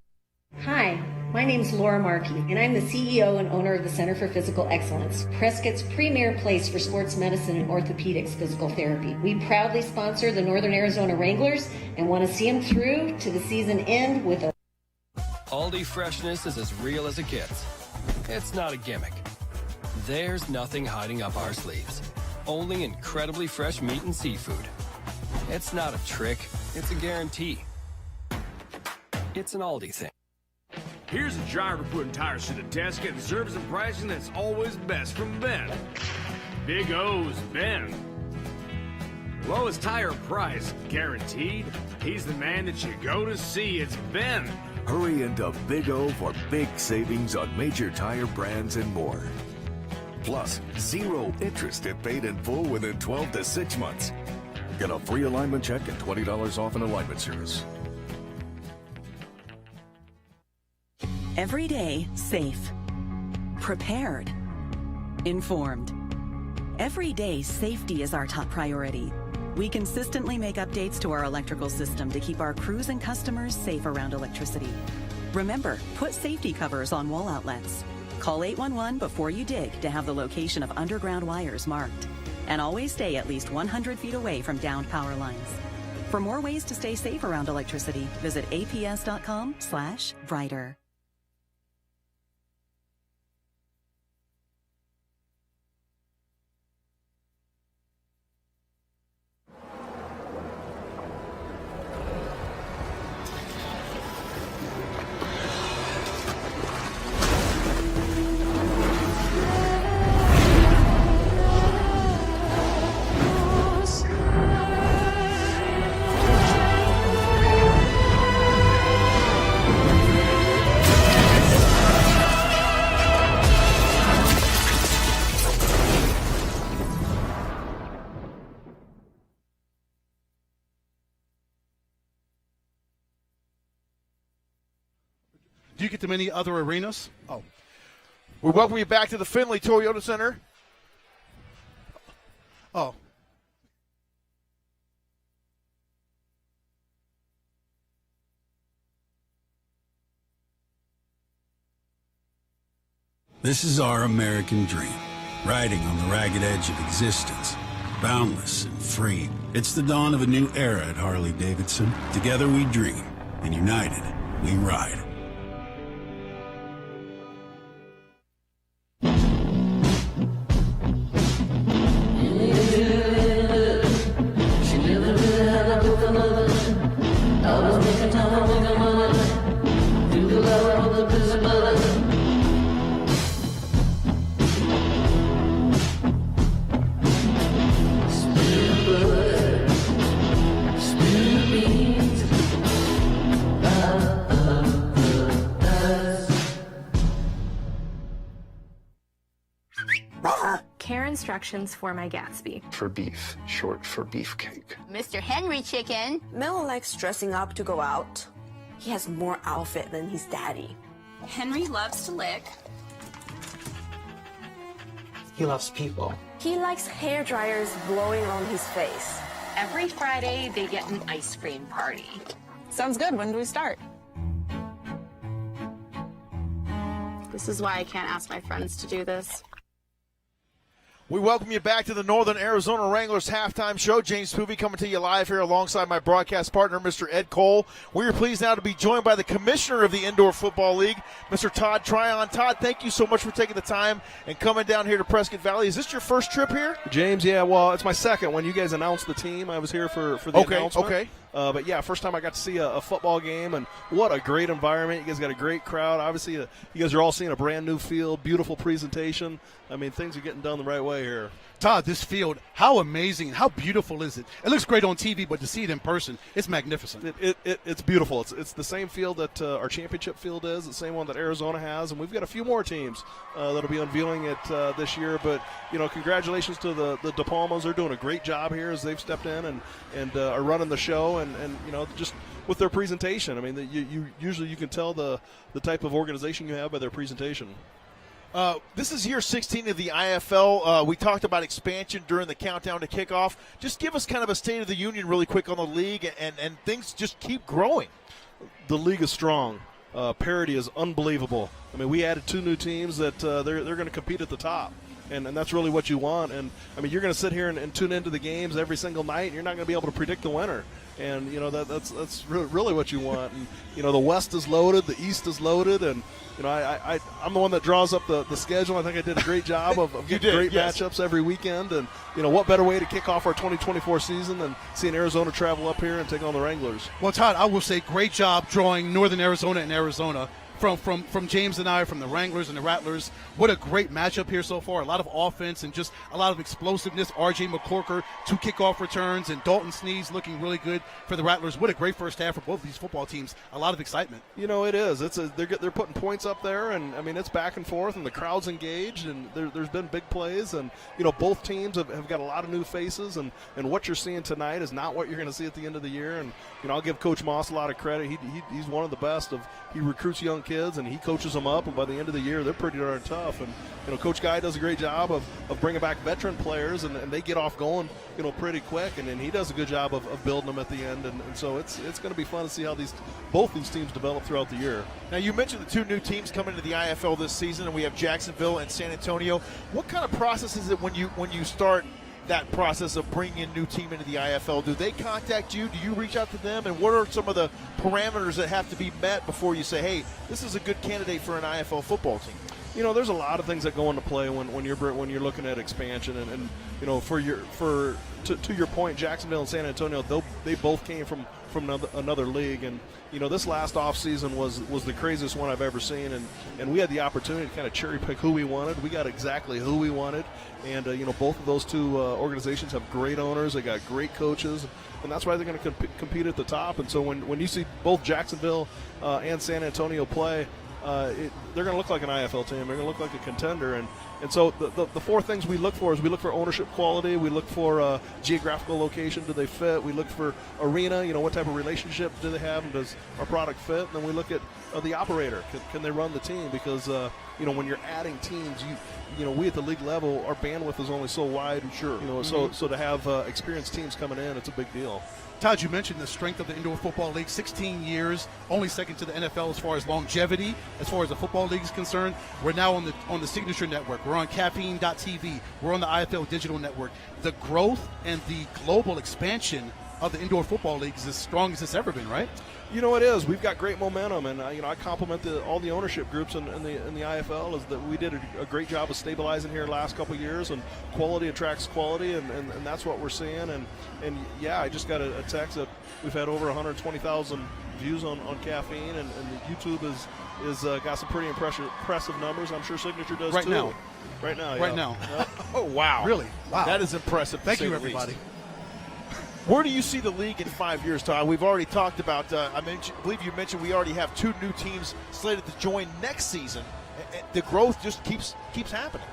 Hi, my name's Laura Markey, and I'm the CEO and owner of the Center for Physical Excellence, Prescott's premier place for sports medicine and orthopedics physical therapy. We proudly sponsor the Northern Arizona Wranglers and want to see them through to the season end with a Aldi freshness is as real as it gets. It's not a gimmick. There's nothing hiding up our sleeves. Only incredibly fresh meat and seafood. It's not a trick, it's a guarantee. It's an Aldi thing. Here's a driver putting tires to the test, getting service and pricing that's always best from Ben. Big O's Ben. Lowest tire price, guaranteed. He's the man that you go to see. It's Ben. Hurry into Big O for big savings on major tire brands and more. Plus, 0 interest if paid in full within 12 to 6 months. Get a free alignment check and $20 off an alignment service. Every day, safe. Prepared. Informed. Every day, safety is our top priority. We consistently make updates to our electrical system to keep our crews and customers safe around electricity. Remember, put safety covers on wall outlets. Call 811 before you dig to have the location of underground wires marked. And always stay at least 100 feet away from downed power lines. For more ways to stay safe around electricity, visit aps.com/brighter. Do you get to many other arenas? Oh. We welcome you back to the Findlay Toyota Center. Oh. This is our American dream, riding on the ragged edge of existence, boundless and free. It's the dawn of a new era at Harley-Davidson. Together we dream, and united we ride. Care instructions for my Gatsby. For beef, short for beefcake. Mr. Henry Chicken. Mel likes dressing up to go out. He has more outfit than his daddy. Henry loves to lick. He loves people. He likes hair dryers blowing on his face. Every Friday, they get an ice cream party. Sounds good. When do we start? This is why I can't ask my friends to do this. We welcome you back to the Northern Arizona Wranglers halftime show. James Poovey coming to you live here alongside my broadcast partner, Mr. Ed Cole. We are pleased now to be joined by the commissioner of the Indoor Football League, Mr. Todd Tryon. Todd, thank you so much for taking the time and coming down here to Prescott Valley. Is this your first trip here? James, yeah, well, it's my second. When you guys announced the team, I was here for the announcement. Okay. But, yeah, first time I got to see a football game, and what a great environment. You guys got a great crowd. Obviously, you guys are all seeing a brand-new field, beautiful presentation. I mean, things are getting done the right way here. Todd, this field, how amazing, how beautiful is it? It looks great on TV, but to see it in person, it's magnificent. It's beautiful. It's the same field that our championship field is, the same one that Arizona has, and we've got a few more teams that'll be unveiling it this year. But, congratulations to the De Palmas. They're doing a great job here as they've stepped in and are running the show and just with their presentation. I mean, you usually can tell the type of organization you have by their presentation. This is year 16 of the IFL. We talked about expansion during the countdown to kickoff. Just give us kind of a state of the union really quick on the league, and things just keep growing. The league is strong. Parity is unbelievable. I mean, we added 2 new teams that they're going to compete at the top. And that's really what you want. And, I mean, you're going to sit here and tune into the games every single night, and you're not going to be able to predict the winner. And, that's really what you want. And, the West is loaded, the East is loaded, and, I'm the one that draws up the schedule. I think I did a great job of getting great matchups every weekend. And, what better way to kick off our 2024 season than seeing Arizona travel up here and take on the Wranglers? Well, Todd, I will say great job drawing Northern Arizona and Arizona. from James and I, from the Wranglers and the Rattlers. What a great matchup here so far. A lot of offense and just a lot of explosiveness. R.J. McCorker, 2 kickoff returns, and Dalton Sneeze looking really good for the Rattlers. What a great first half for both of these football teams. A lot of excitement. You know, it is. They're putting points up there, and I mean it's back and forth, and the crowd's engaged, and there's been big plays, and you know both teams have got a lot of new faces, and what you're seeing tonight is not what you're going to see at the end of the year. And you know I'll give Coach Moss a lot of credit. He's one of the best. He recruits young kids and he coaches them up, and by the end of the year they're pretty darn tough. And you know Coach Guy does a great job of bringing back veteran players, and they get off going pretty quick, and then he does a good job of building them at the end. And so it's going to be fun to see how both these teams develop throughout the year. Now you mentioned the 2 new teams coming to the IFL this season, and we have Jacksonville and San Antonio. What kind of process is it when you start that process of bringing a new team into the IFL? Do they contact you? Do you reach out to them? And what are some of the parameters that have to be met before you say, hey, this is a good candidate for an IFL football team? You know, there's a lot of things that go into play when you're looking at expansion, and you know, to your point, Jacksonville and San Antonio, they both came from another league, and you know this last off season was the craziest one I've ever seen, and we had the opportunity to kind of cherry pick who we wanted. We got exactly who we wanted, and you know both of those 2 organizations have great owners. They got great coaches, and that's why they're going to compete at the top. And so when you see both Jacksonville and San Antonio play, they're going to look like an IFL team. They're going to look like a contender. And so the 4 things we look for is we look for ownership quality. We look for geographical location. Do they fit? We look for arena. You know, what type of relationship do they have, and does our product fit? And then we look at the operator. Can they run the team? Because, you know, when you're adding teams, you know, we at the league level, our bandwidth is only so wide. Sure. You know, so to have experienced teams coming in, it's a big deal. Todd, you mentioned the strength of the Indoor Football League, 16 years, only second to the NFL as far as longevity, as far as the football league is concerned. We're now on the Signature Network. We're on Caffeine.tv. We're on the IFL Digital Network. The growth and the global expansion of the Indoor Football League is as strong as it's ever been, right? You know, it is. We've got great momentum, and you know, I compliment all the ownership groups in the IFL is that we did a great job of stabilizing here the last couple of years, and quality attracts quality, and that's what we're seeing. And yeah, I just got a text that we've had over 120,000 views on Caffeine, and YouTube is got some pretty impressive numbers. I'm sure Signature does right too. Now. Right now. Right yeah. now. Oh wow! Really? Wow. That is impressive. Thank you, everybody. Least. Where do you see the league in 5 years, Todd? We've already talked about, I believe you mentioned we already have 2 new teams slated to join next season. The growth just keeps happening.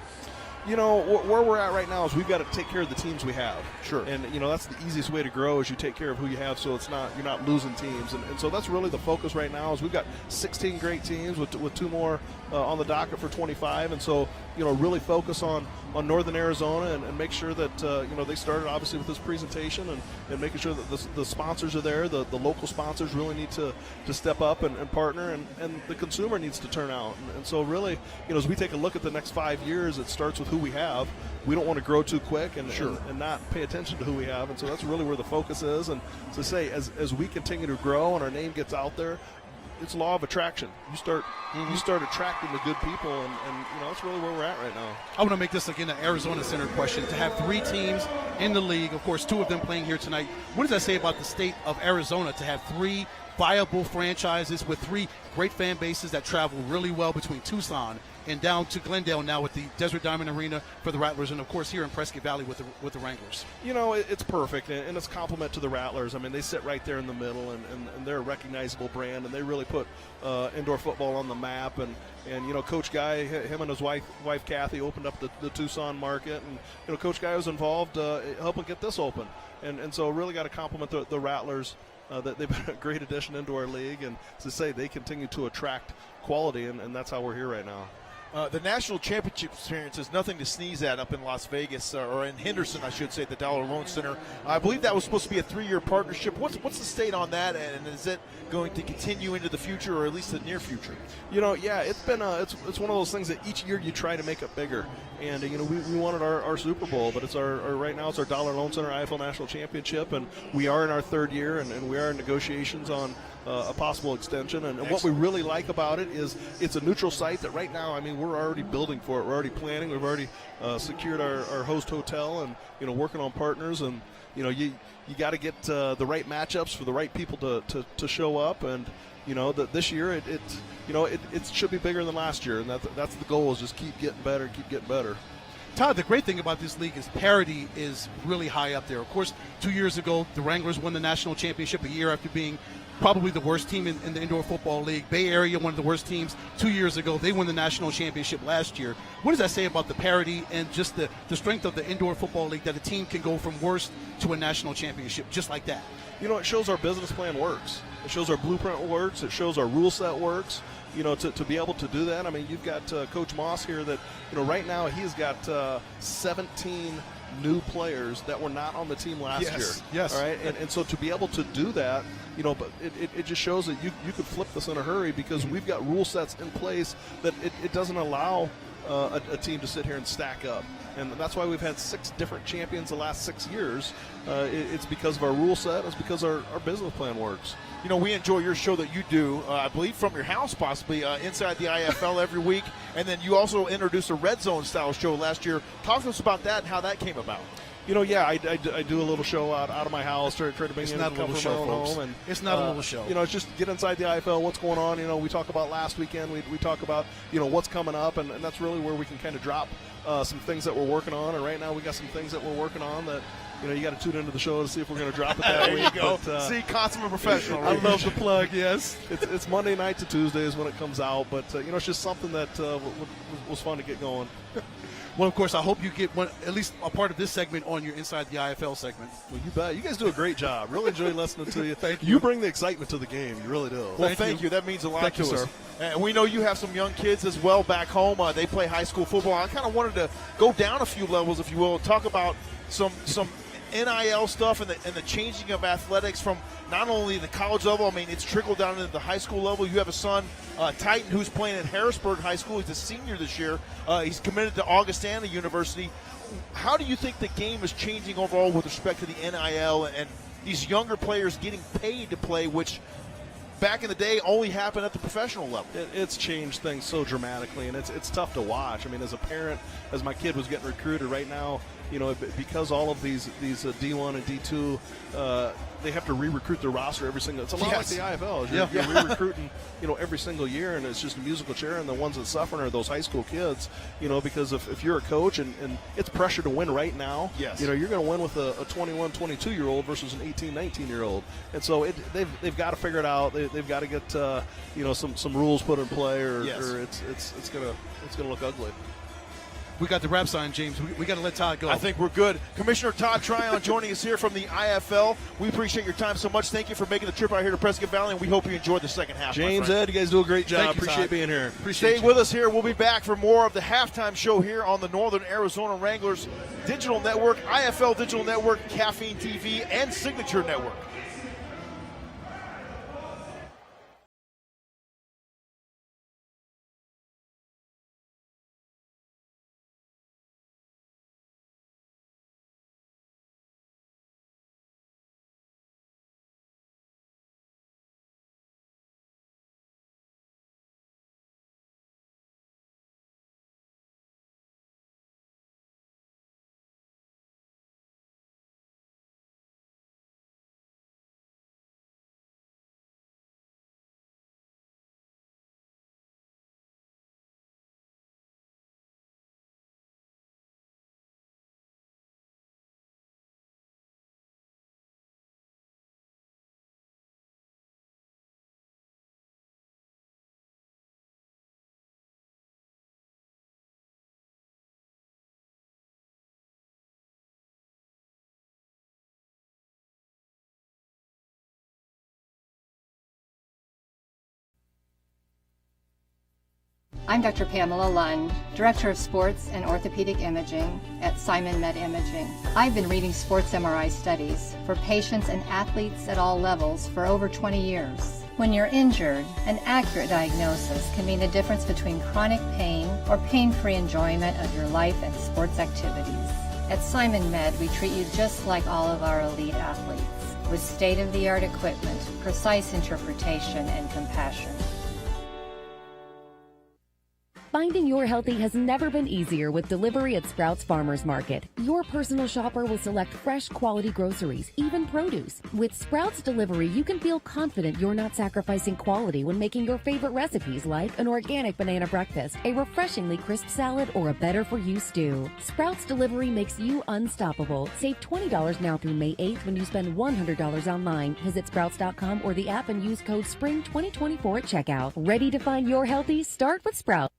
You know, where we're at right now is we've got to take care of the teams we have. Sure. And, you know, that's the easiest way to grow is you take care of who you have, so you're not losing teams. And so that's really the focus right now is we've got 16 great teams with 2 more on the docket for 25. And so, you know, really focus on Northern Arizona and make sure that, you know, they started obviously with this presentation and making sure that the sponsors are there. The local sponsors really need to step up and partner, and the consumer needs to turn out. And so really, you know, as we take a look at the next 5 years, it starts with who we have. We don't want to grow too quick and not pay attention to who we have. And so that's really where the focus is. And to say, as we continue to grow and our name gets out there, it's law of attraction. You start attracting the good people, and you know that's really where we're at right now. I want to make this again an Arizona Center question. To have 3 teams in the league, of course, 2 of them playing here tonight. What does that say about the state of Arizona to have 3 viable franchises with 3 great fan bases that travel really well between Tucson and down to Glendale now with the Desert Diamond Arena for the Rattlers, and of course here in Prescott Valley with the Wranglers? You know, it's perfect, and it's a compliment to the Rattlers. I mean, they sit right there in the middle, and they're a recognizable brand, and they really put indoor football on the map. And you know, Coach Guy, him and his wife Kathy opened up the Tucson market, and you know, Coach Guy was involved helping get this open, and so really got to compliment the Rattlers. That they've been a great addition into our league, and to say they continue to attract quality, and that's how we're here right now. The national championship experience is nothing to sneeze at up in Las Vegas, or in Henderson, I should say, at the Dollar Loan Center. I believe that was supposed to be a 3-year partnership. What's the state on that, and is it going to continue into the future, or at least the near future? You know, yeah, it's been it's one of those things that each year you try to make it bigger. And you know, we wanted our Super Bowl, but it's our right now it's our Dollar Loan Center IFL National Championship, and we are in our 3rd year, and we are in negotiations on a possible extension. And what we really like about it is it's a neutral site that right now, I mean, we're already building for it. We're already planning. We've already secured our host hotel, and you know, working on partners. And you got to get the right matchups for the right people to show up, and this year it should be bigger than last year, and that's the goal, is just keep getting better. Todd, the great thing about this league is parity is really high up there. Of course, 2 years ago, the Wranglers won the national championship a year after being probably the worst team in the Indoor Football League. Bay Area, one of the worst teams 2 years ago. They won the national championship last year. What does that say about the parity and just the strength of the Indoor Football League, that a team can go from worst to a national championship just like that? It shows our business plan works. It shows our blueprint works. It shows our rule set works. To be able to do that, I mean, you've got Coach Moss here that, right now he's got 17 new players that were not on the team last year. Yes. All right. And so to be able to do that, but it just shows that you could flip this in a hurry, because we've got rule sets in place that it doesn't allow a team to sit here and stack up. And that's why we've had 6 different champions the last 6 years. It's because of our rule set. It's because our business plan works. We enjoy your show that you do, I believe from your house possibly, Inside the IFL every week. And then you also introduced a Red Zone style show last year. Talk to us about that and how that came about. I do a little show out of my house, try to bring it's in not a little show, folks. Home, and it's not a little show. It's just get inside the IFL, what's going on. We talk about last weekend. We talk about, what's coming up, and that's really where we can kind of drop some things that we're working on. And right now we got some things that we're working on that, you got to tune into the show to see if we're going to drop it that there week. You go. But, see, consummate professional. I love the plug, yes. It's Monday night to Tuesdays when it comes out, but, it's just something that was fun to get going. Well, of course, I hope you get at least a part of this segment on your Inside the IFL segment. Well, you bet. You guys do a great job. Really enjoy listening to you. Thank you. You bring the excitement to the game. You really do. Well, thank you. That means a lot Thank to you, us. sir. And we know you have some young kids as well back home. They play high school football. I kind of wanted to go down a few levels, if you will, talk about some NIL stuff and the changing of athletics from not only the college level. I mean, it's trickled down into the high school level. You have a son, Titan, who's playing at Harrisburg High School. He's a senior this year. He's committed to Augustana University. How do you think the game is changing overall with respect to the NIL and these younger players getting paid to play, which back in the day only happened at the professional level? It's changed things so dramatically, and it's tough to watch. I mean, as a parent, as my kid was getting recruited right now, because all of these D1 and D2, they have to re-recruit their roster every single. It's a lot like the IFL. You're re-recruiting, every single year, and it's just a musical chair. And the ones that suffer are those high school kids, because if you're a coach and it's pressure to win right now, yes. You're going to win with a 21, 22-year-old versus an 18, 19-year-old, and so they've got to figure it out. They've got to get some rules put in play, or it's gonna look ugly. We got the wrap sign, James. We got to let Todd go. I think we're good. Commissioner Todd Tryon joining us here from the IFL. We appreciate your time so much. Thank you for making the trip out here to Prescott Valley, and we hope you enjoyed the second half. James, Ed, you guys do a great job. You, appreciate Todd. being here. Appreciate Stay with us here. We'll be back for more of the halftime show here on the Northern Arizona Wranglers Digital Network, IFL Digital Network, Caffeine TV, and Signature Network. I'm Dr. Pamela Lund, Director of Sports and Orthopedic Imaging at Simon Med Imaging. I've been reading sports MRI studies for patients and athletes at all levels for over 20 years. When you're injured, an accurate diagnosis can mean the difference between chronic pain or pain-free enjoyment of your life and sports activities. At Simon Med, we treat you just like all of our elite athletes, with state-of-the-art equipment, precise interpretation, and compassion. Finding your healthy has never been easier with delivery at Sprouts Farmers Market. Your personal shopper will select fresh, quality groceries, even produce. With Sprouts Delivery, you can feel confident you're not sacrificing quality when making your favorite recipes like an organic banana breakfast, a refreshingly crisp salad, or a better-for-you stew. Sprouts Delivery makes you unstoppable. Save $20 now through May 8th when you spend $100 online. Visit Sprouts.com or the app and use code SPRING2024 at checkout. Ready to find your healthy? Start with Sprouts.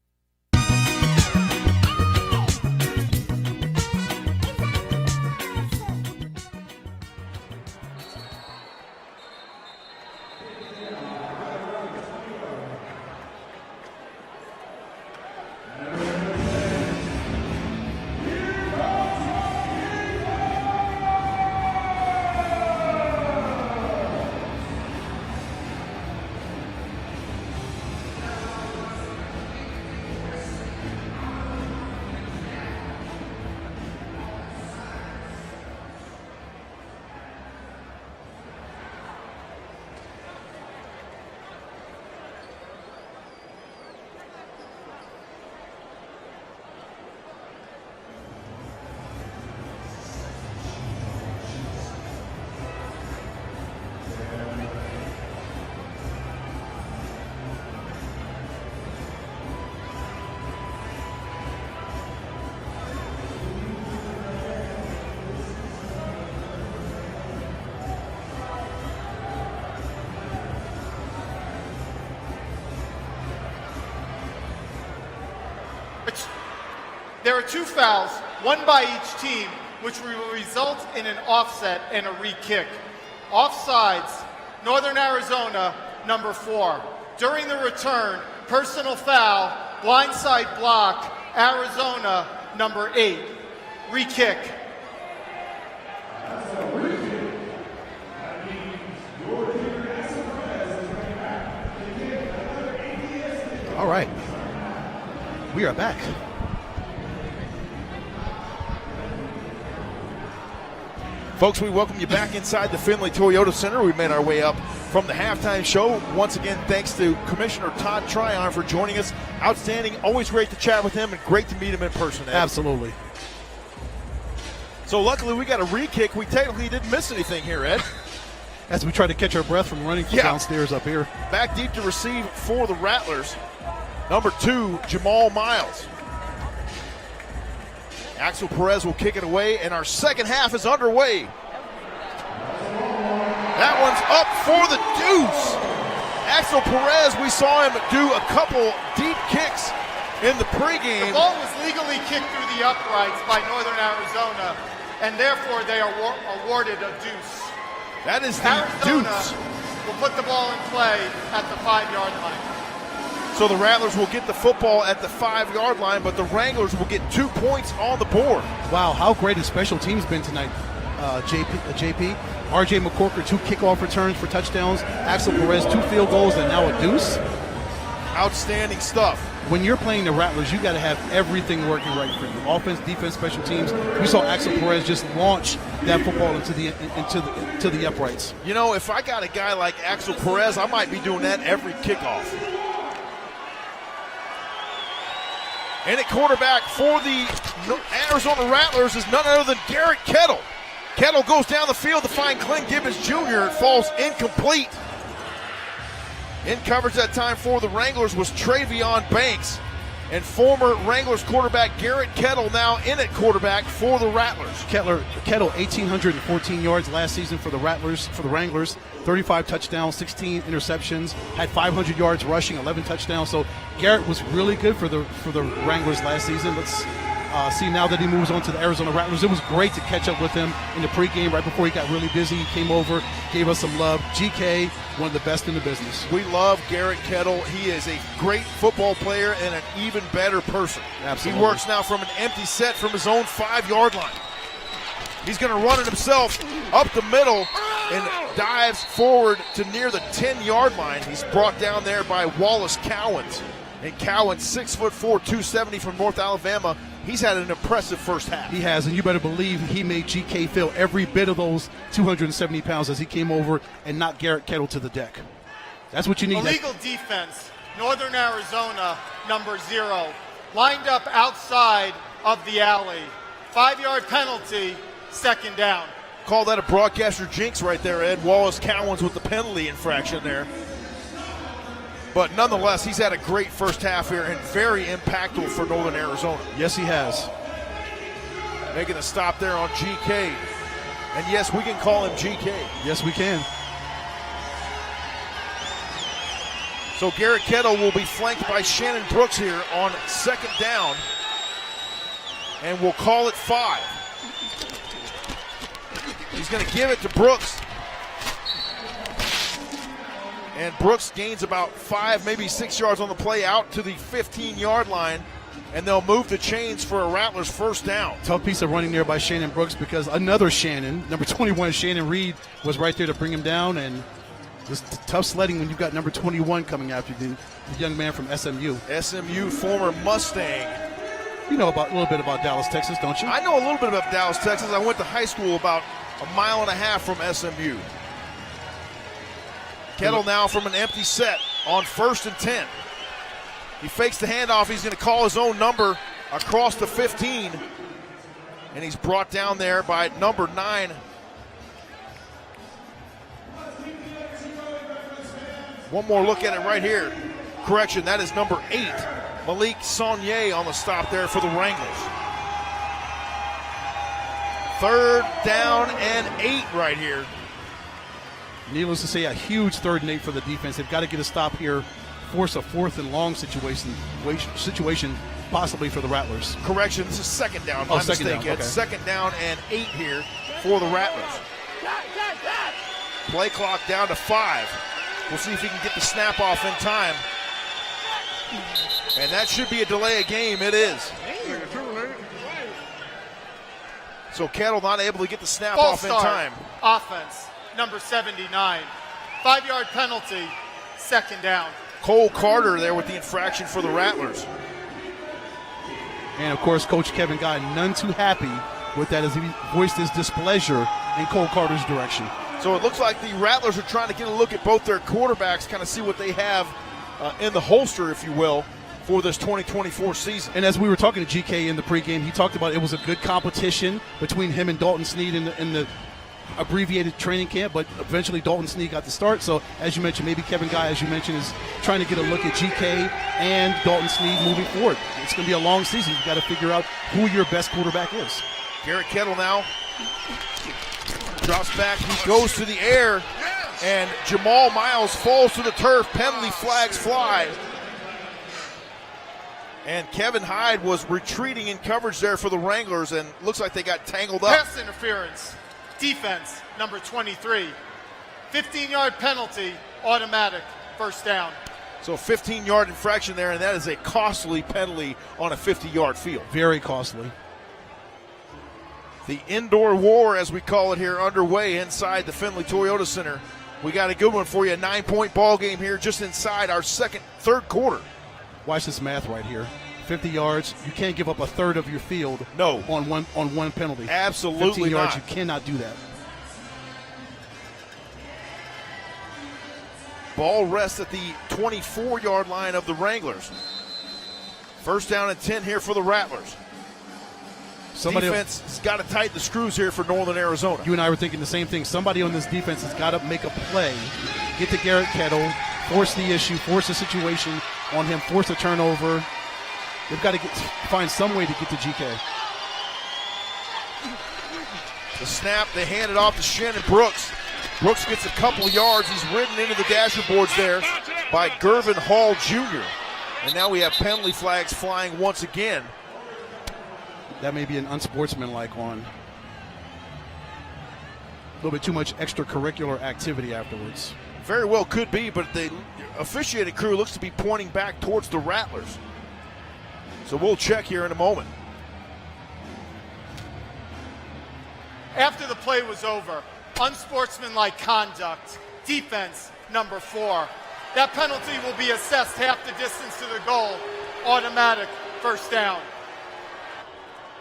There are 2 fouls, one by each team, which will result in an offset and a re-kick. Offsides, Northern Arizona, number 4. During the return, personal foul, blindside block, Arizona, number 8. Re-kick. All right. We are back. Folks, we welcome you back inside the Findlay Toyota Center. We made our way up from the halftime show. Once again, thanks to Commissioner Todd Tryon for joining us. Outstanding. Always great to chat with him and great to meet him in person, Ed. Absolutely. So luckily we got a re-kick. We technically didn't miss anything here, Ed. As we try to catch our breath from running from downstairs up here. Back deep to receive for the Rattlers. Number 2, Jamal Miles. Axel Perez will kick it away, and our second half is underway. That one's up for the deuce. Axel Perez, we saw him do a couple deep kicks in the pregame. The ball was legally kicked through the uprights by Northern Arizona, and therefore they are awarded a deuce. That is the Arizona deuce. Will put the ball in play at the 5-yard line. So the Rattlers will get the football at the 5-yard line, but the Wranglers will get 2 points on the board. Wow, how great has special teams been tonight, JP? R.J. McCorker, 2 kickoff returns for touchdowns. Axel Perez, 2 field goals, and now a deuce. Outstanding stuff. When you're playing the Rattlers, you got to have everything working right for you. Offense, defense, special teams. We saw Axel Perez just launch that football into the uprights. You know, if I got a guy like Axel Perez, I might be doing that every kickoff. And at quarterback for the Arizona Rattlers is none other than Garrett Kettle. Kettle goes down the field to find Clint Gibbons Jr. It falls incomplete. In coverage that time for the Wranglers was Travion Banks. And former Wranglers quarterback Garrett Kettle now in at quarterback for the Rattlers. Kettle, 1,814 yards last season for the Rattlers, for the Wranglers. 35 touchdowns, 16 interceptions, had 500 yards rushing, 11 touchdowns. So Garrett was really good for the Wranglers last season. Let's see now that he moves on to the Arizona Rattlers. It was great to catch up with him in the pregame right before he got really busy. He came over, gave us some love. GK, one of the best in the business. We love Garrett Kettle. He is a great football player and an even better person. Absolutely. He works now from an empty set from his own 5-yard line. He's going to run it himself up the middle and dives forward to near the 10-yard line. He's brought down there by Wallace Cowens. And Cowens, 6'4", 270 from North Alabama. He's had an impressive first half. He has, and you better believe he made GK feel every bit of those 270 pounds as he came over and knocked Garrett Kettle to the deck. That's what you need. Illegal defense, Northern Arizona, number 0. lined up outside of the alley. 5-yard penalty, second down. Call that a broadcaster jinx right there, Ed. Wallace Cowens with the penalty infraction there. But nonetheless, he's had a great first half here and very impactful for Northern Arizona. Yes, he has. Making a stop there on GK. And yes, we can call him GK. Yes, we can. So Garrett Kettle will be flanked by Shannon Brooks here on second down. And we'll call it 5. He's going to give it to Brooks. And Brooks gains about 5, maybe 6 yards on the play out to the 15-yard line. And they'll move the chains for a Rattlers first down. Tough piece of running there by Shannon Brooks because another Shannon, number 21, Shannon Reed, was right there to bring him down. And just tough sledding when you've got number 21 coming after you, the young man from SMU. SMU, former Mustang. You know a little bit about Dallas, Texas, don't you? I know a little bit about Dallas, Texas. I went to high school about a mile and a half from SMU. Kettle now from an empty set on 1st and 10. He fakes the handoff. He's going to call his own number across the 15. And he's brought down there by number 9. One more look at it right here. Correction, that is number 8. Malik Saunier on the stop there for the Wranglers. 3rd down and 8 right here. Needless to say, a huge 3rd and 8 for the defense. They've got to get a stop here, force a 4th and long situation possibly for the Rattlers. Correction, this is 2nd down. My second mistake. down. Okay. 2nd down and 8 here for the Rattlers. Play clock down to 5. We'll see if he can get the snap off in time. And that should be a delay of game. It is. So Kettle not able to get the snap off in time. Offense, number 79. 5-yard penalty, second down. Cole Carter there with the infraction for the Rattlers. And, of course, Coach Kevin Guy none too happy with that as he voiced his displeasure in Cole Carter's direction. So it looks like the Rattlers are trying to get a look at both their quarterbacks, kind of see what they have in the holster, if you will, for this 2024 season. And as we were talking to GK in the pregame, he talked about it was a good competition between him and Dalton Sneed in the abbreviated training camp, but eventually Dalton Sneed got the start. So as you mentioned, maybe Kevin Guy, as you mentioned, is trying to get a look at GK and Dalton Sneed moving forward. It's going to be a long season. You've got to figure out who your best quarterback is. Garrett Kettle now drops back. He goes to the air, and Jamal Miles falls to the turf. Penalty flags fly. And Kevin Hyde was retreating in coverage there for the Wranglers, and looks like they got tangled up. Pass interference. Defense, number 23. 15-yard penalty, automatic, first down. So a 15-yard infraction there, and that is a costly penalty on a 50-yard field. Very costly. The indoor war, as we call it here, underway inside the Findlay Toyota Center. We got a good one for you, a 9-point ball game here just inside our third quarter. Watch this math right here. 50 yards, you can't give up a third of your field on one penalty. Absolutely 15 yards, not. you cannot do that. Ball rests at the 24-yard line of the Wranglers. First down and 10 here for the Rattlers. Defense has got to tighten the screws here for Northern Arizona. You and I were thinking the same thing. Somebody on this defense has got to make a play, get to Garrett Kettle, force the issue, force the situation on him, force a turnover. They've got to find some way to get to GK. The snap, they hand it off to Shannon Brooks. Brooks gets a couple of yards. He's ridden into the dasher boards there by Gervin Hall Jr. And now we have penalty flags flying once again. That may be an unsportsmanlike one. A little bit too much extracurricular activity afterwards. Very well could be, but the officiating crew looks to be pointing back towards the Rattlers. So we'll check here in a moment. After the play was over, unsportsmanlike conduct, defense, number 4. That penalty will be assessed half the distance to the goal, automatic, first down.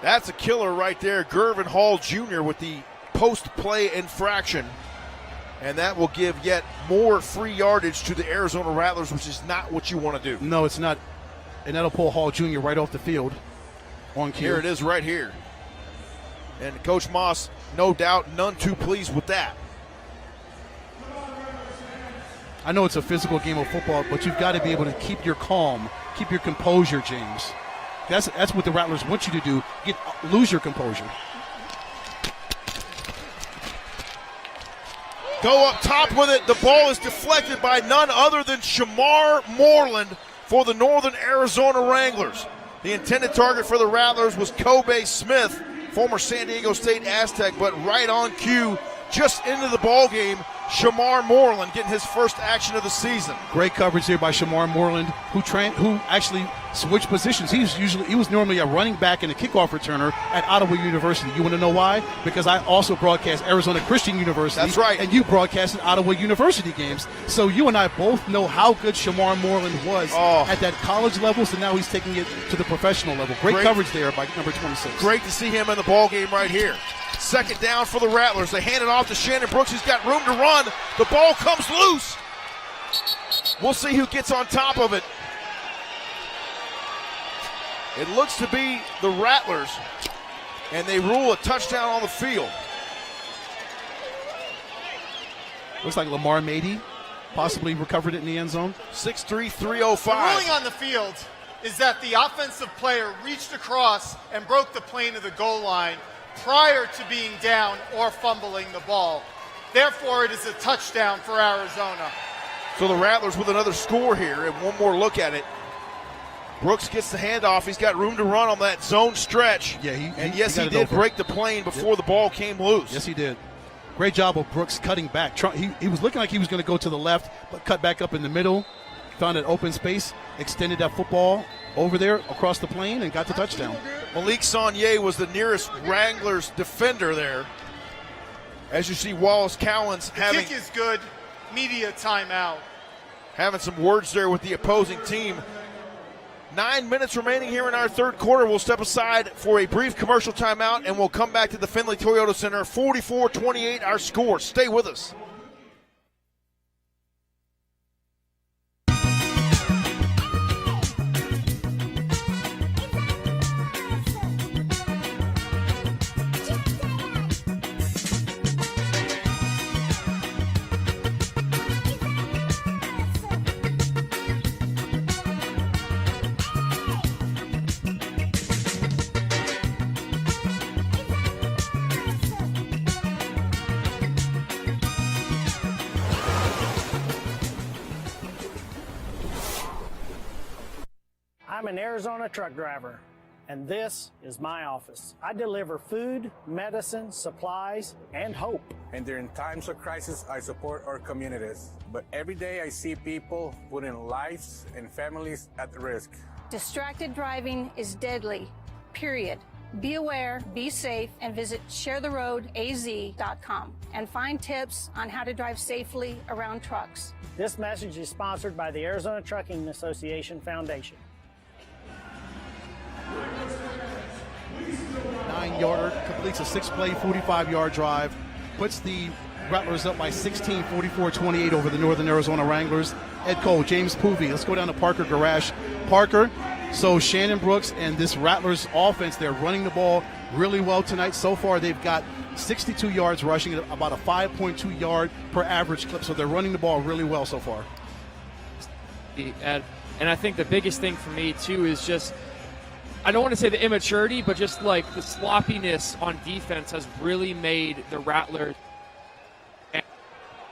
That's a killer right there. Gervin Hall Jr. with the post-play infraction. And that will give yet more free yardage to the Arizona Rattlers, which is not what you want to do. No, it's not. And that'll pull Hall Jr. right off the field on cue. Here it is right here. And Coach Moss, no doubt, none too pleased with that. I know it's a physical game of football, but you've got to be able to keep your calm, keep your composure, James. That's what the Rattlers want you to do. Lose your composure. Go up top with it. The ball is deflected by none other than Shamar Moreland for the Northern Arizona Wranglers. The intended target for the Rattlers was Kobe Smith, former San Diego State Aztec, but right on cue, just into the ball game, Shamar Moreland getting his first action of the season. Great coverage there by Shamar Moreland, who actually switched positions. He was normally a running back and a kickoff returner at Ottawa University. You want to know why? Because I also broadcast Arizona Christian University. That's right. And you broadcasted Ottawa University games. So you and I both know how good Shamar Moreland was at that college level, so now he's taking it to the professional level. Great coverage there by number 26. Great to see him in the ball game right here. Second down for the Rattlers. They hand it off to Shannon Brooks. He's got room to run. The ball comes loose. We'll see who gets on top of it. It looks to be the Rattlers, and they rule a touchdown on the field. Looks like Lamar Mady possibly recovered it in the end zone. 6'3", 305. The ruling on the field is that the offensive player reached across and broke the plane of the goal line prior to being down or fumbling the ball. Therefore, it is a touchdown for Arizona. So the Rattlers with another score here, and one more look at it. Brooks gets the handoff. He's got room to run on that zone stretch. Yeah, he did break the plane before the ball came loose. Yes, he did. Great job of Brooks cutting back. He was looking like he was going to go to the left, but cut back up in the middle, found an open space, extended that football over there across the plane, and got the touchdown. Malik Saunier was the nearest Wranglers defender there. As you see, Wallace Cowens having... kick is good. Media timeout. Having some words there with the opposing team. 9 minutes remaining here in our third quarter. We'll step aside for a brief commercial timeout, and we'll come back to the Findlay Toyota Center. 44-28 our score. Stay with us. I'm an Arizona truck driver, and this is my office. I deliver food, medicine, supplies, and hope. And during times of crisis, I support our communities. But every day I see people putting lives and families at risk. Distracted driving is deadly, period. Be aware, be safe, and visit sharetheroadaz.com and find tips on how to drive safely around trucks. This message is sponsored by the Arizona Trucking Association Foundation. 9-yarder, completes a 6-play, 45-yard drive, puts the Rattlers up by 16, 44-28 over the Northern Arizona Wranglers. Ed Cole, James Poovey. Let's go down to Parker Garash. Parker, so Shannon Brooks and this Rattlers offense, they're running the ball really well tonight. So far, they've got 62 yards rushing at about a 5.2 yard per average clip, so they're running the ball really well so far. And I think the biggest thing for me, too, is just, I don't want to say the immaturity, but just like the sloppiness on defense has really made the Rattlers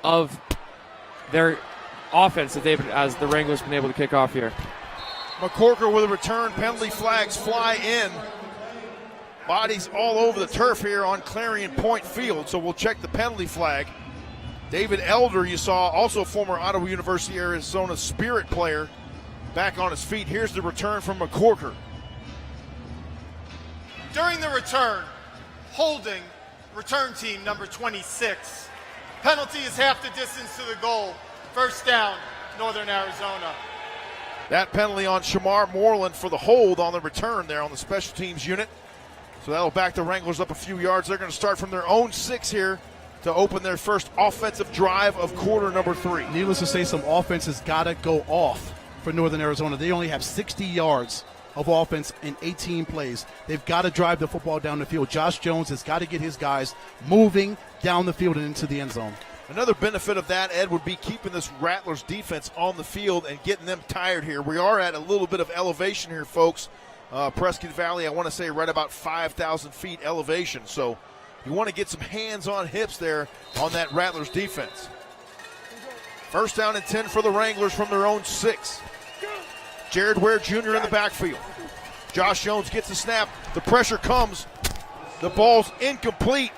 of their offense that as the Wranglers been able to kick off here. McCorker with a return. Penalty flags fly in. Bodies all over the turf here on Clarion Point Field, so we'll check the penalty flag. David Elder, you saw, also former Ottawa University Arizona Spirit player, back on his feet. Here's the return from McCorker. During the return, holding return team number 26. Penalty is half the distance to the goal. First down, Northern Arizona. That penalty on Shamar Moreland for the hold on the return there on the special teams unit. So that'll back the Wranglers up a few yards. They're going to start from their own 6 here to open their first offensive drive of quarter number 3. Needless to say, some offense has got to go off for Northern Arizona. They only have 60 yards of offense in 18 plays. They've got to drive the football down the field. Josh Jones has got to get his guys moving down the field and into the end zone. Another benefit of that, Ed, would be keeping this Rattlers defense on the field and getting them tired here. We are at a little bit of elevation here, folks. Prescott Valley, I want to say right about 5,000 feet elevation. So you want to get some hands on hips there on that Rattlers defense. First down and 10 for the Wranglers from their own 6. Jared Ware Jr. in the backfield. Josh Jones gets the snap. The pressure comes. The ball's incomplete.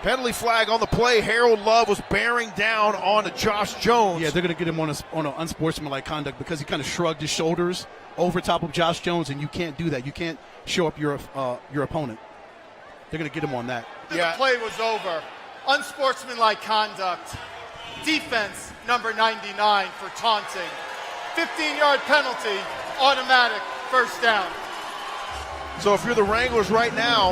Penalty flag on the play. Harold Love was bearing down on Josh Jones. Yeah, they're going to get him on an unsportsmanlike conduct because he kind of shrugged his shoulders over top of Josh Jones, and you can't do that. You can't show up your opponent. They're going to get him on that. The play was over. Unsportsmanlike conduct. Defense number 99 for taunting. 15-yard penalty, automatic first down. So if you're the Wranglers right now,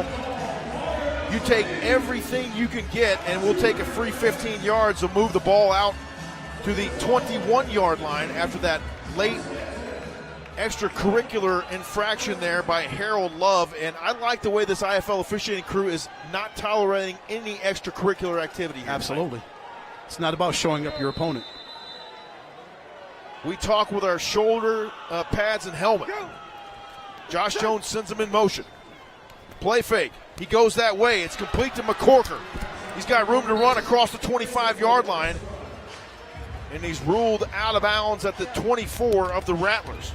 you take everything you can get, and we'll take a free 15 yards to move the ball out to the 21-yard line after that late extracurricular infraction there by Harold Love. And I like the way this IFL officiating crew is not tolerating any extracurricular activity here. Absolutely. It's not about showing up your opponent. We talk with our shoulder pads and helmet. Josh Jones sends him in motion. Play fake. He goes that way. It's complete to McCorker. He's got room to run across the 25-yard line. And he's ruled out of bounds at the 24 of the Rattlers.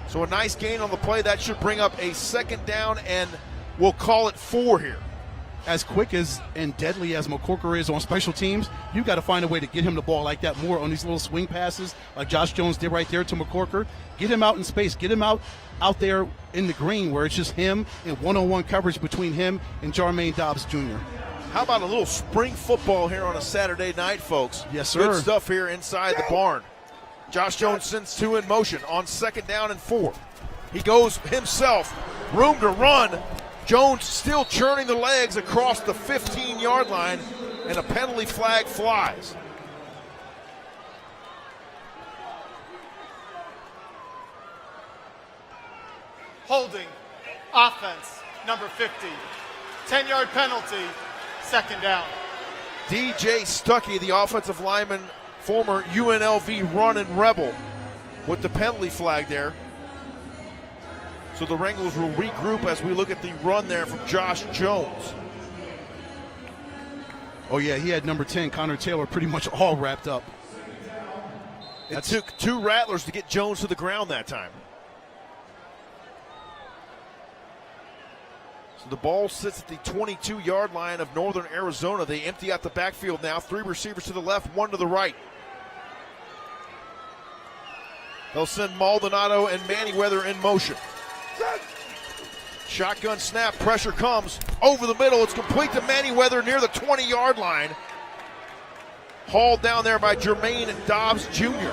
So a nice gain on the play. That should bring up a second down, and we'll call it 4 here. As quick as and deadly as McCorker is on special teams, you've got to find a way to get him the ball like that more on these little swing passes like Josh Jones did right there to McCorker. Get him out in space. Get him out there in the green where it's just him and one-on-one coverage between him and Jermaine Dobbs Jr. How about a little spring football here on a Saturday night, folks? Yes, sir. Good stuff here inside the barn. Josh Jones sends 2 in motion on second down and 4. He goes himself. Room to run. Jones still churning the legs across the 15-yard line, and a penalty flag flies. Holding, offense, number 50. 10-yard penalty, second down. DJ Stuckey, the offensive lineman, former UNLV running Rebel, with the penalty flag there. So the Wranglers will regroup as we look at the run there from Josh Jones. Oh, yeah, he had number 10, Connor Taylor, pretty much all wrapped up. It took 2 Rattlers to get Jones to the ground that time. So the ball sits at the 22-yard line of Northern Arizona. They empty out the backfield now. 3 receivers to the left, 1 to the right. They'll send Maldonado and Manyweather in motion. Shotgun snap, pressure comes over the middle. It's complete to Manyweather near the 20-yard line. Hauled down there by Jermaine Dobbs Jr.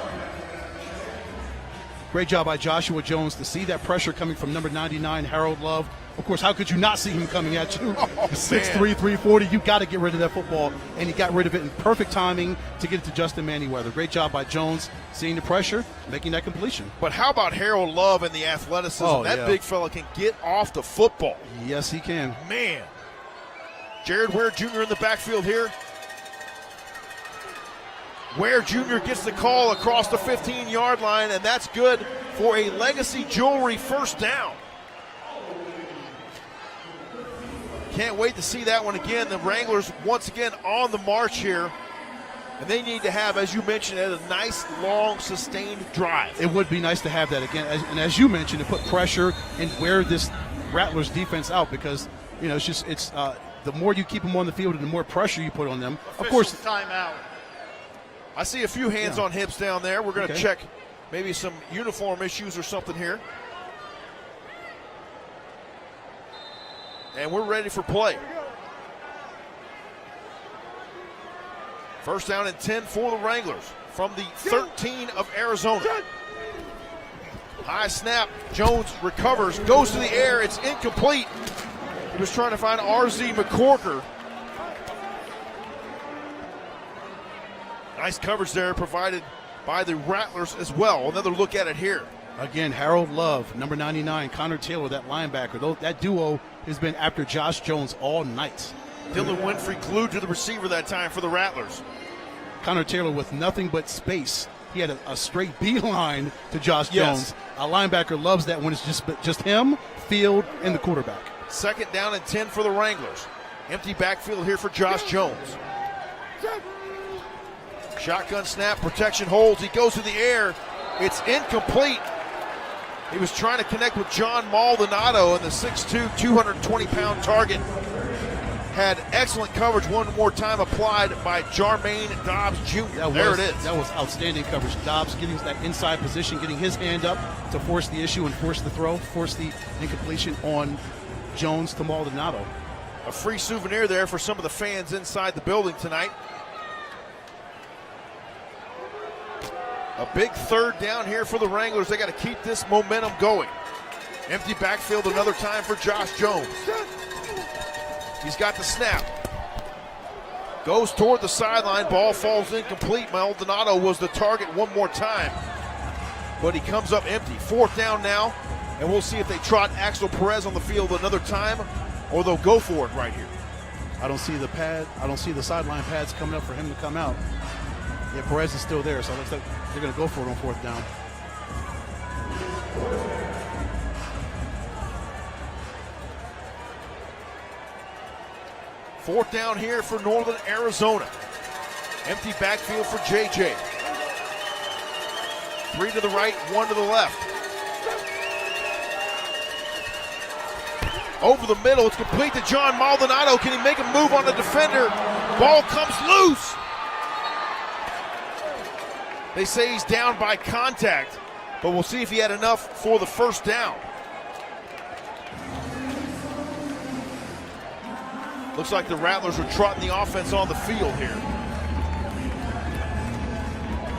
Great job by Joshua Jones to see that pressure coming from number 99, Harold Love. Of course, how could you not see him coming at you? 6'3", 340, you got to get rid of that football, and he got rid of it in perfect timing to get it to Justin Manyweather. Great job by Jones, seeing the pressure, making that completion. But how about Harold Love and the athleticism? That big fella can get off the football. Yes, he can. Man. Jared Ware Jr. in the backfield here. Ware Jr. gets the call across the 15-yard line, and that's good for a Legacy Jewelry first down. Can't wait to see that one again. The Wranglers once again on the march here. And they need to have, as you mentioned, a nice, long, sustained drive. It would be nice to have that again. And as you mentioned, to put pressure and wear this Rattlers defense out because, you know, it's the more you keep them on the field and the more pressure you put on them. Official of course, timeout. I see a few hands on hips down there. We're going to check maybe some uniform issues or something here. And we're ready for play. First down and 10 for the Wranglers from the 13 of Arizona. High snap. Jones recovers, goes to the air. It's incomplete. He was trying to find RZ McCorker. Nice coverage there provided by the Rattlers as well. Another look at it here. Again, Harold Love, number 99, Connor Taylor, that linebacker. That duo has been after Josh Jones all night. Dylan Winfrey glued to the receiver that time for the Rattlers. Connor Taylor with nothing but space. He had a straight beeline to Josh Jones. A linebacker loves that when it's just him, field, and the quarterback. 2nd down and 10 for the Wranglers. Empty backfield here for Josh Jones. Shotgun snap, protection holds. He goes to the air. It's incomplete. He was trying to connect with John Maldonado, and the 6'2", 220-pound target had excellent coverage one more time applied by Jermaine Dobbs Jr. There it is. That was outstanding coverage. Dobbs getting that inside position, getting his hand up to force the issue and force the throw, force the incompletion on Jones to Maldonado. A free souvenir there for some of the fans inside the building tonight. A big 3rd down here for the Wranglers. They got to keep this momentum going. Empty backfield another time for Josh Jones. He's got the snap. Goes toward the sideline. Ball falls incomplete. Maldonado was the target one more time, but he comes up empty. 4th down now, and we'll see if they trot Axel Perez on the field another time, or they'll go for it right here. I don't see the pad. I don't see the sideline pads coming up for him to come out. Yeah, Perez is still there, so it looks like they're going to go for it on 4th down. Fourth down here for Northern Arizona. Empty backfield for JJ. 3 to the right, 1 to the left. Over the middle, it's complete to John Maldonado. Can he make a move on the defender? Ball comes loose. They say he's down by contact, but we'll see if he had enough for the 1st down. Looks like the Rattlers are trotting the offense on the field here.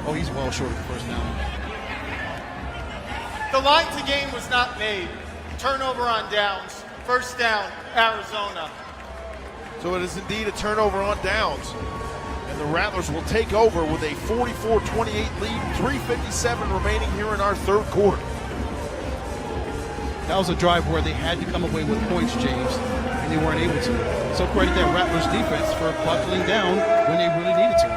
Oh, he's well short of the 1st down. The line to gain was not made. Turnover on downs. 1st down, Arizona. So it is indeed a turnover on downs. And the Rattlers will take over with a 44-28 lead, 3:57 remaining here in our 3rd quarter. That was a drive where they had to come away with points, James, and they weren't able to. So credit that Rattlers defense for buckling down when they really needed to.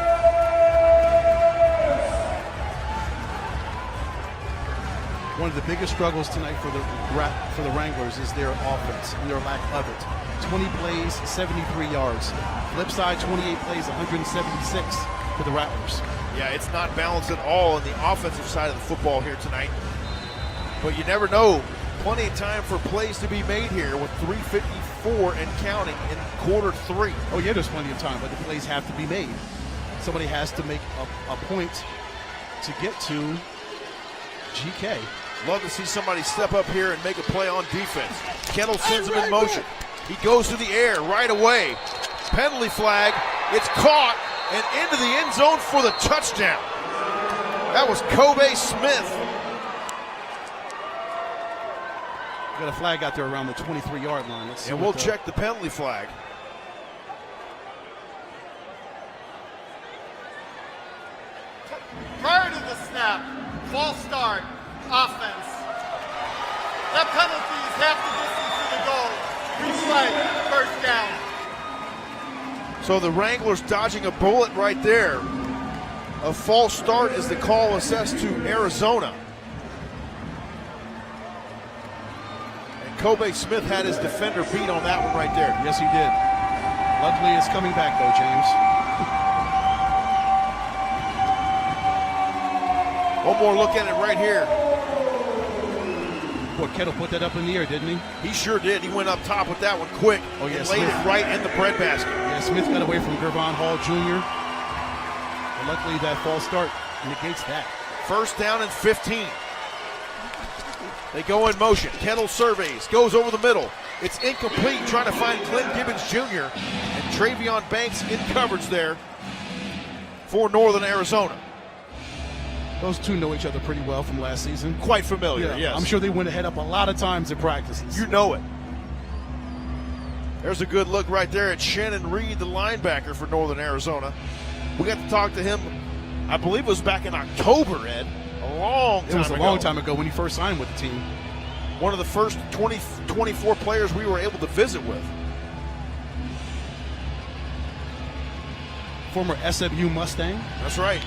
One of the biggest struggles tonight for the Wranglers is their offense and their lack of it. 20 plays, 73 yards. Flip side, 28 plays, 176 for the Rattlers. Yeah, it's not balanced at all on the offensive side of the football here tonight. But you never know. Plenty of time for plays to be made here with 3:54 and counting in quarter 3. Oh, yeah, there's plenty of time, but the plays have to be made. Somebody has to make a point to get to GK. Love to see somebody step up here and make a play on defense. Kendall sends him in motion. He goes to the air right away. Penalty flag. It's caught and into the end zone for the touchdown. That was Kobe Smith. Got a flag out there around the 23-yard line. And we'll check the penalty flag. Prior to the snap, false start, offense. That penalty is half the distance to the goal. Replay, 1st down. So the Wranglers dodging a bullet right there. A false start is the call assessed to Arizona. And Kobe Smith had his defender beat on that one right there. Yes, he did. Luckily, it's coming back, though, James. One more look at it right here. Boy, Kettle put that up in the air, didn't he? He sure did. He went up top with that one quick. Oh, yeah, and laid it right in the breadbasket. Yeah, Smith got away from Gervon Hall Jr. And luckily, that false start negates that. 1st down and 15. They go in motion. Kettle surveys, goes over the middle. It's incomplete, trying to find Clint Gibbons Jr. And Travion Banks in coverage there for Northern Arizona. Those two know each other pretty well from last season. Quite familiar, yes. I'm sure they went ahead up a lot of times in practices. You know it. There's a good look right there at Shannon Reed, the linebacker for Northern Arizona. We got to talk to him I believe it was back in October, Ed. A long time ago. It was a long time ago when he first signed with the team. One of the first 24 players we were able to visit with. Former SMU Mustang. That's right.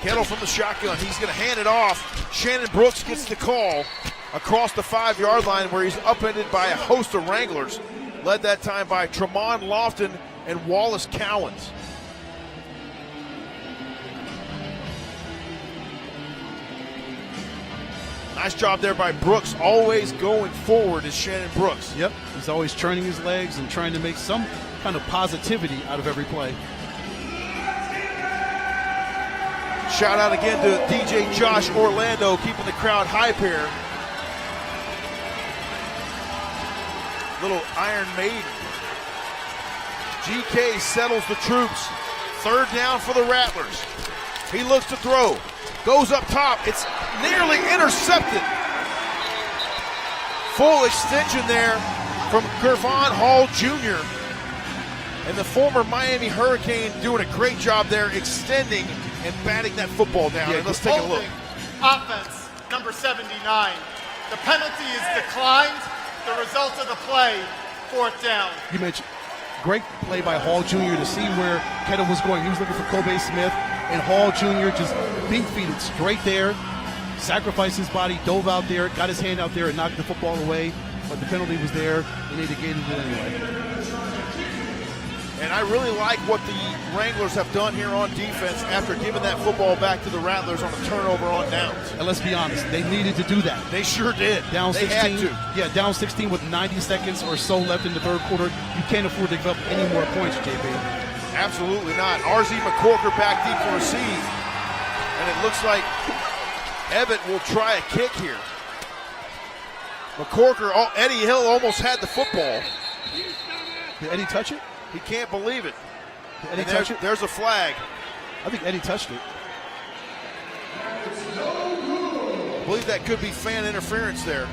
Kettle from the shotgun. He's going to hand it off. Shannon Brooks gets the call across the 5-yard line where he's upended by a host of Wranglers, led that time by Tremont Lofton and Wallace Cowens. Nice job there by Brooks. Always going forward is Shannon Brooks. Yep, he's always churning his legs and trying to make some kind of positivity out of every play. Shout out again to DJ Josh Orlando, keeping the crowd hype here. Little Iron Maiden. GK settles the troops. 3rd down for the Rattlers. He looks to throw. Goes up top. It's nearly intercepted. Full extension there from Gervon Hall Jr. And the former Miami Hurricane doing a great job there extending and batting that football down. And let's take a look. Offense, number 79. The penalty is declined. The result of the play, 4th down. You mentioned great play by Hall Jr. to see where Kettle was going. He was looking for Kobe Smith, and Hall Jr. just beat feet it straight there, sacrificed his body, dove out there, got his hand out there, and knocked the football away. But the penalty was there, and they negated it anyway. And I really like what the Wranglers have done here on defense after giving that football back to the Rattlers on a turnover on downs. And let's be honest, they needed to do that. They sure did. Down 16. They had to. Yeah, down 16 with 90 seconds or so left in the 3rd quarter. You can't afford to give up any more points, JP. Absolutely not. RZ McCorker back deep to receive. And it looks like Evatt will try a kick here. McCorker, Eddie Hill almost had the football. Did Eddie touch it? He can't believe it. Did Eddie touch it? There's a flag. I think Eddie touched it. I believe that could be fan interference there.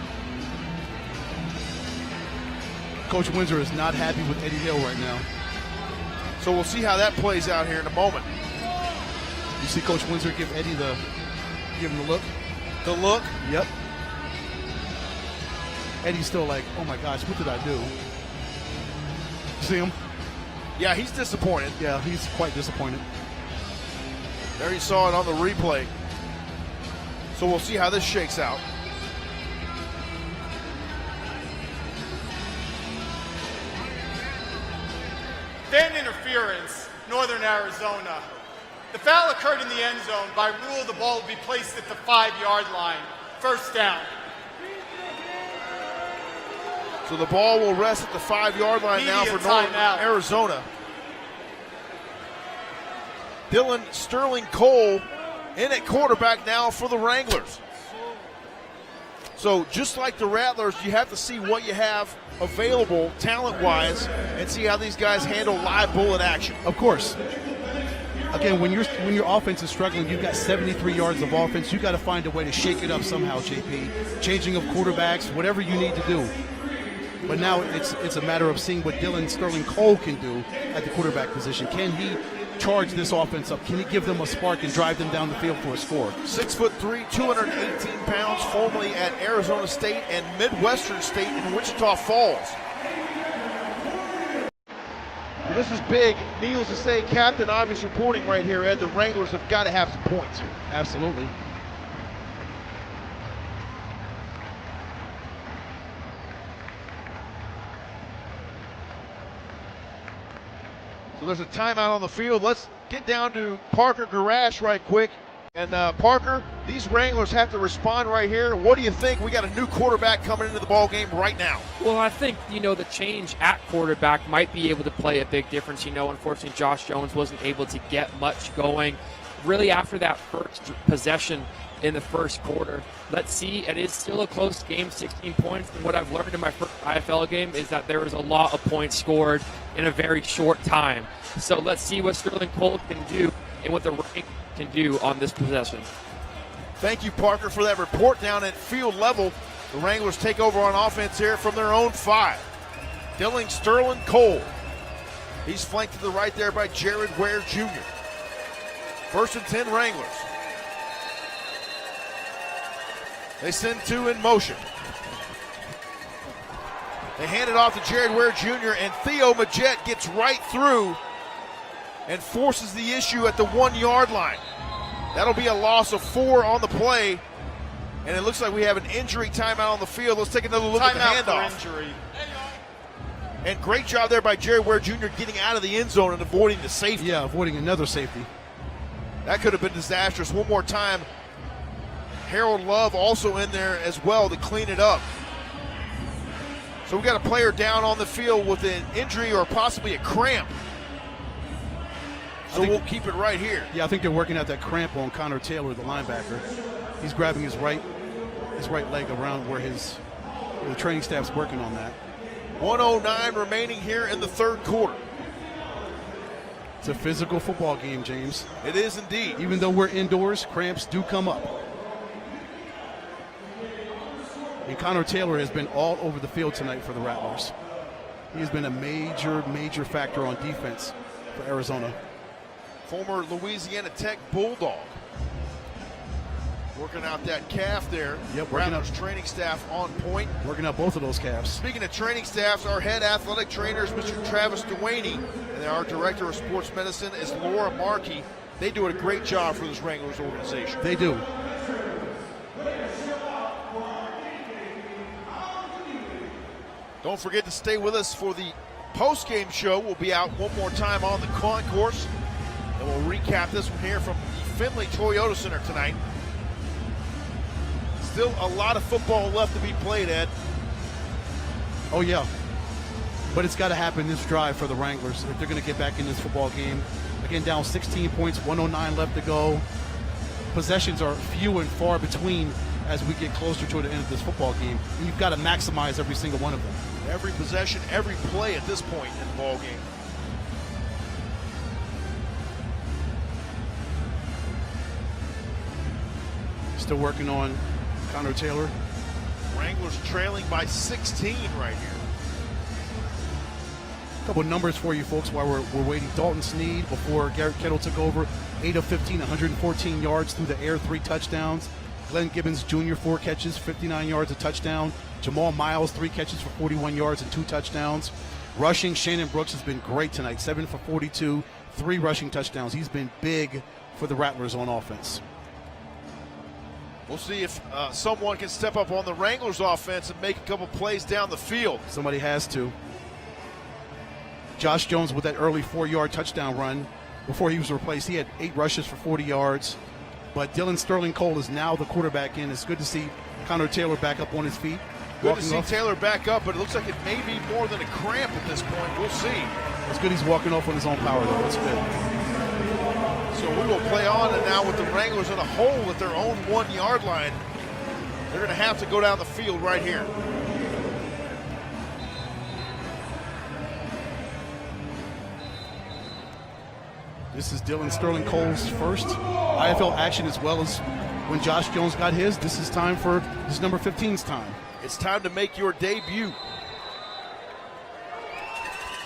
Coach Windsor is not happy with Eddie Hill right now. So we'll see how that plays out here in a moment. You see Coach Windsor give him the look? The look? Yep. Eddie's still like, oh my gosh, what did I do? See him? Yeah, he's disappointed. Yeah, he's quite disappointed. There you saw it on the replay. So we'll see how this shakes out. Fan interference, Northern Arizona. The foul occurred in the end zone. By rule, the ball will be placed at the 5-yard line. 1st down. So the ball will rest at the 5-yard line now for Northern Arizona. Dylan Sterling Cole in at quarterback now for the Wranglers. So just like the Rattlers, you have to see what you have available talent-wise and see how these guys handle live bullet action. Of course. Again, when your offense is struggling, you've got 73 yards of offense. You got to find a way to shake it up somehow, JP. Changing of quarterbacks, whatever you need to do. But now it's a matter of seeing what Dylan Sterling Cole can do at the quarterback position. Can he charge this offense up? Can he give them a spark and drive them down the field for a score? 6'3", 218 pounds, formerly at Arizona State and Midwestern State in Wichita Falls. This is big. Needless to say, Captain Obvious reporting right here, Ed. The Wranglers have got to have some points here. Absolutely. So there's a timeout on the field. Let's get down to Parker Garage right quick. And Parker, these Wranglers have to respond right here. What do you think? We got a new quarterback coming into the ball game right now. Well, I think, the change at quarterback might be able to play a big difference. Unfortunately, Josh Jones wasn't able to get much going really after that first possession in the first quarter. Let's see. It is still a close game, 16 points. And what I've learned in my first IFL game is that there was a lot of points scored in a very short time. So let's see what Sterling Cole can do and what the Wranglers can do on this possession. Thank you, Parker, for that report down at field level. The Wranglers take over on offense here from their own 5. Dylan Sterling Cole He's flanked to the right there by Jared Ware Jr. 1st and 10 Wranglers. They send 2 in motion. They hand it off to Jared Ware Jr. and Theo Majette gets right through and forces the issue at the 1-yard line. That'll be a loss of 4 on the play. And it looks like we have an injury timeout on the field. Let's take another look at the handoff. For injury. And great job there by Jared Ware Jr. getting out of the end zone and avoiding the safety. Yeah, avoiding another safety. That could have been disastrous. One more time. Harold Love also in there as well to clean it up. So we got a player down on the field with an injury or possibly a cramp. So we'll keep it right here. Yeah, I think they're working out that cramp on Connor Taylor, the linebacker. He's grabbing his right leg around where the training staff's working on that. 1:09 remaining here in the 3rd quarter. It's a physical football game, James. It is indeed. Even though we're indoors, cramps do come up. And Connor Taylor has been all over the field tonight for the Rattlers. He has been a major factor on defense for Arizona. Former Louisiana Tech Bulldog. Working out that calf there. Yep, Rattlers training staff on point. Working out both of those calves. Speaking of training staffs, our head athletic trainer is Mr. Travis Dewaney, and our director of sports medicine is Laura Markey. They do a great job for this Wranglers organization. They do. Don't forget to stay with us for the post-game show. We'll be out one more time on the concourse, and we'll recap this one here from the Finley Toyota Center tonight. Still a lot of football left to be played, Ed. Oh, yeah. But it's got to happen this drive for the Wranglers if they're going to get back in this football game. Again, down 16 points, 1:09 left to go. Possessions are few and far between as we get closer to the end of this football game. And you've got to maximize every single one of them. Every possession, every play at this point in the ball game. Still working on Connor Taylor. Wranglers trailing by 16 right here. A couple numbers for you folks while we're waiting. Dalton Sneed, before Garrett Kettle took over, 8 of 15, 114 yards through the air, 3 touchdowns. Glenn Gibbons Jr., 4 catches, 59 yards, a touchdown. Jamal Miles, 3 catches for 41 yards and 2 touchdowns. Rushing, Shannon Brooks has been great tonight, 7 for 42, 3 rushing touchdowns. He's been big for the Rattlers on offense. We'll see if someone can step up on the Wranglers offense and make a couple plays down the field. Somebody has to. Josh Jones with that early 4-yard touchdown run before he was replaced. He had 8 rushes for 40 yards. But Dylan Sterling Cole is now the quarterback in. It's good to see Connor Taylor back up on his feet. Good to see Taylor back up, but it looks like it may be more than a cramp at this point. We'll see. It's good he's walking off on his own power, though. That's good. So we will play on, and now with the Wranglers in a hole at their own 1-yard line, they're going to have to go down the field right here. This is Dylan Sterling Cole's first IFL action, as well as when Josh Jones got his. This is time for his number 15's time. It's time to make your debut.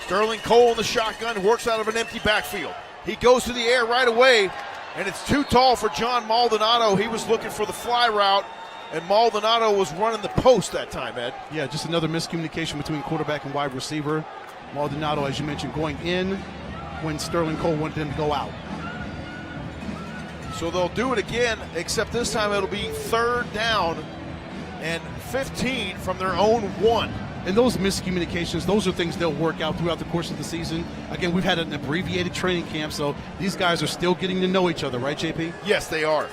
Sterling Cole in the shotgun, works out of an empty backfield. He goes to the air right away, and it's too tall for John Maldonado. He was looking for the fly route, and Maldonado was running the post that time, Ed. Yeah, just another miscommunication between quarterback and wide receiver. Maldonado, as you mentioned, going in when Sterling Cole wanted him to go out. So they'll do it again, except this time it'll be 3rd down and 15 from their own 1. And those miscommunications, those are things they'll work out throughout the course of the season. Again, we've had an abbreviated training camp, so these guys are still getting to know each other, right, JP? Yes, they are.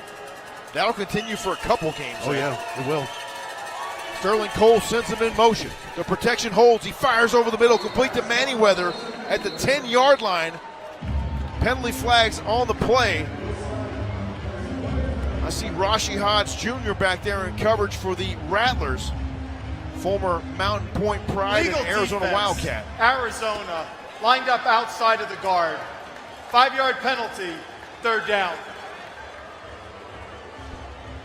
That'll continue for a couple games. Oh, yeah, it will. Sterling Cole sends him in motion. The protection holds. He fires over the middle, complete to Manyweather at the 10-yard line. Penalty flags on the play. I see Rashi Hodge Jr. back there in coverage for the Rattlers, former Mountain Point Pride and Arizona defense. Wildcat. Arizona lined up outside of the guard. 5-yard penalty, 3rd down.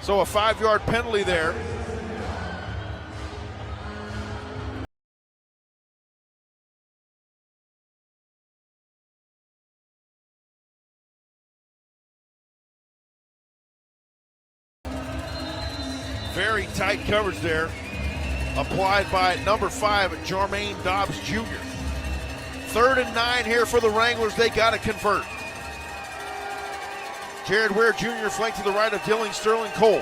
So a 5-yard penalty there. Very tight coverage there, applied by number 5, Jermaine Dobbs Jr. 3rd and 9 here for the Wranglers. They got to convert. Jared Ware Jr. flanked to the right of Dylan Sterling Cole.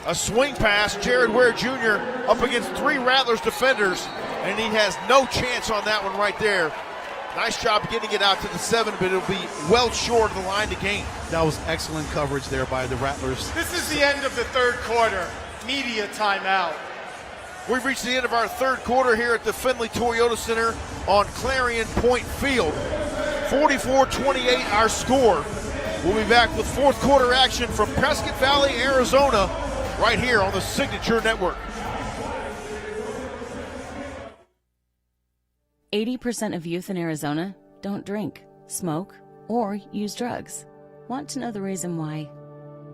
A swing pass, Jared Ware Jr. up against 3 Rattlers defenders, and he has no chance on that one right there. Nice job getting it out to the 7, but it'll be well short of the line to gain. That was excellent coverage there by the Rattlers. This is the end of the 3rd quarter. Media timeout. We've reached the end of our 3rd quarter here at the Findlay Toyota Center on Clarion Point Field. 44-28 our score. We'll be back with 4th quarter action from Prescott Valley, Arizona, right here on the Signature Network. 80% of youth in Arizona don't drink, smoke, or use drugs. Want to know the reason why?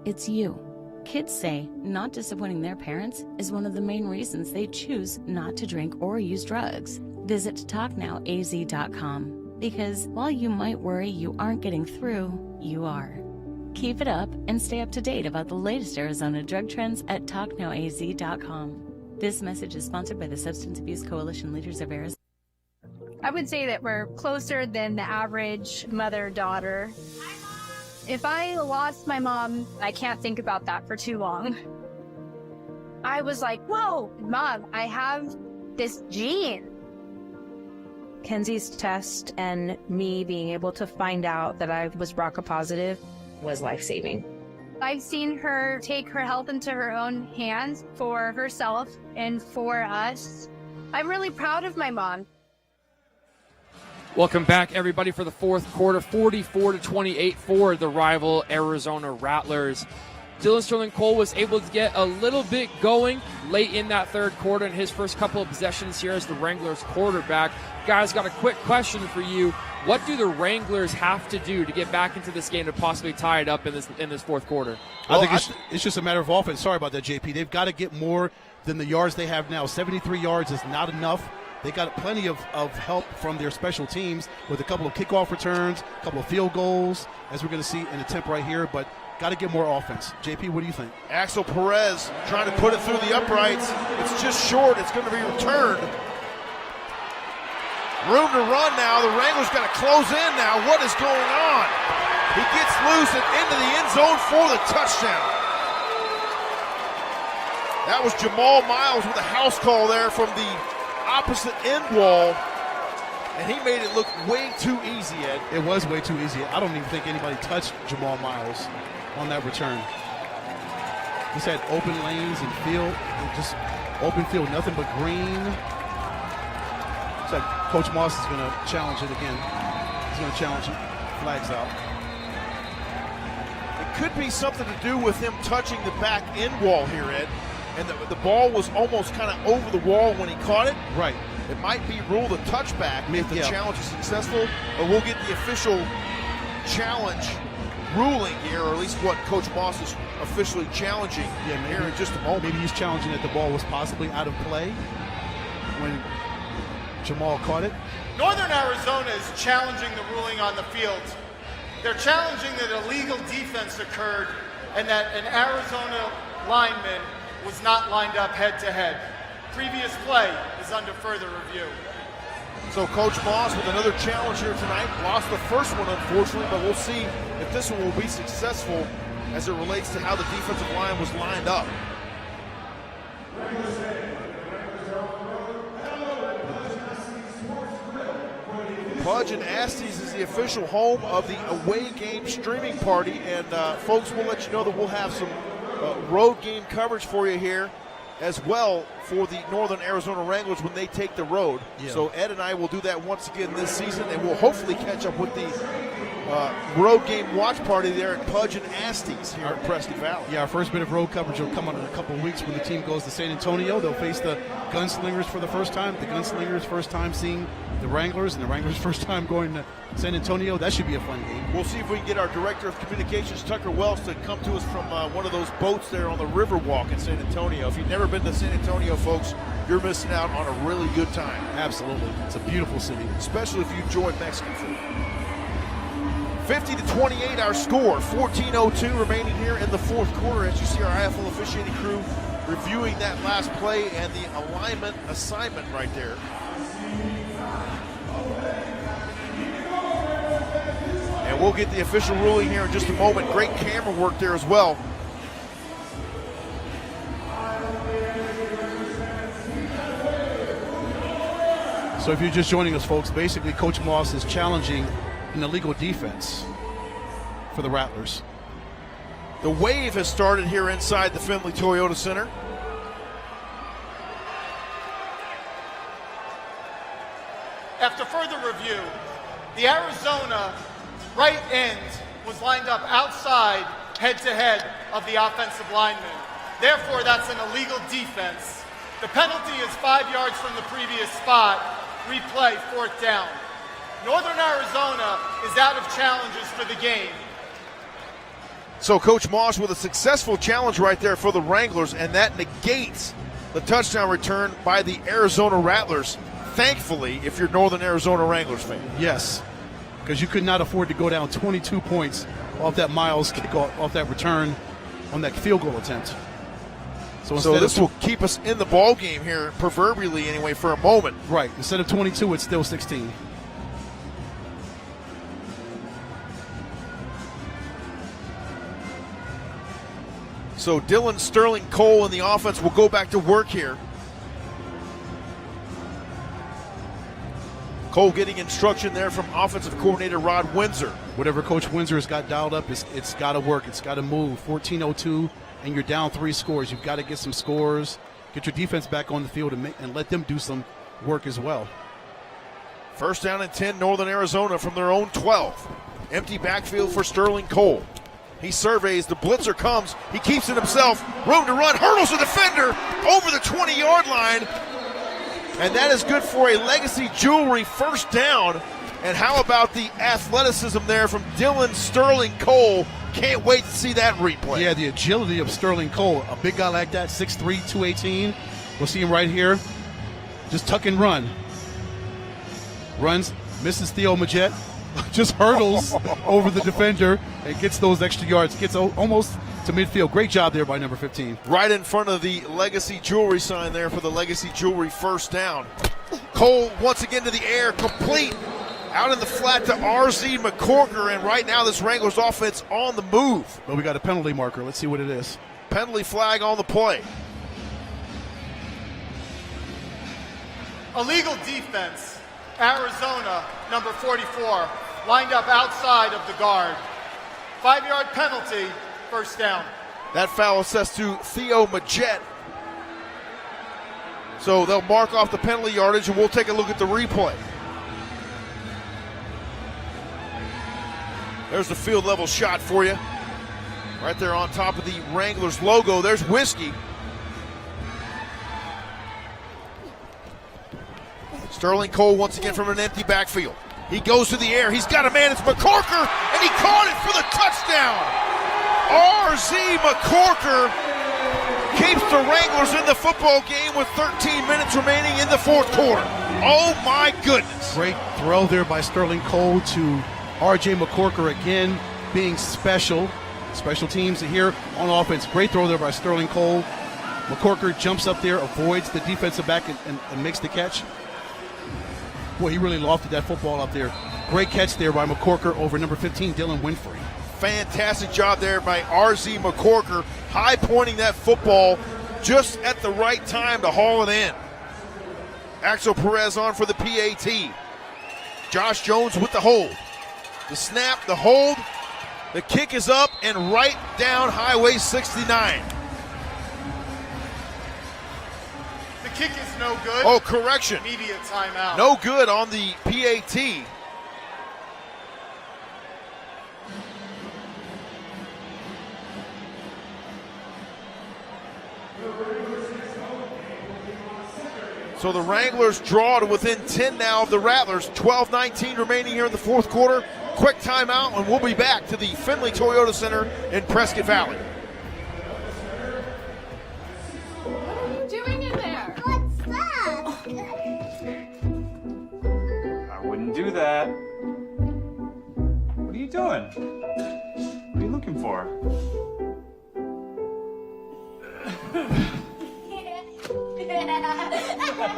It's you. Kids say not disappointing their parents is one of the main reasons they choose not to drink or use drugs. Visit TalkNowAZ.com, because while you might worry you aren't getting through, you are. Keep it up and stay up to date about the latest Arizona drug trends at TalkNowAZ.com. This message is sponsored by the Substance Abuse Coalition Leaders of Arizona. I would say that we're closer than the average mother-daughter. If I lost my mom, I can't think about that for too long. I was like, whoa, Mom, I have this gene. Kenzie's test and me being able to find out that I was BRCA positive was life-saving. I've seen her take her health into her own hands for herself and for us. I'm really proud of my mom. Welcome back, everybody, for the 4th quarter, 44-28 for the rival Arizona Rattlers. Dylan Sterling Cole was able to get a little bit going late in that 3rd quarter in his first couple of possessions here as the Wranglers quarterback. Guys, got a quick question for you. What do the Wranglers have to do to get back into this game to possibly tie it up in this 4th quarter? I think it's just a matter of offense. Sorry about that, JP. They've got to get more than the yards they have now. 73 yards is not enough. They got plenty of help from their special teams with a couple of kickoff returns, a couple of field goals, as we're going to see in the temp right here, but got to get more offense. JP, what do you think? Axel Perez trying to put it through the uprights. It's just short. It's going to be returned. Room to run now. The Wranglers got to close in now. What is going on? He gets loose and into the end zone for the touchdown. That was Jamal Miles with a house call there from the opposite end wall, and he made it look way too easy, Ed. It was way too easy. I don't even think anybody touched Jamal Miles on that return. Just had open lanes and field, just open field, nothing but green. It's like Coach Moss is going to challenge it again. He's going to challenge it. Flags out. It could be something to do with him touching the back end wall here, Ed. And the ball was almost kind of over the wall when he caught it. Right. It might be ruled a touchback if the challenge is successful, or we'll get the official challenge ruling here, or at least what Coach Moss is officially challenging here in just a moment. Maybe he's challenging that the ball was possibly out of play when Jamal caught it. Northern Arizona is challenging the ruling on the field. They're challenging that illegal defense occurred and that an Arizona lineman was not lined up head-to-head. Previous play is under further review. So Coach Moss with another challenge here tonight. Lost the first one, unfortunately, but we'll see if this one will be successful as it relates to how the defensive line was lined up. Pudge and Estes is the official home of the away game streaming party, and folks, we'll let you know that we'll have some road game coverage for you here as well for the Northern Arizona Wranglers when they take the road. Yeah. So Ed and I will do that once again this season, and we'll hopefully catch up with the road game watch party there at Pudge and Estes here in Prescott Valley. Yeah, our first bit of road coverage will come out in a couple of weeks when the team goes to San Antonio. They'll face the Gunslingers for the first time. The Gunslingers' first time seeing the Wranglers, and the Wranglers' first time going to San Antonio. That should be a fun game. We'll see if we can get our Director of Communications, Tucker Wells, to come to us from one of those boats there on the Riverwalk in San Antonio. If you've never been to San Antonio, folks, you're missing out on a really good time. Absolutely. It's a beautiful city. Especially if you enjoy Mexican food. 50-28 our score. 14:02 remaining here in the fourth quarter as you see our IFL officiating crew reviewing that last play and the alignment assignment right there. And we'll get the official ruling here in just a moment. Great camera work there as well. So if you're just joining us, folks, basically Coach Moss is challenging an illegal defense for the Rattlers. The wave has started here inside the Findlay Toyota Center. After further review, the Arizona right end was lined up outside head-to-head of the offensive lineman. Therefore, that's an illegal defense. The penalty is 5 yards from the previous spot. Replay, fourth down. Northern Arizona is out of challenges for the game. So Coach Moss with a successful challenge right there for the Wranglers, and that negates the touchdown return by the Arizona Rattlers. Thankfully, if you're Northern Arizona Wranglers fan. Yes, because you could not afford to go down 22 points off that Miles kick off that return on that field goal attempt. So this will keep us in the ball game here, proverbially anyway, for a moment. Right. Instead of 22, it's still 16. So Dylan Sterling Cole and the offense will go back to work here. Cole getting instruction there from offensive coordinator Rod Windsor. Whatever Coach Windsor has got dialed up, it's got to work. It's got to move. 14:02. And you're down 3 scores. You've got to get some scores, get your defense back on the field, and let them do some work as well. First down and 10, Northern Arizona from their own 12. Empty backfield for Sterling Cole. He surveys, the blitzer comes, he keeps it himself, room to run, hurdles the defender over the 20-yard line. And that is good for a Legacy Jewelry first down. And how about the athleticism there from Dylan Sterling Cole? Can't wait to see that replay. Yeah, the agility of Sterling Cole. A big guy like that, 6'3", 218. We'll see him right here. Just tuck and run. Runs, misses Theo Majette. Just hurdles over the defender and gets those extra yards. Gets almost to midfield. Great job there by number 15. Right in front of the Legacy Jewelry sign there for the Legacy Jewelry first down. Cole once again to the air, complete. Out in the flat to R.Z. McCorker, and right now this Wranglers offense on the move. Well, we got a penalty marker. Let's see what it is. Penalty flag on the play. Illegal defense. Arizona, number 44, lined up outside of the guard. 5-yard penalty, first down. That foul assessed to Theo Majette. So they'll mark off the penalty yardage, and we'll take a look at the replay. There's the field level shot for you. Right there on top of the Wranglers logo. There's Whiskey. Sterling Cole once again from an empty backfield. He goes to the air. He's got a man. It's McCorker, and he caught it for the touchdown. R.Z. McCorker keeps the Wranglers in the football game with 13 minutes remaining in the fourth quarter. Oh, my goodness. Great throw there by Sterling Cole to R.J. McCorker again, being special teams here on offense. Great throw there by Sterling Cole. McCorker jumps up there, avoids the defensive back, and makes the catch. Boy, he really lofted that football up there. Great catch there by McCorker over number 15, Dylan Winfrey. Fantastic job there by R.Z. McCorker, high pointing that football just at the right time to haul it in. Axel Perez on for the PAT. Josh Jones with the hold. The snap, the hold, the kick is up and right down Highway 69. The kick is no good. Oh, correction. Immediate timeout. No good on the PAT. So the Wranglers draw to within 10 now of the Rattlers. 12-19 remaining here in the fourth quarter. Quick timeout, and we'll be back to the Findlay Toyota Center in Prescott Valley. What are you doing in there? What's that? I wouldn't do that. What are you doing? Finley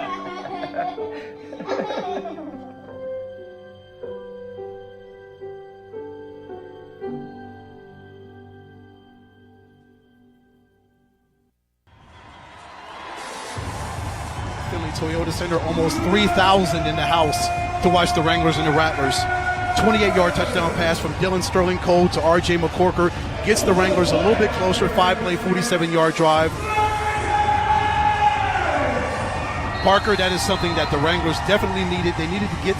Toyota Center, almost 3,000 in the house to watch the Wranglers and the Rattlers. 28-yard touchdown pass from Dylan Sterling Cole to R.J. McCorker. Gets the Wranglers a little bit closer. 5-play, 47-yard drive. Parker, that is something that the Wranglers definitely needed. They needed to get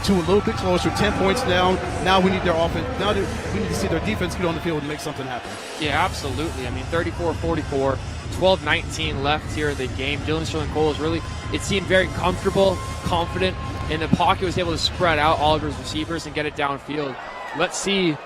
to a little bit closer. 10 points down. Now we need their offense. Now we need to see their defense get on the field and make something happen. Yeah, absolutely. I mean, 34-44, 12-19 left here in the game. Dylan Sterling Cole is really, it seemed very comfortable, confident in the pocket, was able to spread out all of his receivers and get it downfield. Let's see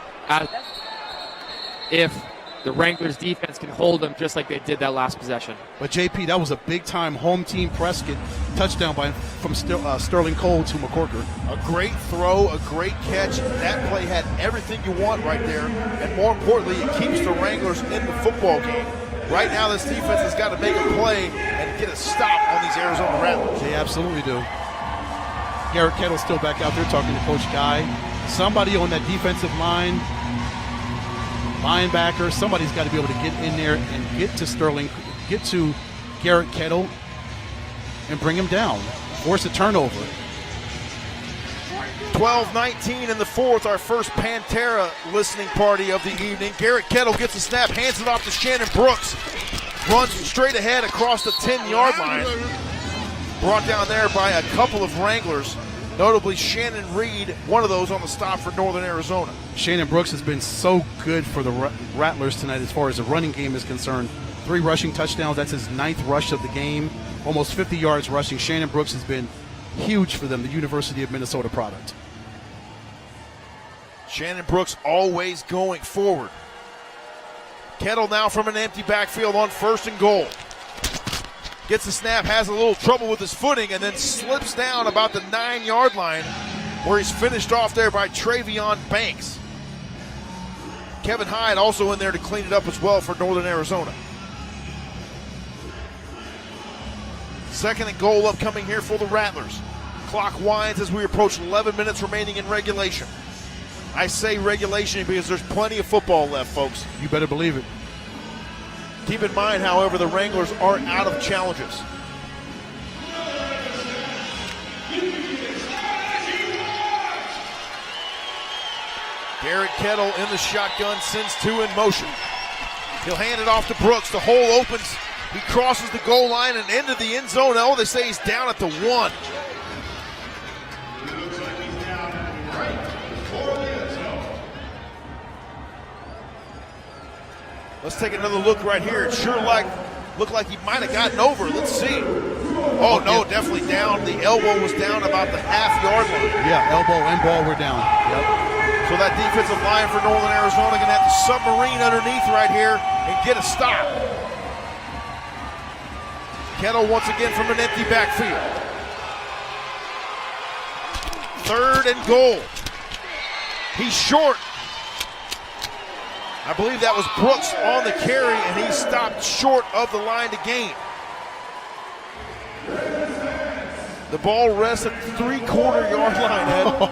if the Wranglers defense can hold them just like they did that last possession. But JP, that was a big-time home team Prescott touchdown from Sterling Cole to McCorker. A great throw, a great catch. That play had everything you want right there, and more importantly, it keeps the Wranglers in the football game. Right now, this defense has got to make a play and get a stop on these Arizona Rattlers. They absolutely do. Garrett Kettle's still back out there talking to Coach Guy. Somebody on that defensive line, linebacker, somebody's got to be able to get in there and get to Garrett Kettle and bring him down. Force a turnover. 12-19 in the fourth, our first Pantera listening party of the evening. Garrett Kettle gets a snap, hands it off to Shannon Brooks. Runs straight ahead across the 10-yard line. Brought down there by a couple of Wranglers, notably Shannon Reed, one of those on the stop for Northern Arizona. Shannon Brooks has been so good for the Rattlers tonight as far as the running game is concerned. 3 rushing touchdowns. That's his 9th rush of the game. Almost 50 yards rushing. Shannon Brooks has been huge for them, the University of Minnesota product. Shannon Brooks always going forward. Kettle now from an empty backfield on 1st and goal. Gets the snap, has a little trouble with his footing, and then slips down about the 9-yard line where he's finished off there by Travion Banks. Kevin Hyde also in there to clean it up as well for Northern Arizona. 2nd and goal upcoming here for the Rattlers. Clock winds as we approach 11 minutes remaining in regulation. I say regulation because there's plenty of football left, folks. You better believe it. Keep in mind, however, the Wranglers are out of challenges. Garrett Kettle in the shotgun, sends 2 in motion. He'll hand it off to Brooks. The hole opens. He crosses the goal line and into the end zone. Oh, they say he's down at the 1. Let's take another look right here. It sure looked like he might have gotten over. Let's see. Oh, no, definitely down. The elbow was down about the half-yard line. Yeah, elbow and ball were down. Yep. So that defensive line for Northern Arizona going to have to submarine underneath right here and get a stop. Kettle once again from an empty backfield. 3rd and goal. He's short. I believe that was Brooks on the carry, and he stopped short of the line to gain. The ball rests at the 3/4-yard line, Ed.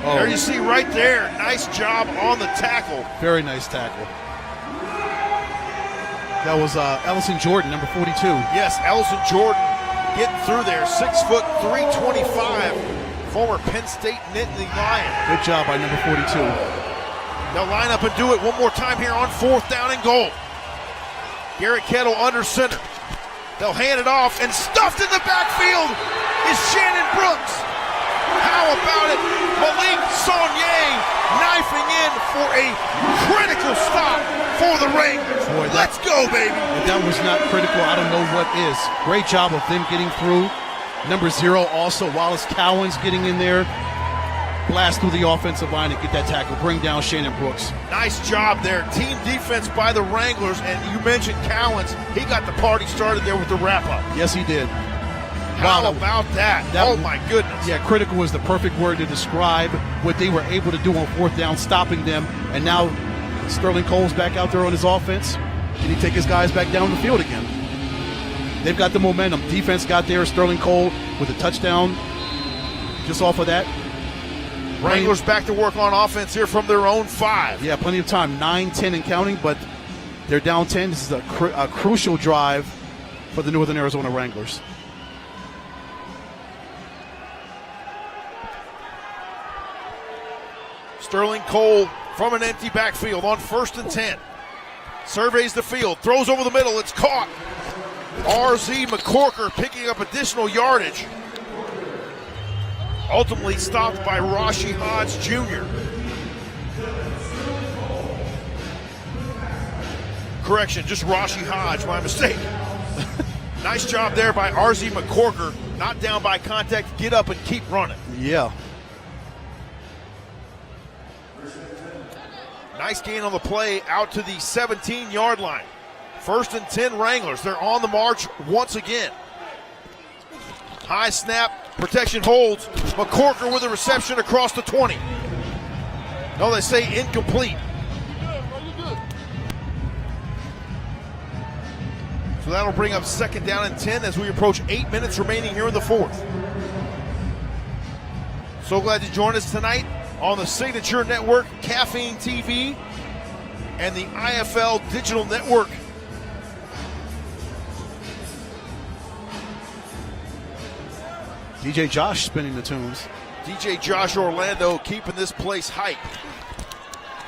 There you see right there. Nice job on the tackle. Very nice tackle. That was Ellison Jordan, number 42. Yes, Ellison Jordan getting through there. 6 foot 325. Former Penn State Nittany Lion. Good job by number 42. They'll line up and do it one more time here on 4th down and goal. Garrett Kettle under center. They'll hand it off, and stuffed in the backfield is Shannon Brooks. How about it? Malik Saunier knifing in for a critical stop for the Wranglers. Boy, let's go, baby. If that was not critical, I don't know what is. Great job of them getting through. Number 0 also, Wallace Cowan's getting in there. Blast through the offensive line and get that tackle. Bring down Shannon Brooks. Nice job there. Team defense by the Wranglers, and you mentioned Cowens. He got the party started there with the wrap-up. Yes, he did. How about that? Oh, my goodness. Yeah, critical was the perfect word to describe what they were able to do on 4th down, stopping them. And now Sterling Cole's back out there on his offense. Can he take his guys back down the field again? They've got the momentum. Defense got there. Sterling Cole with a touchdown just off of that. Wranglers back to work on offense here from their own 5. Yeah, plenty of time. 9-10 and counting, but they're down 10. This is a crucial drive for the Northern Arizona Wranglers. Sterling Cole from an empty backfield on 1st and 10. Surveys the field, throws over the middle, it's caught. RZ McCorker picking up additional yardage. Ultimately stopped by Rashi Hodge Jr. Correction, just Rashi Hodge, my mistake. Nice job there by RZ McCorker. Not down by contact, get up and keep running. Yeah. Nice gain on the play out to the 17-yard line. 1st and 10 Wranglers. They're on the march once again. High snap, protection holds. McCorker with a reception across the 20. No, they say incomplete. So that'll bring up 2nd down and 10 as we approach 8 minutes remaining here in the 4th. So glad to join us tonight on the Signature Network, Caffeine TV, and the IFL Digital Network. DJ Josh spinning the tunes. DJ Josh Orlando keeping this place hype.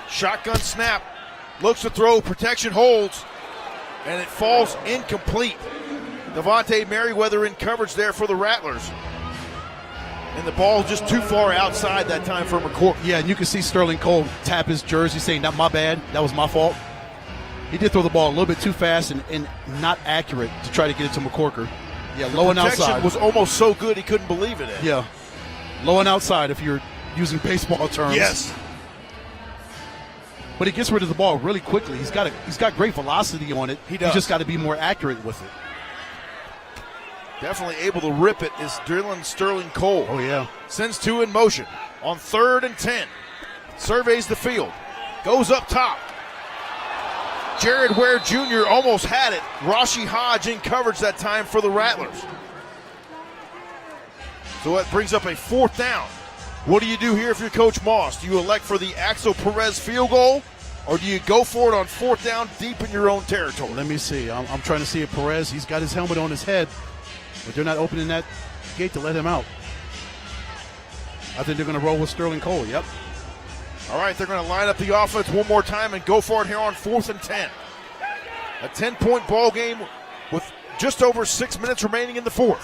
Shotgun snap, looks to throw, protection holds, and it falls incomplete. Devontae Merriweather in coverage there for the Rattlers. And the ball just too far outside that time for McCork. Yeah, and you can see Sterling Cole tap his jersey saying, "Not my bad, that was my fault." He did throw the ball a little bit too fast and not accurate to try to get it to McCorker. Yeah, low and outside. The protection was almost so good he couldn't believe it. Yeah, low and outside if you're using baseball terms. Yes. But he gets rid of the ball really quickly. He's got great velocity on it. He does. He's just got to be more accurate with it. Definitely able to rip it is Dylan Sterling Cole. Oh, yeah. Sends 2 in motion on 3rd and 10. Surveys the field. Goes up top. Jared Ware Jr. almost had it. Rashi Hodge in coverage that time for the Rattlers. So that brings up a 4th down. What do you do here if you're Coach Moss? Do you elect for the Axel Perez field goal, or do you go for it on 4th down deep in your own territory? Let me see. I'm trying to see if Perez, he's got his helmet on his head, but they're not opening that gate to let him out. I think they're going to roll with Sterling Cole. Yep. All right, they're going to line up the offense one more time and go for it here on 4th and 10. A 10-point ball game with just over 6 minutes remaining in the 4th.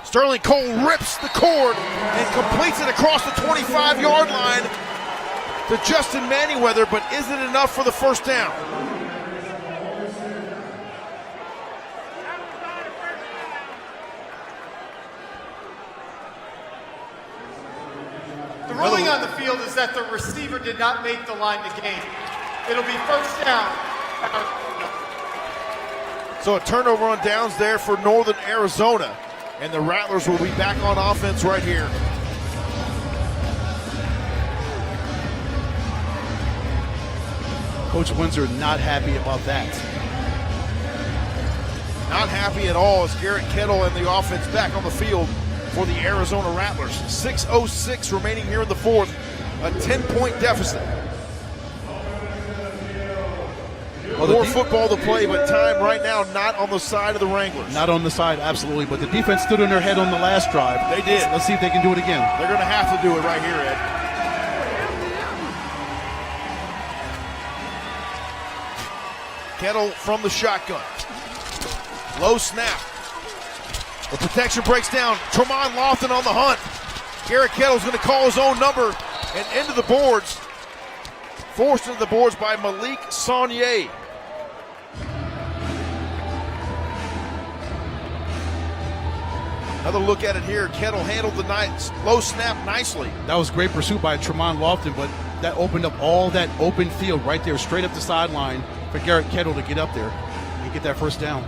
Sterling Cole rips the cord and completes it across the 25-yard line to Justin Manyweather, but is it enough for the 1st down? The ruling on the field is that the receiver did not make the line to gain. It'll be 1st down. So a turnover on downs there for Northern Arizona, and the Rattlers will be back on offense right here. Coach Windsor not happy about that. Not happy at all as Garrett Kettle and the offense back on the field for the Arizona Rattlers. 6:06 remaining here in the 4th, a 10-point deficit. More football to play, but time right now not on the side of the Wranglers. Not on the side, absolutely, but the defense stood on their head on the last drive. They did. Let's see if they can do it again. They're going to have to do it right here, Ed. Kettle from the shotgun. Low snap. The protection breaks down. Tremont Lofton on the hunt. Garrett Kettle's going to call his own number and into the boards. Forced into the boards by Malik Saunier. Another look at it here. Kettle handled the low snap nicely. That was great pursuit by Tremont Lofton, but that opened up all that open field right there, straight up the sideline for Garrett Kettle to get up there and get that 1st down.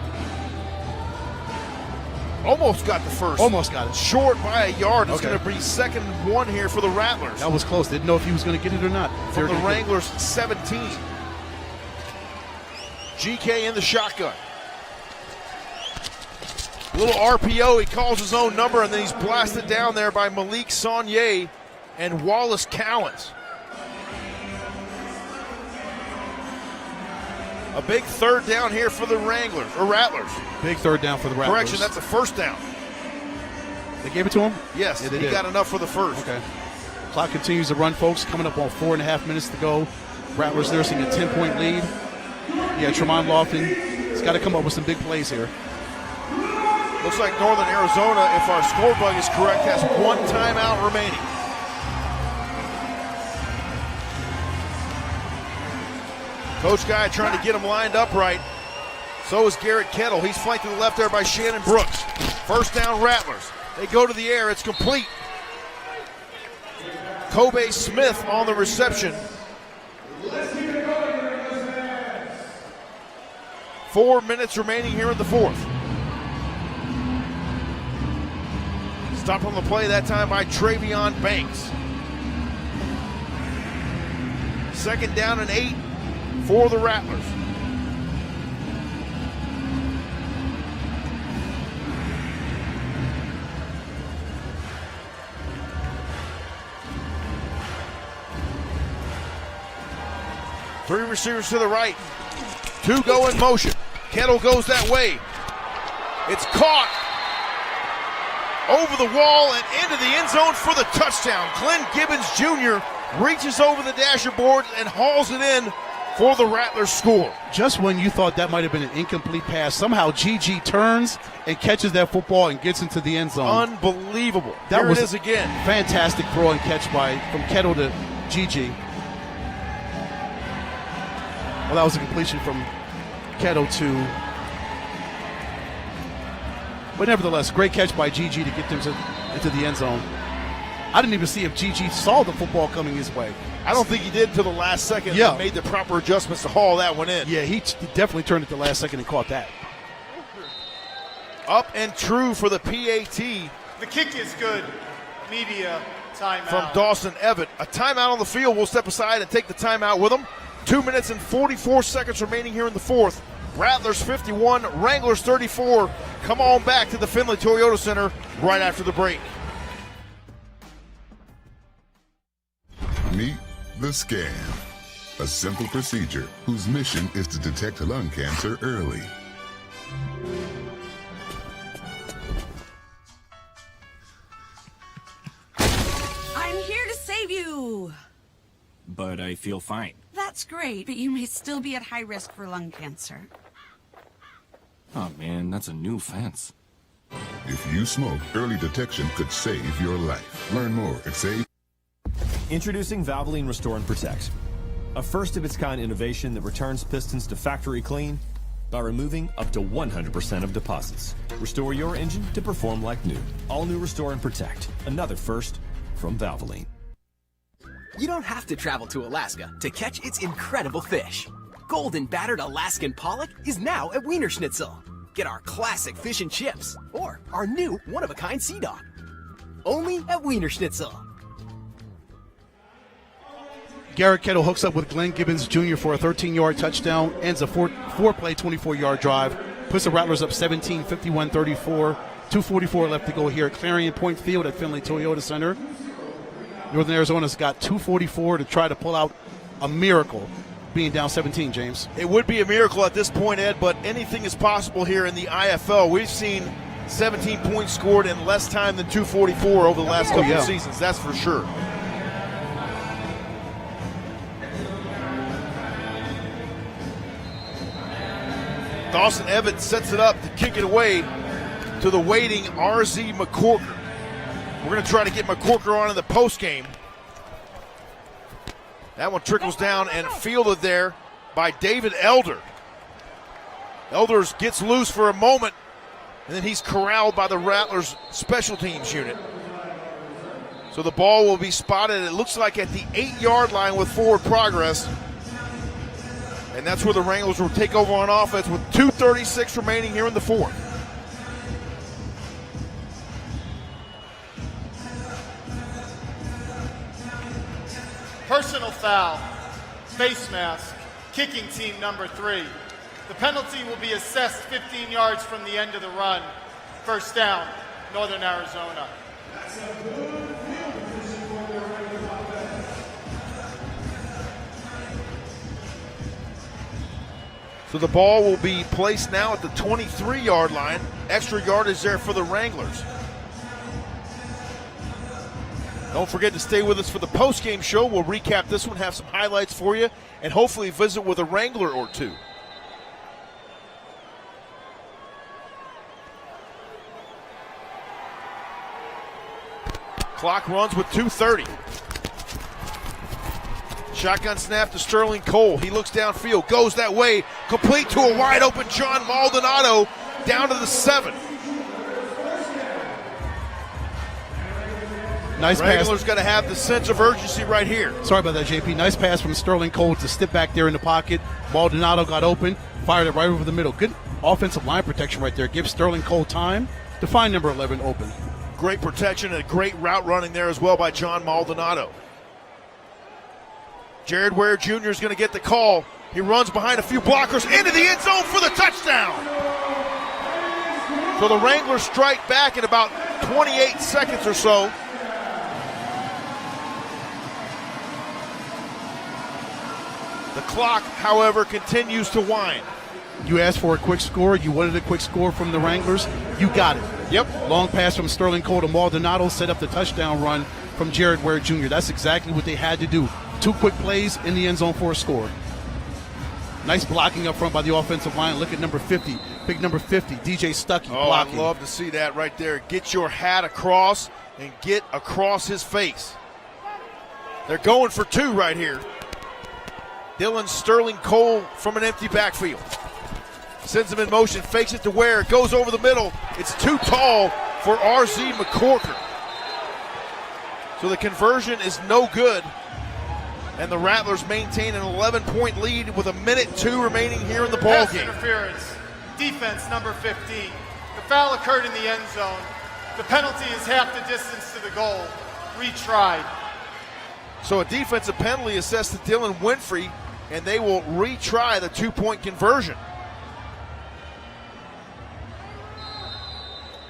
Almost got the first. Almost got it. Short by a yard. It's going to be 2nd and 1 here for the Rattlers. That was close. Didn't know if he was going to get it or not. From the Wranglers 17. GK in the shotgun. Little RPO, he calls his own number, and then he's blasted down there by Malik Saunier and Wallace Cowens. A big third down here for the Rattlers. Big third down for the Rattlers. Correction, that's a first down. They gave it to him? Yes, yeah, he did. got enough for the first. Okay. Clock continues to run, folks. Coming up on 4.5 minutes to go. Rattlers nursing a 10-point lead. Yeah, Tremont Lofton has got to come up with some big plays here. Looks like Northern Arizona, if our score bug is correct, has one timeout remaining. Coach Guy trying to get him lined up right. So is Garrett Kettle. He's flanked to the left there by Shannon Brooks. First down, Rattlers. They go to the air. It's complete. Kobe Smith on the reception. 4 minutes remaining here in the fourth. Stopped on the play that time by Travion Banks. Second down and 8 for the Rattlers. Three receivers to the right. Two go in motion. Kettle goes that way. It's caught over the wall and into the end zone for the touchdown. Glenn Gibbons Jr. reaches over the dasher board and hauls it in for the Rattlers score. Just when you thought that might have been an incomplete pass, somehow GG turns and catches that football and gets into the end zone. Unbelievable. That Here was it is again. Fantastic throw and catch from Kettle to GG. Well, that was a completion from Kettle to... But nevertheless, great catch by GG to get them into the end zone. I didn't even see if GG saw the football coming his way. I don't think he did until the last second. Yeah. And made the proper adjustments to haul that one in. Yeah, he definitely turned at the last second and caught that. Up and true for the PAT. The kick is good. Media timeout. From Dawson Evett. A timeout on the field. We'll step aside and take the timeout with him. 2 minutes and 44 seconds remaining here in the fourth. Rattlers 51, Wranglers 34. Come on back to the Findlay Toyota Center right after the break. Meet the scan, a simple procedure whose mission is to detect lung cancer early. I'm here to save you. But I feel fine. That's great, but you may still be at high risk for lung cancer. Oh man, that's a new fence. If you smoke, early detection could save your life. Learn more at Save. Introducing Valvoline Restore and Protect, a first-of-its-kind innovation that returns pistons to factory clean by removing up to 100% of deposits. Restore your engine to perform like new. All new Restore and Protect, another first from Valvoline. You don't have to travel to Alaska to catch its incredible fish. Golden battered Alaskan pollock is now at Wiener Schnitzel. Get our classic fish and chips or our new one-of-a-kind sea dog. Only at Wiener Schnitzel. Garrett Kettle hooks up with Glenn Gibbons Jr. for a 13-yard touchdown, ends a four-play, 24-yard drive, puts the Rattlers up 17, 51-34, 2:44 left to go here at Clarion Point Field at Findlay Toyota Center. Northern Arizona's got 2:44 to try to pull out a miracle, being down 17, James. It would be a miracle at this point, Ed, but anything is possible here in the IFL. We've seen 17 points scored in less time than 2:44 over the last couple of seasons, that's for sure. Dawson Evans sets it up to kick it away to the waiting RZ McCorker. We're going to try to get McCorker on in the postgame. That one trickles down and fielded there by David Elder. Elders gets loose for a moment, and then he's corralled by the Rattlers special teams unit. So the ball will be spotted, it looks like at the 8-yard line with forward progress. And that's where the Wranglers will take over on offense with 2:36 remaining here in the fourth. Personal foul, face mask, kicking team number 3. The penalty will be assessed 15 yards from the end of the run. First down, Northern Arizona. So the ball will be placed now at the 23-yard line. Extra yardage there for the Wranglers. Don't forget to stay with us for the post-game show. We'll recap this one, have some highlights for you, and hopefully visit with a Wrangler or two. Clock runs with 2:30. Shotgun snap to Sterling Cole. He looks downfield, goes that way, complete to a wide open John Maldonado down to the 7. Nice Wranglers pass. got to have the sense of urgency right here. Sorry about that, JP. Nice pass from Sterling Cole to step back there in the pocket. Maldonado got open, fired it right over the middle. Good offensive line protection right there. Gives Sterling Cole time to find number 11 open. Great protection and great route running there as well by John Maldonado. Jared Ware Jr. is going to get the call. He runs behind a few blockers into the end zone for the touchdown. So the Wranglers strike back in about 28 seconds or so. The clock, however, continues to wind. You asked for a quick score. You wanted a quick score from the Wranglers. You got it. Yep. Long pass from Sterling Cole to Maldonado set up the touchdown run from Jared Ware Jr. That's exactly what they had to do. 2 quick plays in the end zone for a score. Nice blocking up front by the offensive line. Look at number 50. Big number 50, DJ Stuckey blocking. I'd love to see that right there. Get your hat across and get across his face. They're going for 2 right here. Dylan Sterling Cole from an empty backfield. Sends him in motion, fakes it to Ware, goes over the middle. It's too tall for RZ McCorker. So the conversion is no good. And the Rattlers maintain an 11-point lead with 1:02 remaining here in the Pass ballgame. interference. Defense number 15. The foul occurred in the end zone. The penalty is half the distance to the goal. Retried. So a defensive penalty assessed to Dylan Winfrey, and they will retry the 2-point conversion.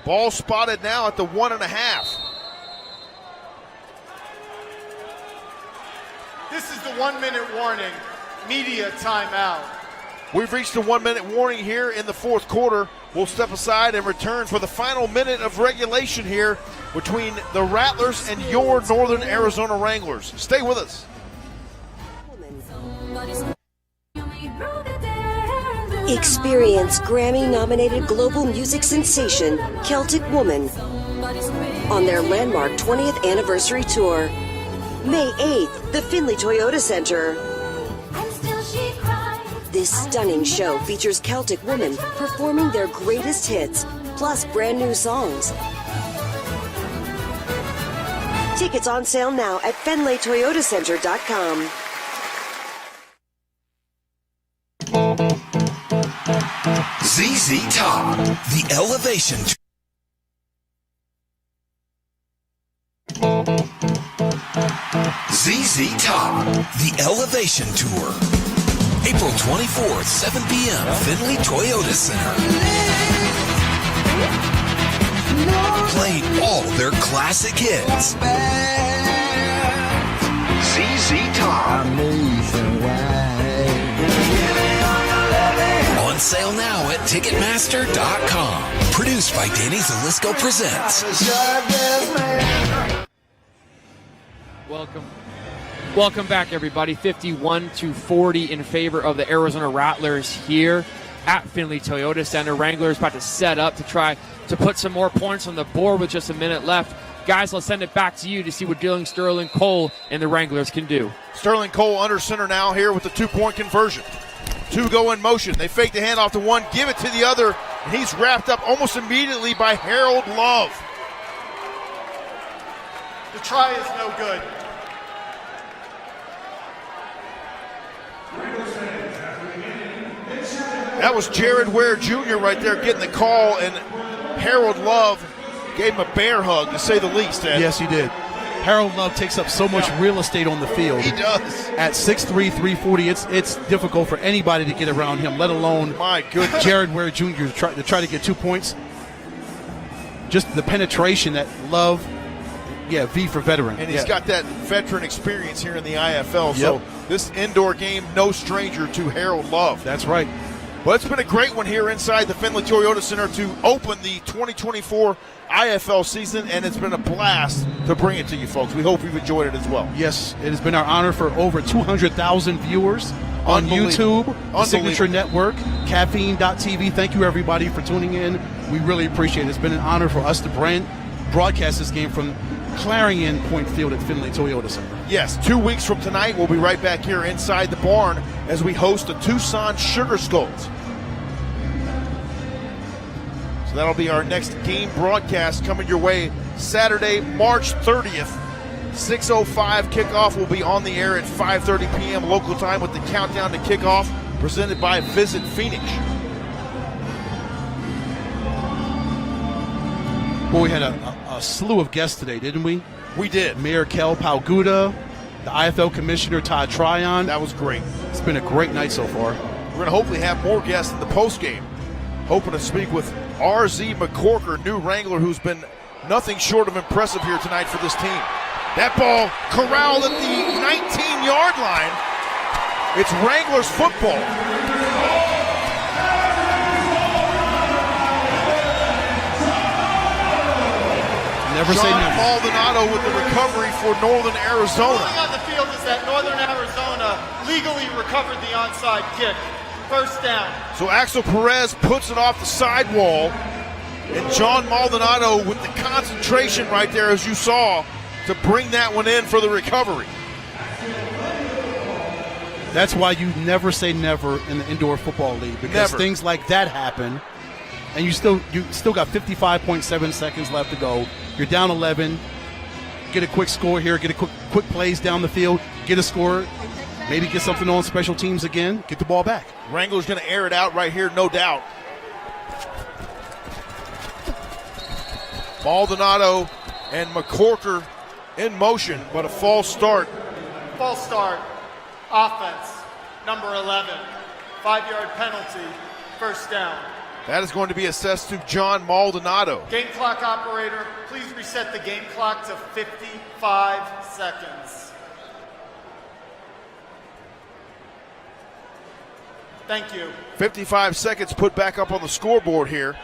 Ball spotted now at the 1.5. This is the 1-minute warning. Media timeout. We've reached the 1-minute warning here in the fourth quarter. We'll step aside and return for the final minute of regulation here between the Rattlers and your Northern Arizona Wranglers. Stay with us. Experience Grammy-nominated global music sensation Celtic Woman on their landmark 20th anniversary tour. May 8th, the Findlay Toyota Center. This stunning show features Celtic Woman performing their greatest hits, plus brand new songs. Tickets on sale now at FindlayToyotaCenter.com. ZZ Top, the Elevation. ZZ Top, the Elevation Tour. April 24th, 7 p.m., Findlay Toyota Center. Playing all their classic hits. ZZ Top. On sale now at Ticketmaster.com. Produced by Danny Zalisco Presents. Welcome back, everybody. 51-40 in favor of the Arizona Rattlers here at Findlay Toyota Center. Wranglers about to set up to try to put some more points on the board with just a minute left. Guys, let's send it back to you to see what Dylan Sterling Cole and the Wranglers can do. Sterling Cole under center now here with the 2-point conversion. 2 go in motion. They fake the handoff to one, give it to the other, and he's wrapped up almost immediately by Harold Love. The try is no good. That was Jared Ware Jr. right there getting the call, and Harold Love gave him a bear hug, to say the least, Ed. Yes, he did. Harold Love takes up so much real estate on the field. He does. At 6'3", 340, it's difficult for anybody to get around him, let alone my goodness, Jared Ware Jr. to try to get 2 points. just the penetration that Love, V for veteran. And he's got that veteran experience here in the IFL. So this indoor game, no stranger to Harold Love. That's right. Well, it's been a great one here inside the Findlay Toyota Center to open the 2024 IFL season, and it's been a blast to bring it to you folks. We hope you've enjoyed it as well. Yes, it has been our honor for over 200,000 viewers on YouTube, the Signature Network, caffeine.tv. Thank you, everybody, for tuning in. We really appreciate it. It's been an honor for us to broadcast this game from Clarion Point Field at Findlay Toyota Center. Yes, 2 weeks from tonight, we'll be right back here inside the barn as we host the Tucson Sugar Skulls. So that'll be our next game broadcast coming your way Saturday, March 30th. 6:05 kickoff will be on the air at 5:30 p.m. local time with the countdown to kickoff presented by Visit Phoenix. Boy, we had a slew of guests today, didn't we? We did. Mayor Kel Palguda, the IFL Commissioner Todd Tryon. That was great. It's been a great night so far. We're going to hopefully have more guests in the postgame. Hoping to speak with RZ McCorker, new Wrangler, who's been nothing short of impressive here tonight for this team. That ball corralled at the 19-yard line. It's Wranglers football. Never say John never. Maldonado with the recovery for Northern Arizona. Ruling on the field is that Northern Arizona legally recovered the onside kick. First down. So Axel Perez puts it off the sidewall, and John Maldonado with the concentration right there, as you saw, to bring that one in for the recovery. That's why you never say never in the indoor football league, because things like that happen, and you still got 55.7 seconds left to go. You're down 11. Get a quick score here. Get a quick plays down the field. Get a score. Maybe get something on special teams again. Get the ball back. Wrangler's going to air it out right here, no doubt. Maldonado and McCorker in motion, but a false start. False start. Offense. Number 11. 5-yard penalty. First down. That is going to be assessed to John Maldonado. Game clock operator, please reset the game clock to 55 seconds. Thank you. 55 seconds put back up on the scoreboard here.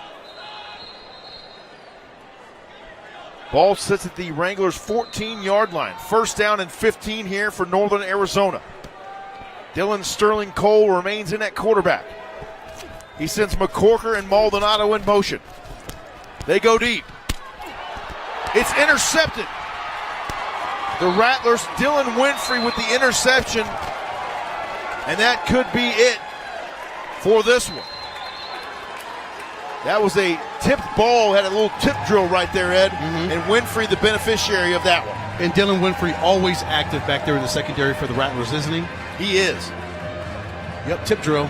Ball sits at the Wranglers' 14-yard line. First down and 15 here for Northern Arizona. Dylan Sterling Cole remains in at quarterback. He sends McCorker and Maldonado in motion. They go deep. It's intercepted. The Rattlers, Dylan Winfrey with the interception. And that could be it for this one. That was a tipped ball, had a little tip drill right there, Ed. And Winfrey the beneficiary of that one. And Dylan Winfrey always active back there in the secondary for the Rattlers, isn't he? He is. Yep, tip drill.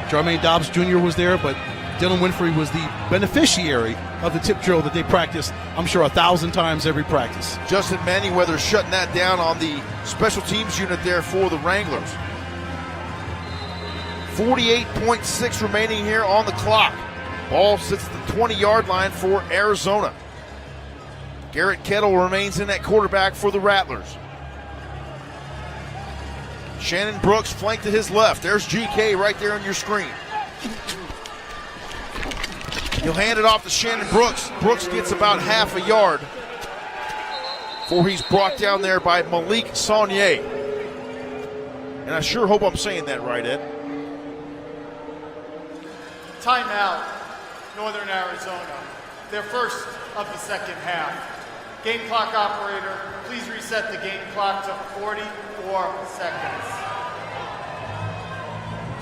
Jermaine Dobbs Jr. was there, but Dylan Winfrey was the beneficiary of the tip drill that they practiced, I'm sure, 1,000 times every practice. Justin Manyweather shutting that down on the special teams unit there for the Wranglers. 48.6 remaining here on the clock. Ball sits at the 20-yard line for Arizona. Garrett Kettle remains in at quarterback for the Rattlers. Shannon Brooks flanked to his left. There's GK right there on your screen. He'll hand it off to Shannon Brooks. Brooks gets about half a yard before he's brought down there by Malik Saunier. And I sure hope I'm saying that right, Ed. Timeout, Northern Arizona. Their first of the second half. Game clock operator, please reset the game clock to 44 seconds.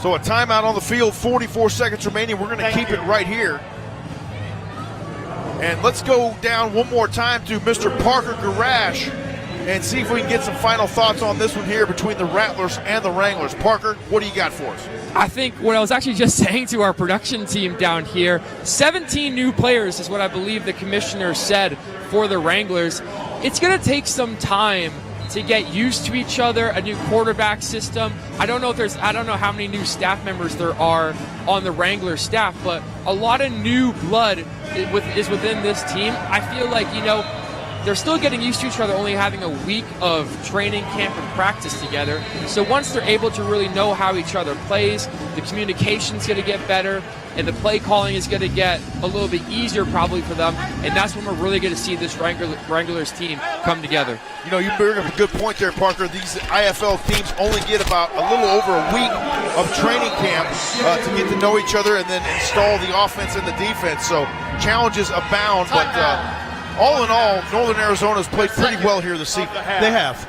So a timeout on the field, 44 seconds remaining. We're going to keep it right here. And let's go down one more time to Mr. Parker Garash and see if we can get some final thoughts on this one here between the Rattlers and the Wranglers. Parker, what do you got for us? I think what I was actually just saying to our production team down here, 17 new players is what I believe the commissioner said for the Wranglers. It's going to take some time to get used to each other, a new quarterback system. I don't know how many new staff members there are on the Wranglers staff, but a lot of new blood is within this team. I feel like, they're still getting used to each other, only having a week of training camp and practice together. So once they're able to really know how each other plays, the communication's going to get better, and the play calling is going to get a little bit easier probably for them, and that's when we're really going to see this Wranglers team come together. You bring up a good point there, Parker. These IFL teams only get about a little over a week of training camp to get to know each other and then install the offense and the defense. So challenges abound, but all in all, Northern Arizona's played pretty well here this season. They have.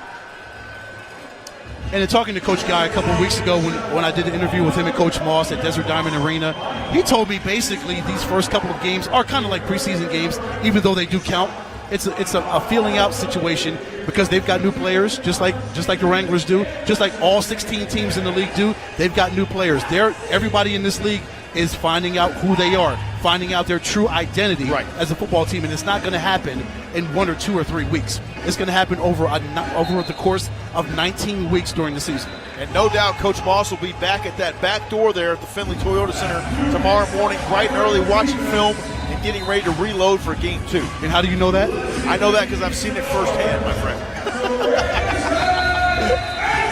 And in talking to Coach Guy a couple of weeks ago when I did an interview with him and Coach Moss at Desert Diamond Arena, he told me basically these first couple of games are kind of like preseason games, even though they do count. It's a feeling out situation because they've got new players, just like the Wranglers do, just like all 16 teams in the league do. They've got new players. Everybody in this league is finding out who they are, finding out their true identity as a football team, and it's not going to happen in 1 or 2 or 3 weeks. It's going to happen over the course of 19 weeks during the season. And no doubt Coach Moss will be back at that back door there at the Findlay Toyota Center tomorrow morning, bright and early, watching film and getting ready to reload for Game 2. And how do you know that? I know that because I've seen it firsthand, my friend.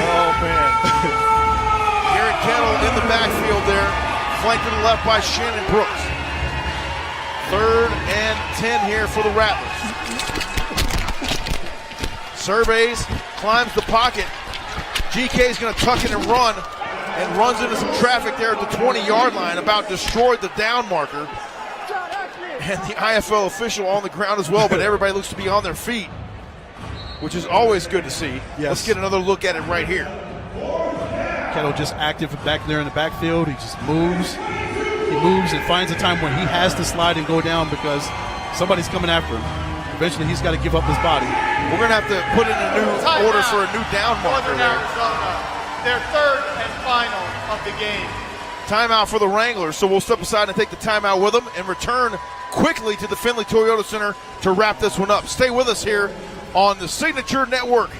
Oh, man. Garrett Kettle in the backfield there, flanked to the left by Shannon Brooks. 3rd and 10 here for the Rattlers. Surveys, climbs the pocket. GK is going to tuck it and run, and runs into some traffic there at the 20-yard line, about destroyed the down marker. And the IFL official on the ground as well, but everybody looks to be on their feet, which is always good to see. Yes. Let's get another look at it right here. Kettle just active back there in the backfield. He just moves. He moves and finds a time when he has to slide and go down because somebody's coming after him. Eventually, he's got to give up his body. We're going to have to put in a new order for a new down marker there. Arizona, their 3rd and final of the game. Timeout for the Wranglers, so we'll step aside and take the timeout with them and return quickly to the Findlay Toyota Center to wrap this one up. Stay with us here on the Signature Network.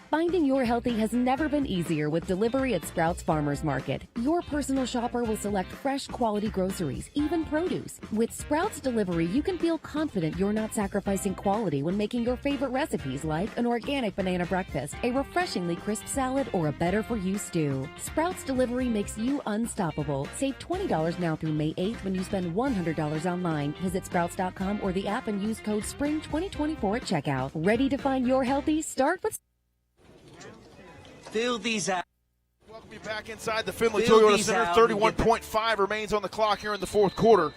Finding your healthy has never been easier with delivery at Sprouts Farmers Market. Your personal shopper will select fresh, quality groceries, even produce. With Sprouts Delivery, you can feel confident you're not sacrificing quality when making your favorite recipes like an organic banana breakfast, a refreshingly crisp salad, or a better-for-you stew. Sprouts Delivery makes you unstoppable. Save $20 now through May 8th when you spend $100 online. Visit Sprouts.com or the app and use code SPRING2024 at checkout. Ready to find your healthy? Start with Fill these out. Welcome you back inside the Findlay Toyota Center. 31.5 remains on the clock here in the 4th quarter.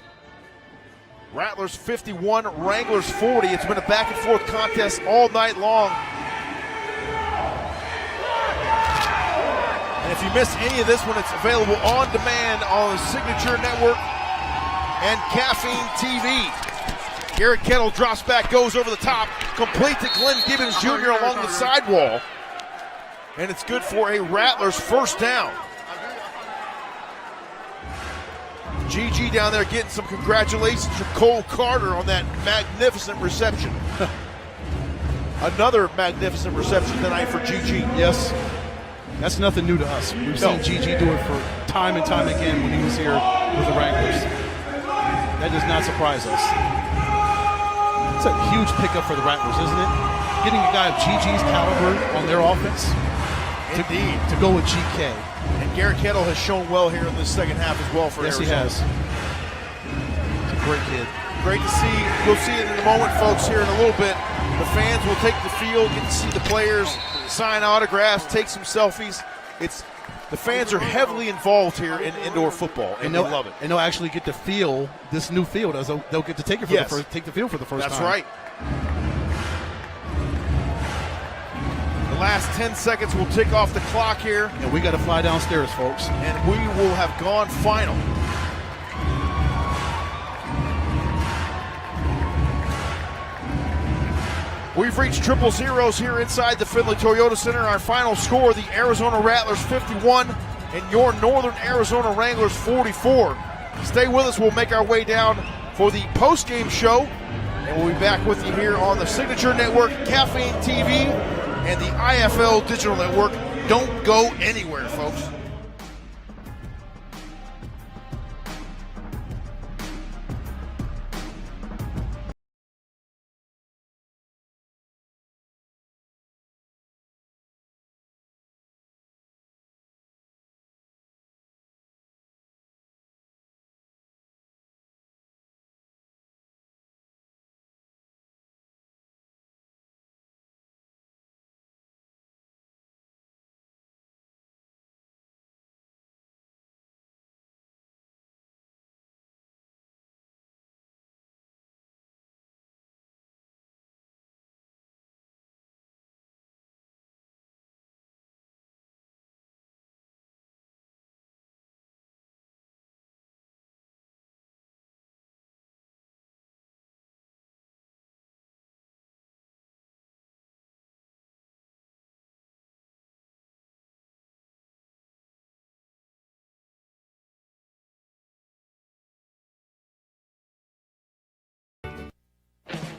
Rattlers 51, Wranglers 40. It's been a back-and-forth contest all night long. And if you missed any of this one, it's available on demand on the Signature Network and Caffeine TV. Garrett Kettle drops back, goes over the top, complete to Glenn Gibbons Jr. along the sidewall. And it's good for a Rattlers first down. GG down there getting some congratulations from Cole Carter on that magnificent reception. Another magnificent reception tonight for GG. Yes, that's nothing new to us. We've seen GG do it for time and time again when he was here with the Wranglers. That does not surprise us. It's a huge pickup for the Rattlers, isn't it? Getting a guy of GG's caliber on their offense. Indeed. To go with GK. And Garrett Kettle has shown well here in the second half as well for Arizona. Yes, he has. He's a great kid. Great to see. We'll see it in a moment, folks, here in a little bit. The fans will take the field, get to see the players sign autographs, take some selfies. The fans are heavily involved here in indoor football, and they love it. And they'll actually get to feel this new field as they'll get to take it take the field for the first time. That's right. Last 10 seconds will tick off the clock here. And we got to fly downstairs, folks. And we will have gone final. We've reached triple zeros here inside the Findlay Toyota Center. Our final score, the Arizona Rattlers 51 and your Northern Arizona Wranglers 44. Stay with us. We'll make our way down for the post-game show And we'll be back with you here on the Signature Network, Caffeine TV, and the IFL Digital Network. Don't go anywhere, folks.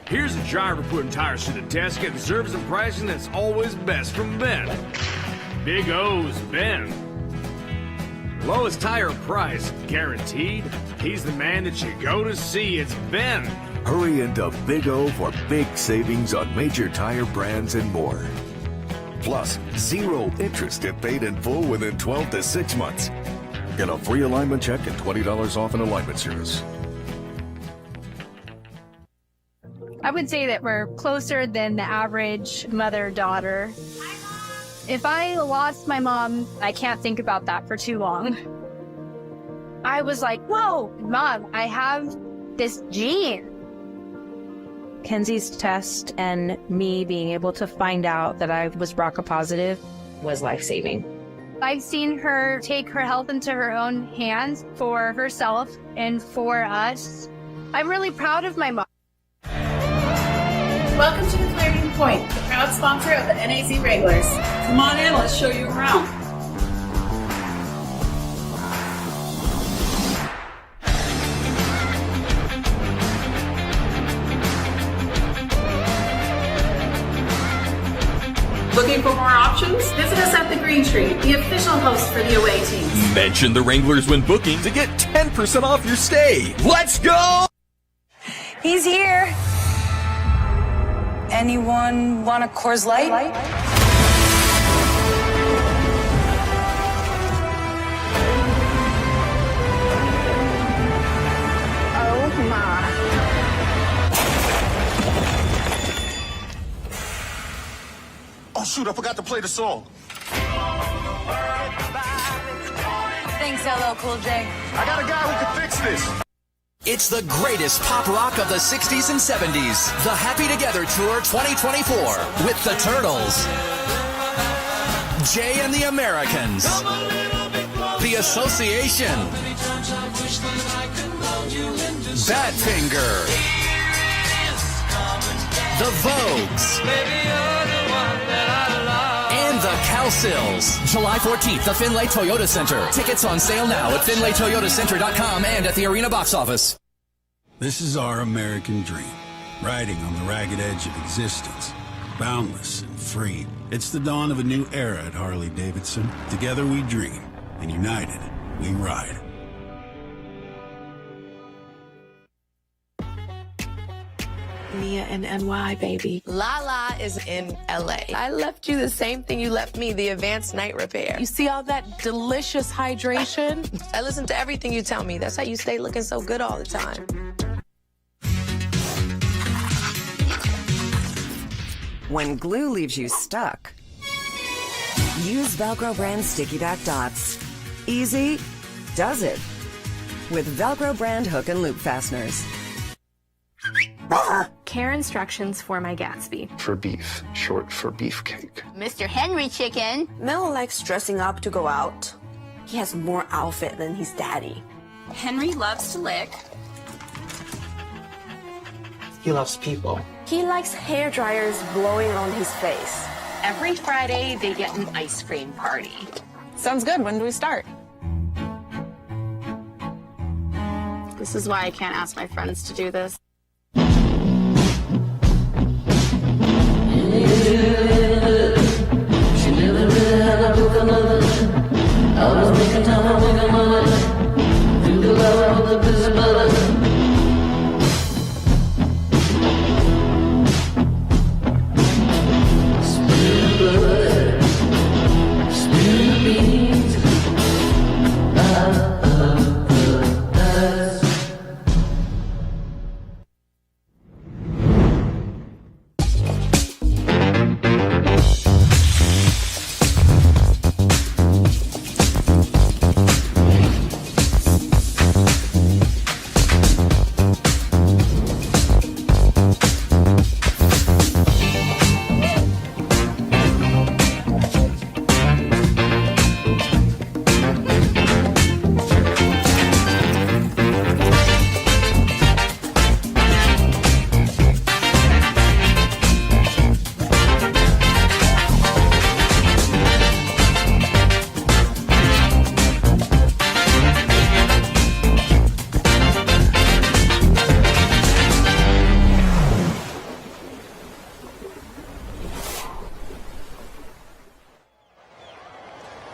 Here's a driver putting tires to the test, getting service and pricing that's always best from Ben. Big O's Ben. Lowest tire price, guaranteed. He's the man that you go to see. It's Ben. Hurry into Big O for big savings on major tire brands and more. Plus, 0 interest if paid in full within 12 to 6 months. Get a free alignment check and $20 off an alignment service. I would say that we're closer than the average mother-daughter. If I lost my mom, I can't think about that for too long. I was like, whoa, Mom, I have this gene. Kenzie's test and me being able to find out that I was BRCA positive was life-saving. I've seen her take her health into her own hands for herself and for us. I'm really proud of my mom. Welcome to the Clearing Point, the proud sponsor of the NAZ Wranglers. Come on in, let's show you around. Looking for more options? Visit us at the Green Tree, the official host for the away teams. Mention the Wranglers when booking to get 10% off your stay. Let's go! He's here. Anyone want a Coors Light? Oh my. Oh shoot, I forgot to play the song. Thanks, LL Cool J. I got a guy who can fix this. It's the greatest pop rock of the 60s and 70s. The Happy Together Tour 2024 with the Turtles, Jay and the Americans, The Association, Badfinger, The Vogues, and the Cowsills. July 14th, the Finlay Toyota Center. Tickets on sale now at FinlayToyotaCenter.com and at the arena box office. This is our American dream, riding on the ragged edge of existence, boundless and free. It's the dawn of a new era at Harley-Davidson. Together we dream, and united we ride. Mia in NY, baby. Lala is in LA. I left you the same thing you left me, the advanced night repair. You see all that delicious hydration? I listen to everything you tell me. That's how you stay looking so good all the time. When glue leaves you stuck, use Velcro brand Sticky Back Dots. Easy does it with Velcro brand hook and loop fasteners. Care instructions for my Gatsby. For beef, short for beefcake. Mr. Henry Chicken. Mel likes dressing up to go out. He has more outfit than his daddy. Henry loves to lick. He loves people. He likes hair dryers blowing on his face. Every Friday, they get an ice cream party. Sounds good. When do we start? This is why I can't ask my friends to do this. She never really had a book another. Always making time and making money. Through the love of the busy belly. Spill the blood, spill the beans out of the past.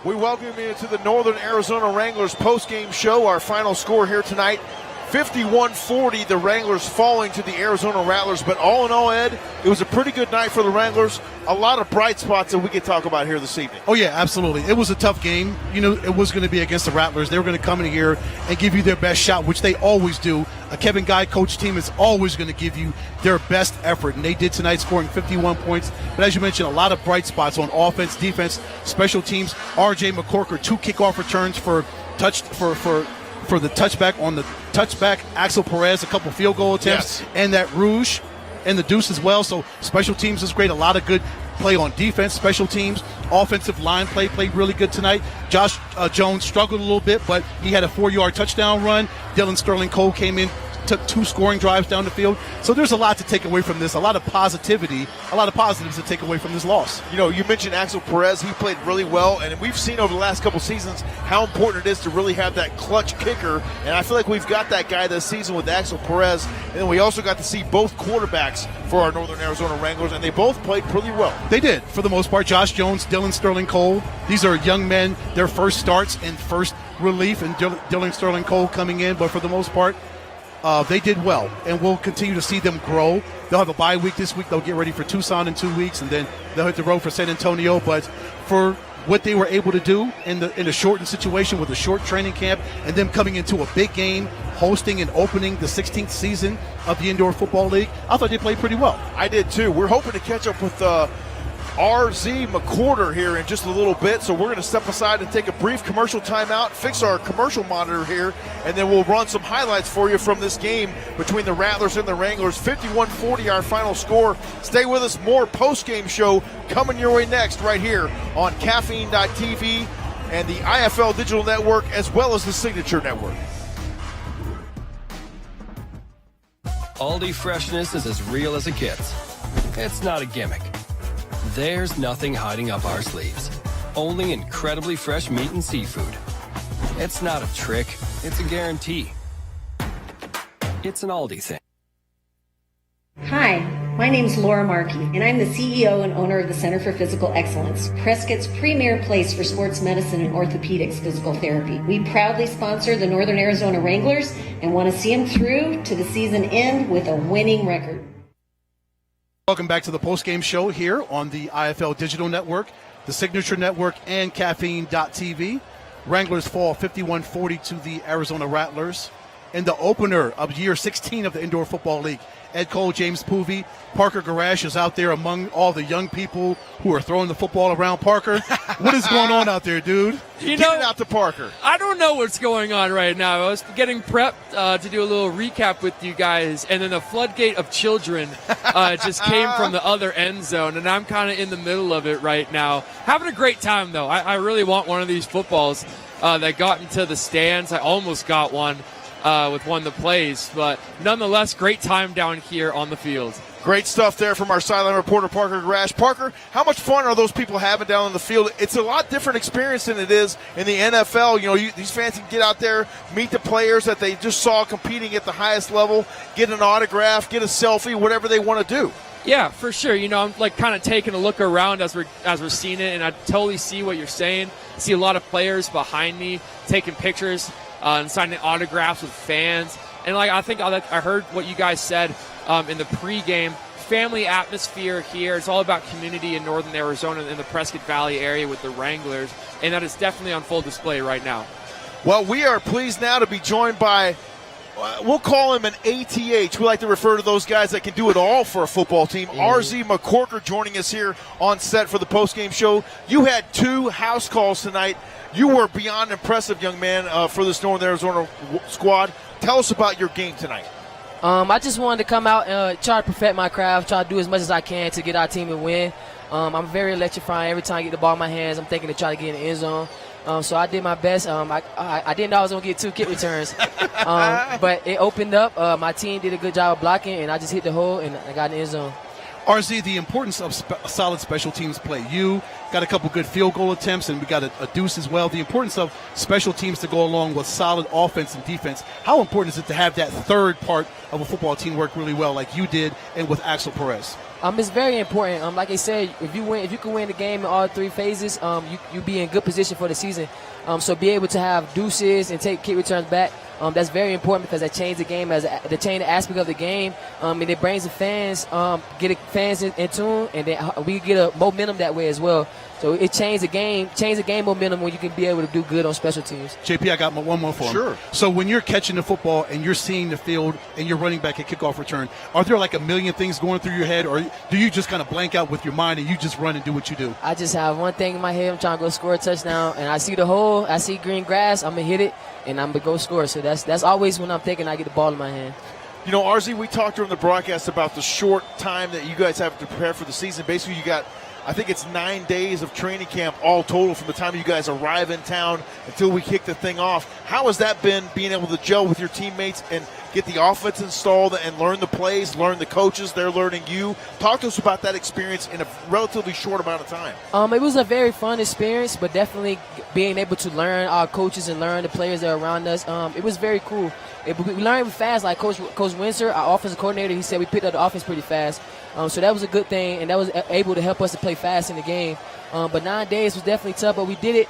We welcome you to the Northern Arizona Wranglers postgame show. Our final score here tonight, 51-40, the Wranglers falling to the Arizona Rattlers. But all in all, Ed, it was a pretty good night for the Wranglers. A lot of bright spots that we could talk about here this evening. Oh, yeah, absolutely. It was a tough game. You know, it was going to be against the Rattlers. They were going to come in here and give you their best shot, which they always do. A Kevin Guy coach team is always going to give you their best effort, and they did tonight, scoring 51 points. But as you mentioned, a lot of bright spots on offense, defense, special teams. R.J. McCorker, 2 kickoff returns for the touchback on the touchback. Axel Perez, a couple field goal attempts, and that Rouge and the Deuce as well. So special teams is great. A lot of good play on defense, special teams. Offensive line played really good tonight. Josh Jones struggled a little bit, but he had a 4-yard touchdown run. Dylan Sterling Cole came in, took 2 scoring drives down the field. So there's a lot to take away from this, a lot of positivity, a lot of positives to take away from this loss. You know, you mentioned Axel Perez. He played really well, and we've seen over the last couple seasons how important it is to really have that clutch kicker, and I feel like we've got that guy this season with Axel Perez, and then we also got to see both quarterbacks for our Northern Arizona Wranglers, and they both played pretty well. They did, for the most part. Josh Jones, Dylan Sterling Cole, these are young men, their first starts and first relief, and Dylan Sterling Cole coming in, but for the most part, they did well, and we'll continue to see them grow. They'll have a bye week this week. They'll get ready for Tucson in 2 weeks, and then they'll hit the road for San Antonio. But for what they were able to do in a shortened situation with a short training camp and them coming into a big game, hosting and opening the 16th season of the Indoor Football League, I thought they played pretty well. I did too. We're hoping to catch up with RZ McCorder here in just a little bit, so we're going to step aside and take a brief commercial timeout, fix our commercial monitor here, and then we'll run some highlights for you from this game between the Rattlers and the Wranglers. 51-40 our final score. Stay with us. More post-game show coming your way next right here on Caffeine.tv and the IFL Digital Network as well as the Signature Network. Aldi freshness is as real as it gets. It's not a gimmick. There's nothing hiding up our sleeves. Only incredibly fresh meat and seafood. It's not a trick, it's a guarantee. It's an Aldi thing. Hi, my name's Laura Markey, and I'm the CEO and owner of the Center for Physical Excellence, Prescott's premier place for sports medicine and orthopedics physical therapy. We proudly sponsor the Northern Arizona Wranglers and want to see them through to the season end with a winning record. Welcome back to the postgame show here on the IFL Digital Network, the Signature Network, and Caffeine.tv. Wranglers fall 51-40 to the Arizona Rattlers in the opener of year 16 of the Indoor Football League. Ed Cole, James Poovey, Parker Garash is out there among all the young people who are throwing the football around. Parker, what is going on out there, dude? Get it out to Parker. I don't know what's going on right now. I was getting prepped to do a little recap with you guys, and then a floodgate of children just came from the other end zone, and I'm kind of in the middle of it right now. Having a great time, though. I really want one of these footballs that got into the stands. I almost got one. With one that plays, but nonetheless, great time down here on the field. Great stuff there from our sideline reporter, Parker Garash. Parker, how much fun are those people having down on the field? It's a lot different experience than it is in the NFL. You know, these fans can get out there, meet the players that they just saw competing at the highest level, get an autograph, get a selfie, whatever they want to do. Yeah, for sure. You know, I'm like kind of taking a look around as we're seeing it, and I totally see what you're saying. I see a lot of players behind me taking pictures and signing autographs with fans. And like I think I heard what you guys said in the pregame. Family atmosphere here. It's all about community in northern Arizona in the Prescott Valley area with the Wranglers, and that is definitely on full display right now. Well, we are pleased now to be joined by, we'll call him an ATH. We like to refer to those guys that can do it all for a football team. RZ McCorker joining us here on set for the postgame show. You had 2 house calls tonight. You were beyond impressive, young man, for this Northern Arizona squad. Tell us about your game tonight. I just wanted to come out and try to perfect my craft, try to do as much as I can to get our team to win. I'm very electrifying. Every time I get the ball in my hands, I'm thinking to try to get in the end zone. So I did my best. I didn't know I was going to get 2 kick returns. But it opened up. My team did a good job of blocking, and I just hit the hole, and I got in the end zone. RZ, the importance of solid special teams play. You got a couple good field goal attempts, and we got a deuce as well. The importance of special teams to go along with solid offense and defense. How important is it to have that third part of a football team work really well like you did and with Axel Perez? It's very important. Like I said, if you can win the game in all 3 phases, you be in good position for the season. So be able to have deuces and take kick returns back, that's very important because that changes the game as the change aspect of the game, and it brings the fans, get the fans in tune, and then we get a momentum that way as well. So it changes the game momentum when you can be able to do good on special teams. JP, I got one more for him. Sure. So when you're catching the football and you're seeing the field and you're running back a kickoff return, are there like a million things going through your head, or do you just kind of blank out with your mind and you just run and do what you do? I just have one thing in my head. I'm trying to go score a touchdown, and I see the hole, I see green grass, I'm going to hit it, and I'm going to go score. So that's always when I'm thinking I get the ball in my hand. You know, RZ, we talked during the broadcast about the short time that you guys have to prepare for the season. Basically, you got, I think it's 9 days of training camp all total from the time you guys arrive in town until we kick the thing off. How has that been, being able to gel with your teammates and get the offense installed and learn the plays, learn the coaches, they're learning you? Talk to us about that experience in a relatively short amount of time. It was a very fun experience, but definitely being able to learn our coaches and learn the players that are around us, it was very cool. We learned fast, like Coach Windsor, our offensive coordinator, he said we picked up the offense pretty fast. So that was a good thing, and that was able to help us to play fast in the game. But 9 days was definitely tough, but we did it.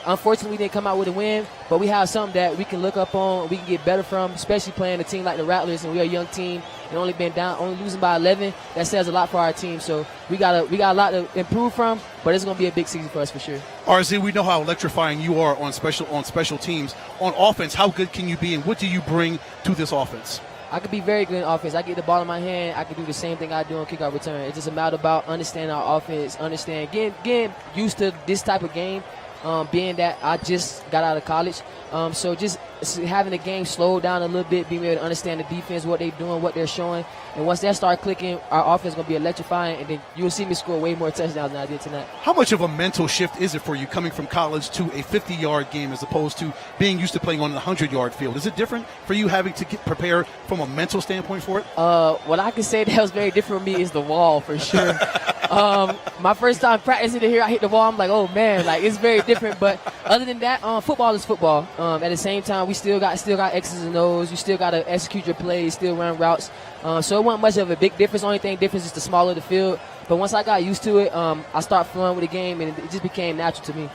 Unfortunately, we didn't come out with a win, but we have something that we can look up on, we can get better from, especially playing a team like the Rattlers, and we're a young team and only losing by 11. That says a lot for our team. So we got a lot to improve from, but it's going to be a big season for us for sure. RZ, we know how electrifying you are on special teams. On offense, how good can you be, and what do you bring to this offense? I could be very good in offense. I get the ball in my hand. I can do the same thing I do on kickoff return. It's just a matter about understanding our offense, getting used to this type of game, being that I just got out of college. So just having the game slow down a little bit, being able to understand the defense, what they're doing, what they're showing. And once that start clicking, our offense is going to be electrifying, and then you'll see me score way more touchdowns than I did tonight. How much of a mental shift is it for you coming from college to a 50-yard game as opposed to being used to playing on a 100-yard field? Is it different for you having to get prepared from a mental standpoint for it? What I can say that was very different for me is the wall, for sure. My first time practicing it here, I hit the wall. I'm like, oh, man, like it's very different. But other than that, football is football. At the same time, we still got X's and O's. You still got to execute your plays, still run routes. So it wasn't much of a big difference. Only thing difference is the smaller the field. But once I got used to it, I started flowing with the game, and it just became natural to me.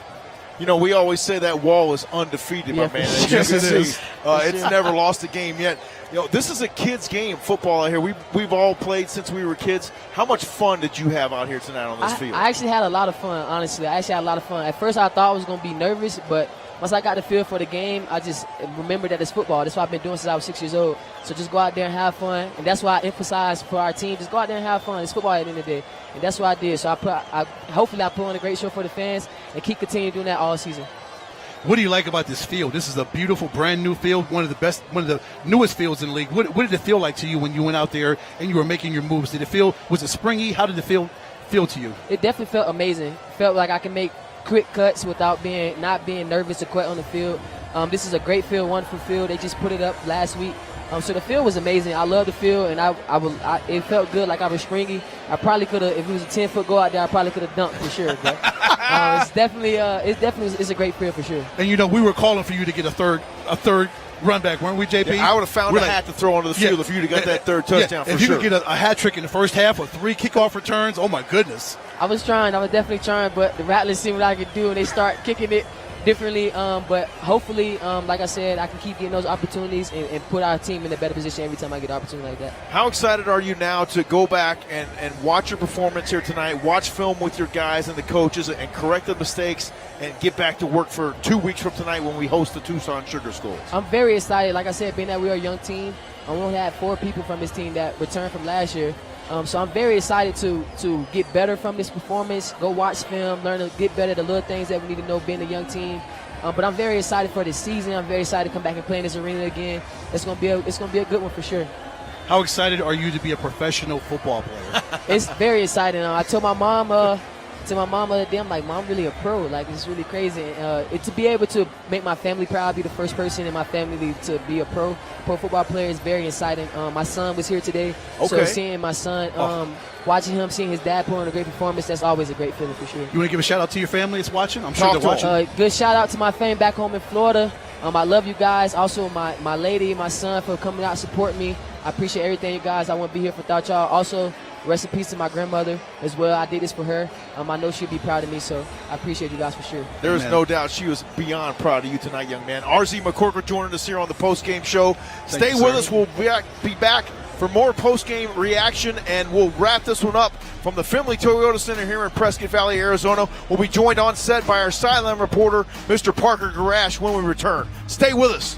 You know, we always say that wall is undefeated, my man. Sure. Yes, it is. It's never lost a game yet. You know, this is a kids' game, football out here. We've all played since we were kids. How much fun did you have out here tonight on this field? I actually had a lot of fun, honestly. I actually had a lot of fun. At first, I thought I was going to be nervous, but once I got the feel for the game, I just remembered that it's football. That's what I've been doing since I was 6 years old. So just go out there and have fun. And that's why I emphasize for our team, just go out there and have fun. It's football at the end of the day. And that's what I did. So hopefully I put on a great show for the fans and keep continuing doing that all season. What do you like about this field? This is a beautiful, brand new field, one of the newest fields in the league. What did it feel like to you when you went out there and you were making your moves? Was it springy? How did it feel to you? It definitely felt amazing. It felt like I can make quick cuts without not being nervous or quit on the field. This is a great field, wonderful field. They just put it up last week. So the field was amazing. I love the field, and it felt good, like I was stringy. I probably could have, if it was a 10-foot go out there, I probably could have dunked for sure. But it's definitely a great field for sure. And we were calling for you to get a third run back, weren't we, JP? Yeah, I would have found a hat to throw onto the field if you'd have got that third touchdown for sure. If you could get a hat trick in the first half or 3 kickoff returns, oh my goodness. I was definitely trying, but the Rattlers see what I could do, and they start kicking it differently. But hopefully, like I said, I can keep getting those opportunities and put our team in a better position every time I get an opportunity like that. How excited are you now to go back and watch your performance here tonight, watch film with your guys and the coaches, and correct the mistakes and get back to work for 2 weeks from tonight when we host the Tucson Sugar Skulls? I'm very excited. Like I said, being that we are a young team, I only had 4 people from this team that returned from last year. So I'm very excited to get better from this performance, go watch film, learn to get better at the little things that we need to know being a young team. But I'm very excited for this season. I'm very excited to come back and play in this arena again. It's gonna be a good one for sure. How excited are you to be a professional football player? It's very exciting. I told my mom the other day, I'm like, Mom, I'm really a pro. Like, it's really crazy. To be able to make my family proud, be the first person in my family to be a pro football player is very exciting. My son was here today, so seeing my son, watching him, seeing his dad put on a great performance, that's always a great feeling for sure. You want to give a shout out to your family that's watching? I'm sure they're watching. Good shout out to my family back home in Florida. I love you guys. Also, my lady, my son, for coming out and supporting me. I appreciate everything, you guys. I wouldn't be here without y'all. Also, rest in peace to my grandmother as well. I did this for her. I know she'll be proud of me, so I appreciate you guys for sure. There's no doubt she was beyond proud of you tonight, young man. RZ McCorkle joining us here on the post-game show. Stay with us. We'll be back for more post-game reaction, and we'll wrap this one up from the Finley Toyota Center here in Prescott Valley, Arizona. We'll be joined on set by our sideline reporter, Mr. Parker Garash, when we return. Stay with us.